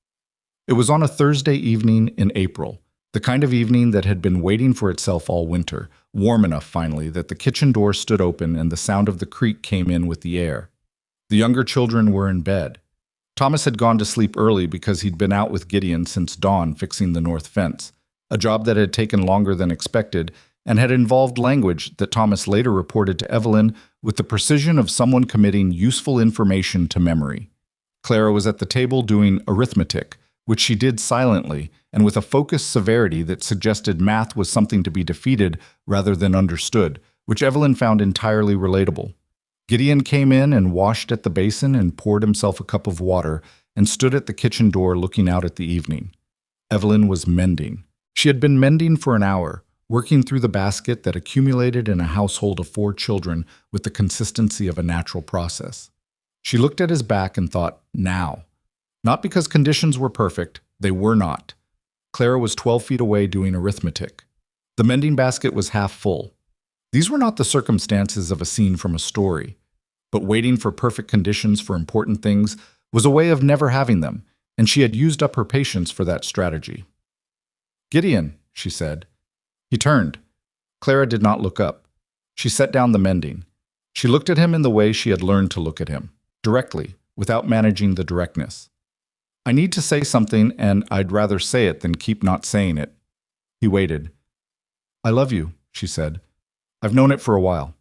It was on a Thursday evening in April, the kind of evening that had been waiting for itself all winter, warm enough finally that the kitchen door stood open and the sound of the creek came in with the air. The younger children were in bed. Thomas had gone to sleep early because he'd been out with Gideon since dawn fixing the north fence, a job that had taken longer than expected and had involved language that Thomas later reported to Evelyn with the precision of someone committing useful information to memory. Clara was at the table doing arithmetic, which she did silently and with a focused severity that suggested math was something to be defeated rather than understood, which Evelyn found entirely relatable. Gideon came in and washed at the basin and poured himself a cup of water and stood at the kitchen door looking out at the evening. Evelyn was mending. She had been mending for an hour, working through the basket that accumulated in a household of 4 children with the consistency of a natural process. She looked at his back and thought, now. Not because conditions were perfect, they were not. Clara was 12 feet away doing arithmetic. The mending basket was half full. These were not the circumstances of a scene from a story, but waiting for perfect conditions for important things was a way of never having them, and she had used up her patience for that strategy. "Gideon," she said. He turned. Clara did not look up. She set down the mending. She looked at him in the way she had learned to look at him, directly, without managing the directness. "I need to say something, and I'd rather say it than keep not saying it." He waited. "I love you," she said. "I've known it for a while.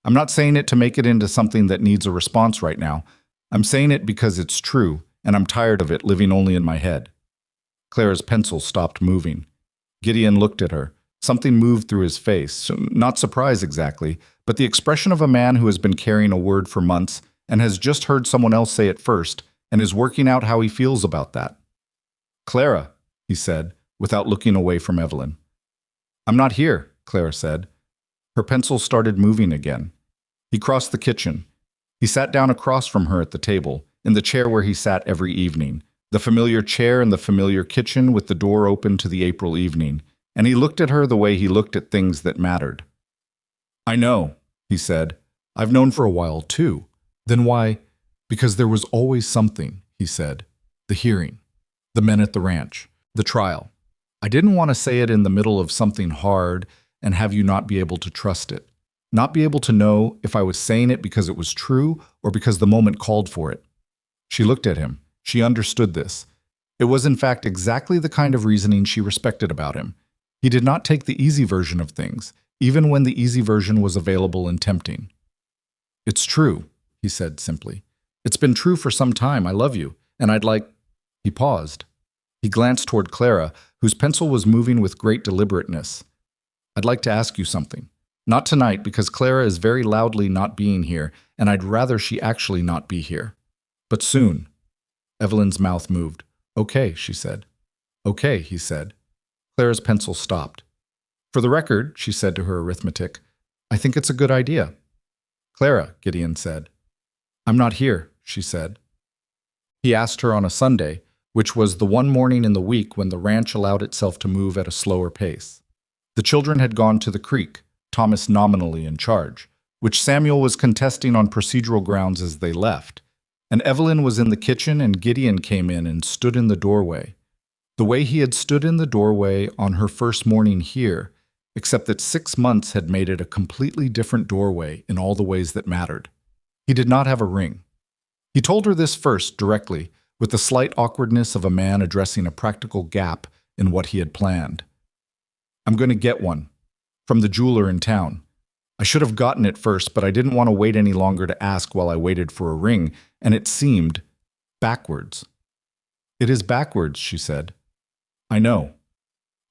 I'm not saying it to make it into something that needs a response right now. I'm saying it because it's true, and I'm tired of it living only in my head." Clara's pencil stopped moving. Gideon looked at her. Something moved through his face, not surprise exactly, but the expression of a man who has been carrying a word for months and has just heard someone else say it first and is working out how he feels about that. "Clara," he said, without looking away from Evelyn. "I'm not here," Clara said. Her pencil started moving again. He crossed the kitchen. He sat down across from her at the table, in the chair where he sat every evening, the familiar chair in the familiar kitchen with the door open to the April evening, and he looked at her the way he looked at things that mattered. "I know," he said. "I've known for a while, too." "Then why?" "Because there was always something," he said. "The hearing, the men at the ranch, the trial. I didn't want to say it in the middle of something hard and have you not be able to trust it, not be able to know if I was saying it because it was true or because the moment called for it." She looked at him. She understood this. It was in fact exactly the kind of reasoning she respected about him. He did not take the easy version of things, even when the easy version was available and tempting. "It's true," he said simply. "It's been true for some time. I love you, and I'd like—" He paused. He glanced toward Clara, whose pencil was moving with great deliberateness. "I'd like to ask you something. Not tonight, because Clara is very loudly not being here, and I'd rather she actually not be here. But soon." Evelyn's mouth moved. "Okay," she said. "Okay," he said. Clara's pencil stopped. "For the record," she said to her arithmetic, "I think it's a good idea." "Clara," Gideon said. "I'm not here," she said. He asked her on a Sunday, which was the one morning in the week when the ranch allowed itself to move at a slower pace. The children had gone to the creek, Thomas nominally in charge, which Samuel was contesting on procedural grounds as they left, and Evelyn was in the kitchen and Gideon came in and stood in the doorway. The way he had stood in the doorway on her first morning here, except that 6 months had made it a completely different doorway in all the ways that mattered. He did not have a ring. He told her this first, directly, with the slight awkwardness of a man addressing a practical gap in what he had planned. "I'm going to get one. From the jeweler in town. I should have gotten it first, but I didn't want to wait any longer to ask while I waited for a ring, and it seemed backwards." "It is backwards," she said. "I know."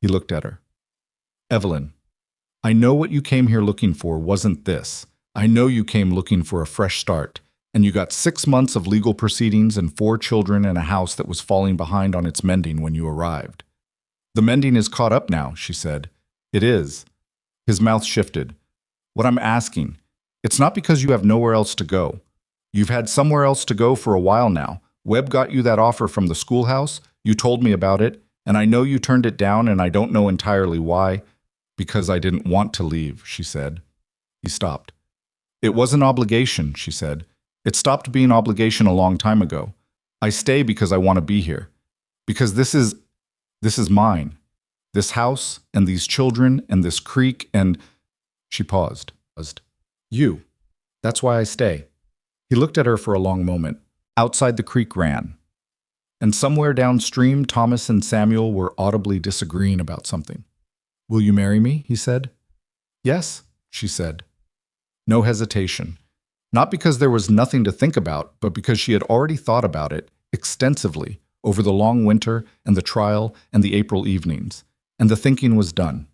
He looked at her. "Evelyn, I know what you came here looking for wasn't this. I know you came looking for a fresh start, and you got 6 months of legal proceedings and 4 children and a house that was falling behind on its mending when you arrived. The mending is caught up now, she said. It is. His mouth shifted. What I'm asking, it's not because you have nowhere else to go. You've had somewhere else to go for a while now. Webb got you that offer from the schoolhouse, you told me about it, and I know you turned it down and I don't know entirely why. Because I didn't want to leave, she said. He stopped. It was an obligation, she said. It stopped being obligation a long time ago. I stay because I want to be here. Because this is mine. This house and these children and this creek and... She paused. You. That's why I stay. He looked at her for a long moment. Outside the creek ran. And somewhere downstream, Thomas and Samuel were audibly disagreeing about something. Will you marry me? He said. Yes, she said. No hesitation. Not because there was nothing to think about, but because she had already thought about it extensively over the long winter and the trial and the April evenings, and the thinking was done.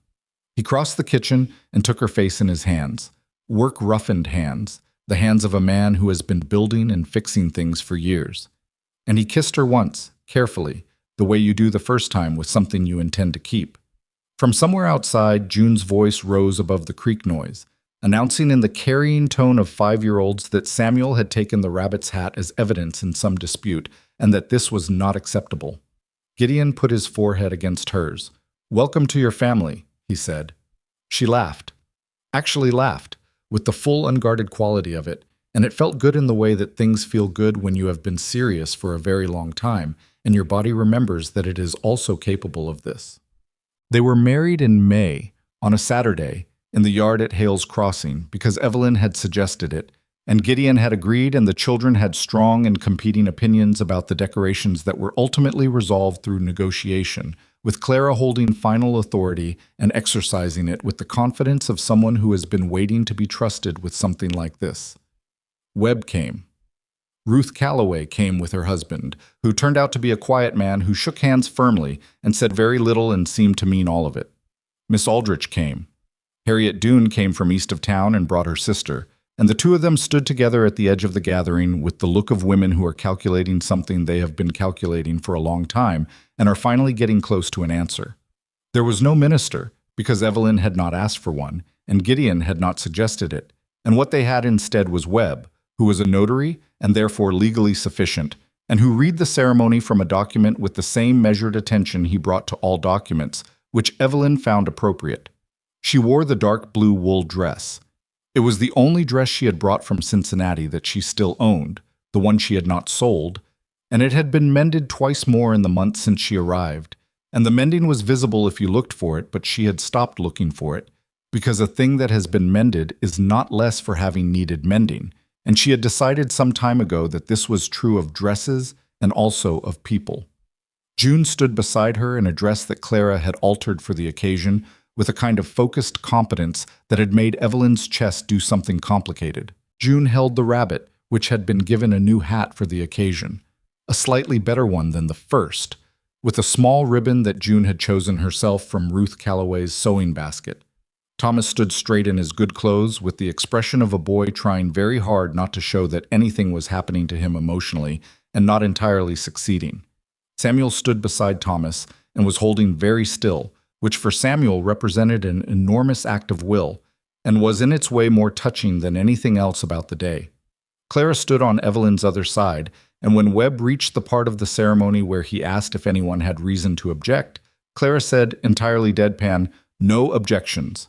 He crossed the kitchen and took her face in his hands, work-roughened hands, the hands of a man who has been building and fixing things for years. And he kissed her once, carefully, the way you do the first time with something you intend to keep. From somewhere outside, June's voice rose above the creek noise, announcing in the carrying tone of 5-year-olds that Samuel had taken the rabbit's hat as evidence in some dispute, and that this was not acceptable. Gideon put his forehead against hers. "Welcome to your family," he said. She laughed. Actually laughed, with the full unguarded quality of it, and it felt good in the way that things feel good when you have been serious for a very long time, and your body remembers that it is also capable of this. They were married in May, on a Saturday, in the yard at Hale's Crossing, because Evelyn had suggested it, and Gideon had agreed, and the children had strong and competing opinions about the decorations that were ultimately resolved through negotiation, with Clara holding final authority and exercising it with the confidence of someone who has been waiting to be trusted with something like this. Webb came. Ruth Calloway came with her husband, who turned out to be a quiet man who shook hands firmly and said very little and seemed to mean all of it. Miss Aldrich came. Harriet Doone came from east of town and brought her sister, and the two of them stood together at the edge of the gathering with the look of women who are calculating something they have been calculating for a long time and are finally getting close to an answer. There was no minister, because Evelyn had not asked for one, and Gideon had not suggested it, and what they had instead was Webb, who was a notary and therefore legally sufficient, and who read the ceremony from a document with the same measured attention he brought to all documents, which Evelyn found appropriate. She wore the dark blue wool dress. It was the only dress she had brought from Cincinnati that she still owned, the one she had not sold, and it had been mended twice more in the month since she arrived, and the mending was visible if you looked for it, but she had stopped looking for it, because a thing that has been mended is not less for having needed mending, and she had decided some time ago that this was true of dresses and also of people. June stood beside her in a dress that Clara had altered for the occasion, with a kind of focused competence that had made Evelyn's chest do something complicated. June held the rabbit, which had been given a new hat for the occasion, a slightly better one than the first, with a small ribbon that June had chosen herself from Ruth Calloway's sewing basket. Thomas stood straight in his good clothes with the expression of a boy trying very hard not to show that anything was happening to him emotionally and not entirely succeeding. Samuel stood beside Thomas and was holding very still, which for Samuel represented an enormous act of will and was in its way more touching than anything else about the day. Clara stood on Evelyn's other side, and when Webb reached the part of the ceremony where he asked if anyone had reason to object, Clara said, entirely deadpan, "No objections."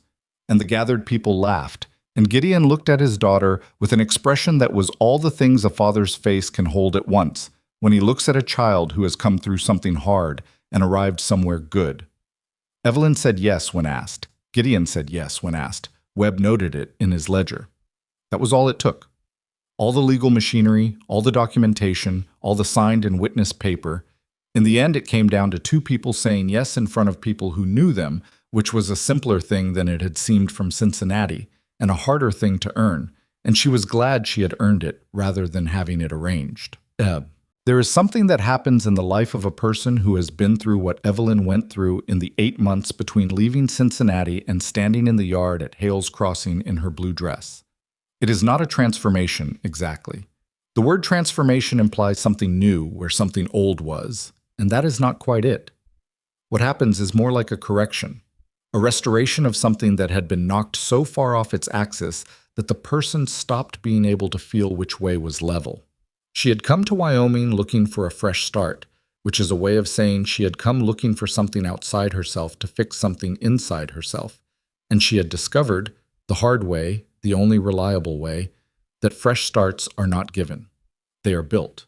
And the gathered people laughed, and Gideon looked at his daughter with an expression that was all the things a father's face can hold at once when he looks at a child who has come through something hard and arrived somewhere good. Evelyn said yes when asked. Gideon said yes when asked. Webb noted it in his ledger. That was all it took. All the legal machinery, all the documentation, all the signed and witnessed paper. In the end, it came down to two people saying yes in front of people who knew them, which was a simpler thing than it had seemed from Cincinnati, and a harder thing to earn, and she was glad she had earned it rather than having it arranged. There is something that happens in the life of a person who has been through what Evelyn went through in the 8 months between leaving Cincinnati and standing in the yard at Hale's Crossing in her blue dress. It is not a transformation, exactly. The word transformation implies something new where something old was, and that is not quite it. What happens is more like a correction, a restoration of something that had been knocked so far off its axis that the person stopped being able to feel which way was level. She had come to Wyoming looking for a fresh start, which is a way of saying she had come looking for something outside herself to fix something inside herself, and she had discovered, the hard way, the only reliable way, that fresh starts are not given. They are built.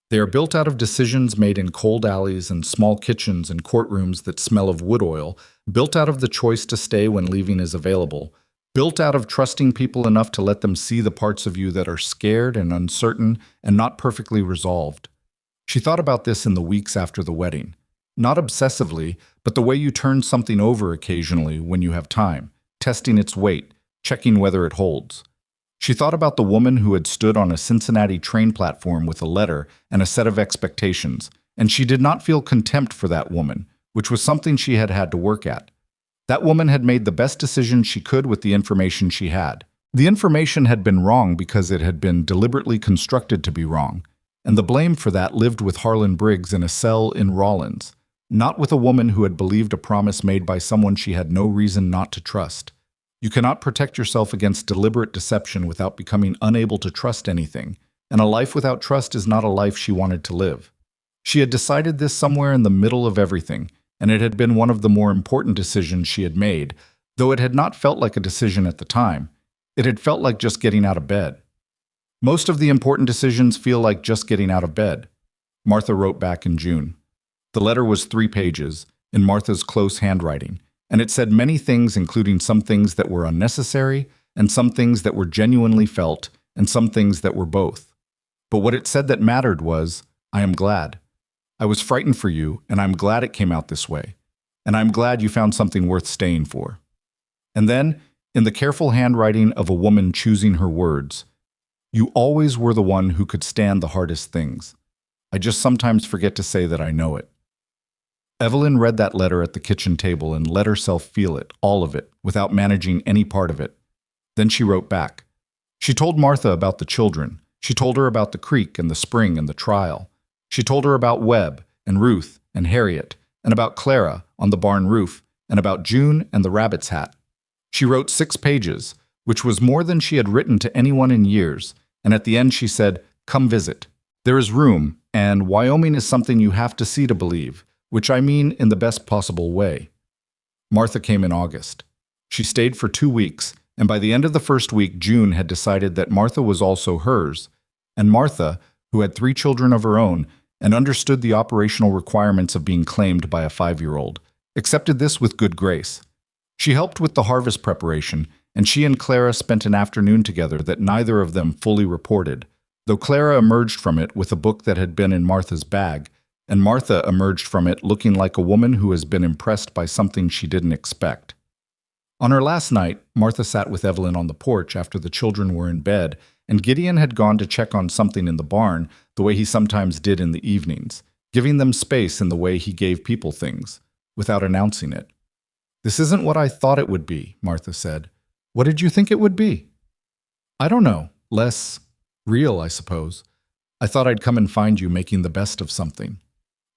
They are built out of decisions made in cold alleys and small kitchens and courtrooms that smell of wood oil, built out of the choice to stay when leaving is available, built out of trusting people enough to let them see the parts of you that are scared and uncertain and not perfectly resolved. She thought about this in the weeks after the wedding. Not obsessively, but the way you turn something over occasionally when you have time, testing its weight, checking whether it holds. She thought about the woman who had stood on a Cincinnati train platform with a letter and a set of expectations, and she did not feel contempt for that woman, which was something she had had to work at. That woman had made the best decision she could with the information she had. The information had been wrong because it had been deliberately constructed to be wrong, and the blame for that lived with Harlan Briggs in a cell in Rawlins, not with a woman who had believed a promise made by someone she had no reason not to trust. You cannot protect yourself against deliberate deception without becoming unable to trust anything, and a life without trust is not a life she wanted to live. She had decided this somewhere in the middle of everything, and it had been one of the more important decisions she had made, though it had not felt like a decision at the time. It had felt like just getting out of bed. Most of the important decisions feel like just getting out of bed. Martha wrote back in June. The letter was 3 pages, in Martha's close handwriting, and it said many things, including some things that were unnecessary, and some things that were genuinely felt, and some things that were both. But what it said that mattered was, I am glad. I was frightened for you, and I'm glad it came out this way. And I'm glad you found something worth staying for. And then, in the careful handwriting of a woman choosing her words, you always were the one who could stand the hardest things. I just sometimes forget to say that I know it. Evelyn read that letter at the kitchen table and let herself feel it, all of it, without managing any part of it. Then she wrote back. She told Martha about the children. She told her about the creek and the spring and the trial. She told her about Webb and Ruth and Harriet, and about Clara on the barn roof, and about June and the rabbit's hat. She wrote 6 pages, which was more than she had written to anyone in years, and at the end she said, come visit. There is room, and Wyoming is something you have to see to believe, which I mean in the best possible way. Martha came in August. She stayed for 2 weeks, and by the end of the first week, June had decided that Martha was also hers, and Martha, who had 3 children of her own and understood the operational requirements of being claimed by a 5-year-old, accepted this with good grace. She helped with the harvest preparation, and she and Clara spent an afternoon together that neither of them fully reported, though Clara emerged from it with a book that had been in Martha's bag, and Martha emerged from it looking like a woman who has been impressed by something she didn't expect. On her last night, Martha sat with Evelyn on the porch after the children were in bed, and Gideon had gone to check on something in the barn the way he sometimes did in the evenings, giving them space in the way he gave people things, without announcing it. This isn't what I thought it would be, Martha said. What did you think it would be? I don't know. Less real, I suppose. I thought I'd come and find you making the best of something.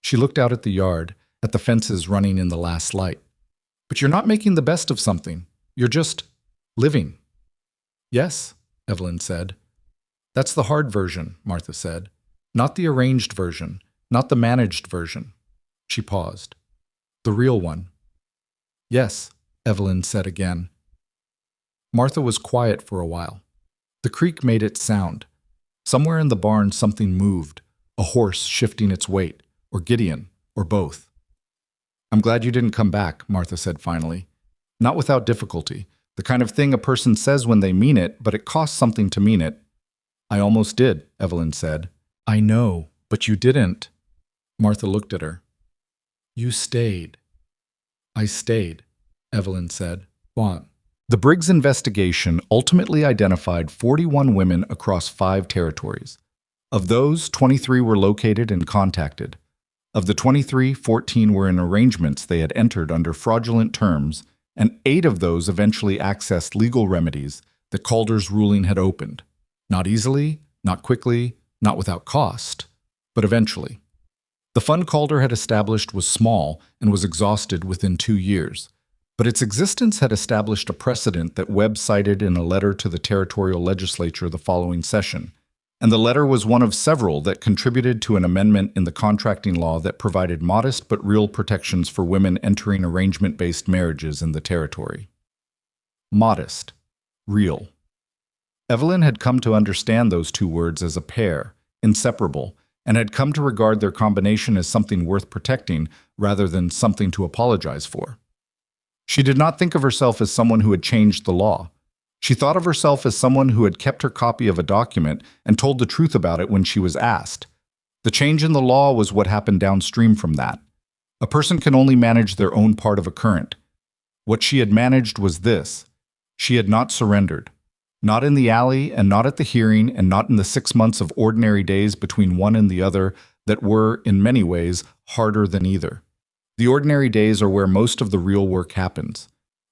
She looked out at the yard, at the fences running in the last light. But you're not making the best of something. You're just living. Yes, Evelyn said. That's the hard version, Martha said. Not the arranged version, not the managed version. She paused. The real one. Yes, Evelyn said again. Martha was quiet for a while. The creek made its sound. Somewhere in the barn something moved, a horse shifting its weight, or Gideon, or both. I'm glad you didn't come back, Martha said finally. Not without difficulty. The kind of thing a person says when they mean it, but it costs something to mean it. I almost did, Evelyn said. I know, but you didn't. Martha looked at her. You stayed. I stayed, Evelyn said. What? The Briggs investigation ultimately identified 41 women across 5 territories. Of those, 23 were located and contacted. Of the 23, 14 were in arrangements they had entered under fraudulent terms, and 8 of those eventually accessed legal remedies that Calder's ruling had opened. Not easily, not quickly, not without cost, but eventually. The fund Calder had established was small and was exhausted within 2 years, but its existence had established a precedent that Webb cited in a letter to the territorial legislature the following session, and the letter was one of several that contributed to an amendment in the contracting law that provided modest but real protections for women entering arrangement-based marriages in the territory. Modest. Real. Evelyn had come to understand those two words as a pair, inseparable, and had come to regard their combination as something worth protecting rather than something to apologize for. She did not think of herself as someone who had changed the law. She thought of herself as someone who had kept her copy of a document and told the truth about it when she was asked. The change in the law was what happened downstream from that. A person can only manage their own part of a current. What she had managed was this. She had not surrendered. Not in the alley, and not at the hearing, and not in the 6 months of ordinary days between one and the other that were, in many ways, harder than either. The ordinary days are where most of the real work happens.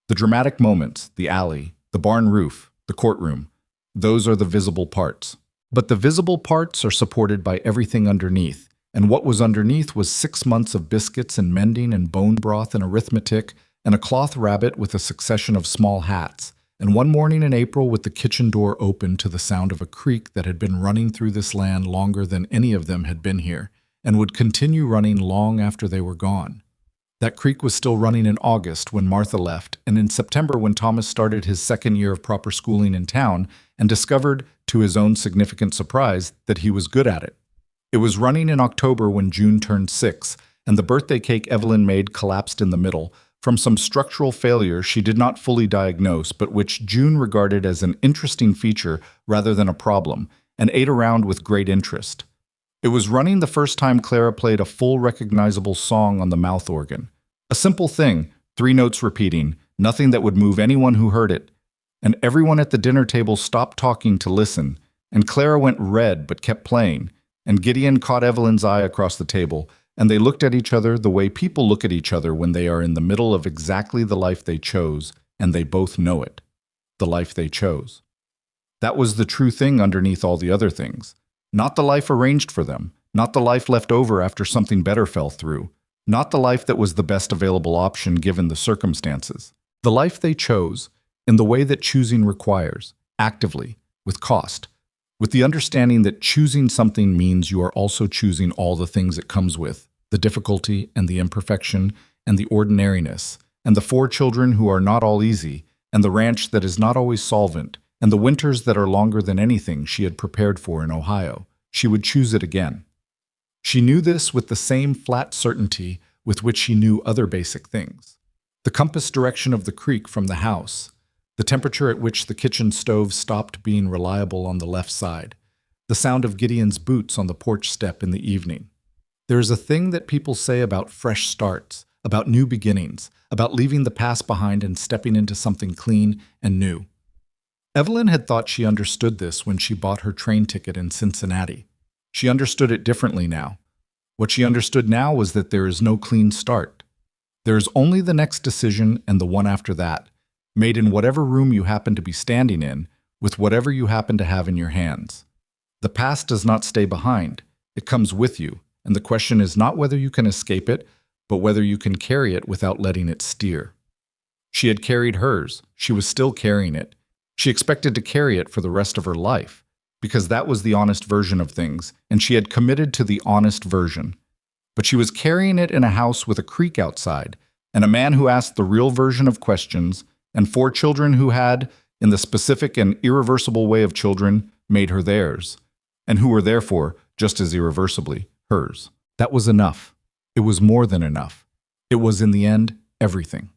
The dramatic moments, the alley, the barn roof, the courtroom, those are the visible parts. But the visible parts are supported by everything underneath, and what was underneath was 6 months of biscuits and mending and bone broth and arithmetic, and a cloth rabbit with a succession of small hats, and one morning in April with the kitchen door open to the sound of a creek that had been running through this land longer than any of them had been here, and would continue running long after they were gone. That creek was still running in August when Martha left, and in September when Thomas started his second year of proper schooling in town and discovered, to his own significant surprise, that he was good at it. It was running in October when June turned 6, and the birthday cake Evelyn made collapsed in the middle, from some structural failure she did not fully diagnose, but which June regarded as an interesting feature rather than a problem, and ate around with great interest. It was running the first time Clara played a full recognizable song on the mouth organ. A simple thing, 3 notes repeating, nothing that would move anyone who heard it. And everyone at the dinner table stopped talking to listen, and Clara went red but kept playing, and Gideon caught Evelyn's eye across the table, and they looked at each other the way people look at each other when they are in the middle of exactly the life they chose, and they both know it. The life they chose. That was the true thing underneath all the other things. Not the life arranged for them, not the life left over after something better fell through, not the life that was the best available option given the circumstances. The life they chose, in the way that choosing requires, actively, with cost, with the understanding that choosing something means you are also choosing all the things it comes with, the difficulty and the imperfection and the ordinariness, and the 4 children who are not all easy, and the ranch that is not always solvent, and the winters that are longer than anything she had prepared for in Ohio. She would choose it again. She knew this with the same flat certainty with which she knew other basic things. The compass direction of the creek from the house, the temperature at which the kitchen stove stopped being reliable on the left side, the sound of Gideon's boots on the porch step in the evening. There is a thing that people say about fresh starts, about new beginnings, about leaving the past behind and stepping into something clean and new. Evelyn had thought she understood this when she bought her train ticket in Cincinnati. She understood it differently now. What she understood now was that there is no clean start. There is only the next decision and the one after that, made in whatever room you happen to be standing in, with whatever you happen to have in your hands. The past does not stay behind. It comes with you, and the question is not whether you can escape it, but whether you can carry it without letting it steer. She had carried hers. She was still carrying it. She expected to carry it for the rest of her life, because that was the honest version of things, and she had committed to the honest version. But she was carrying it in a house with a creek outside, and a man who asked the real version of questions, and 4 children who had, in the specific and irreversible way of children, made her theirs, and who were therefore, just as irreversibly, hers. That was enough. It was more than enough. It was, in the end, everything.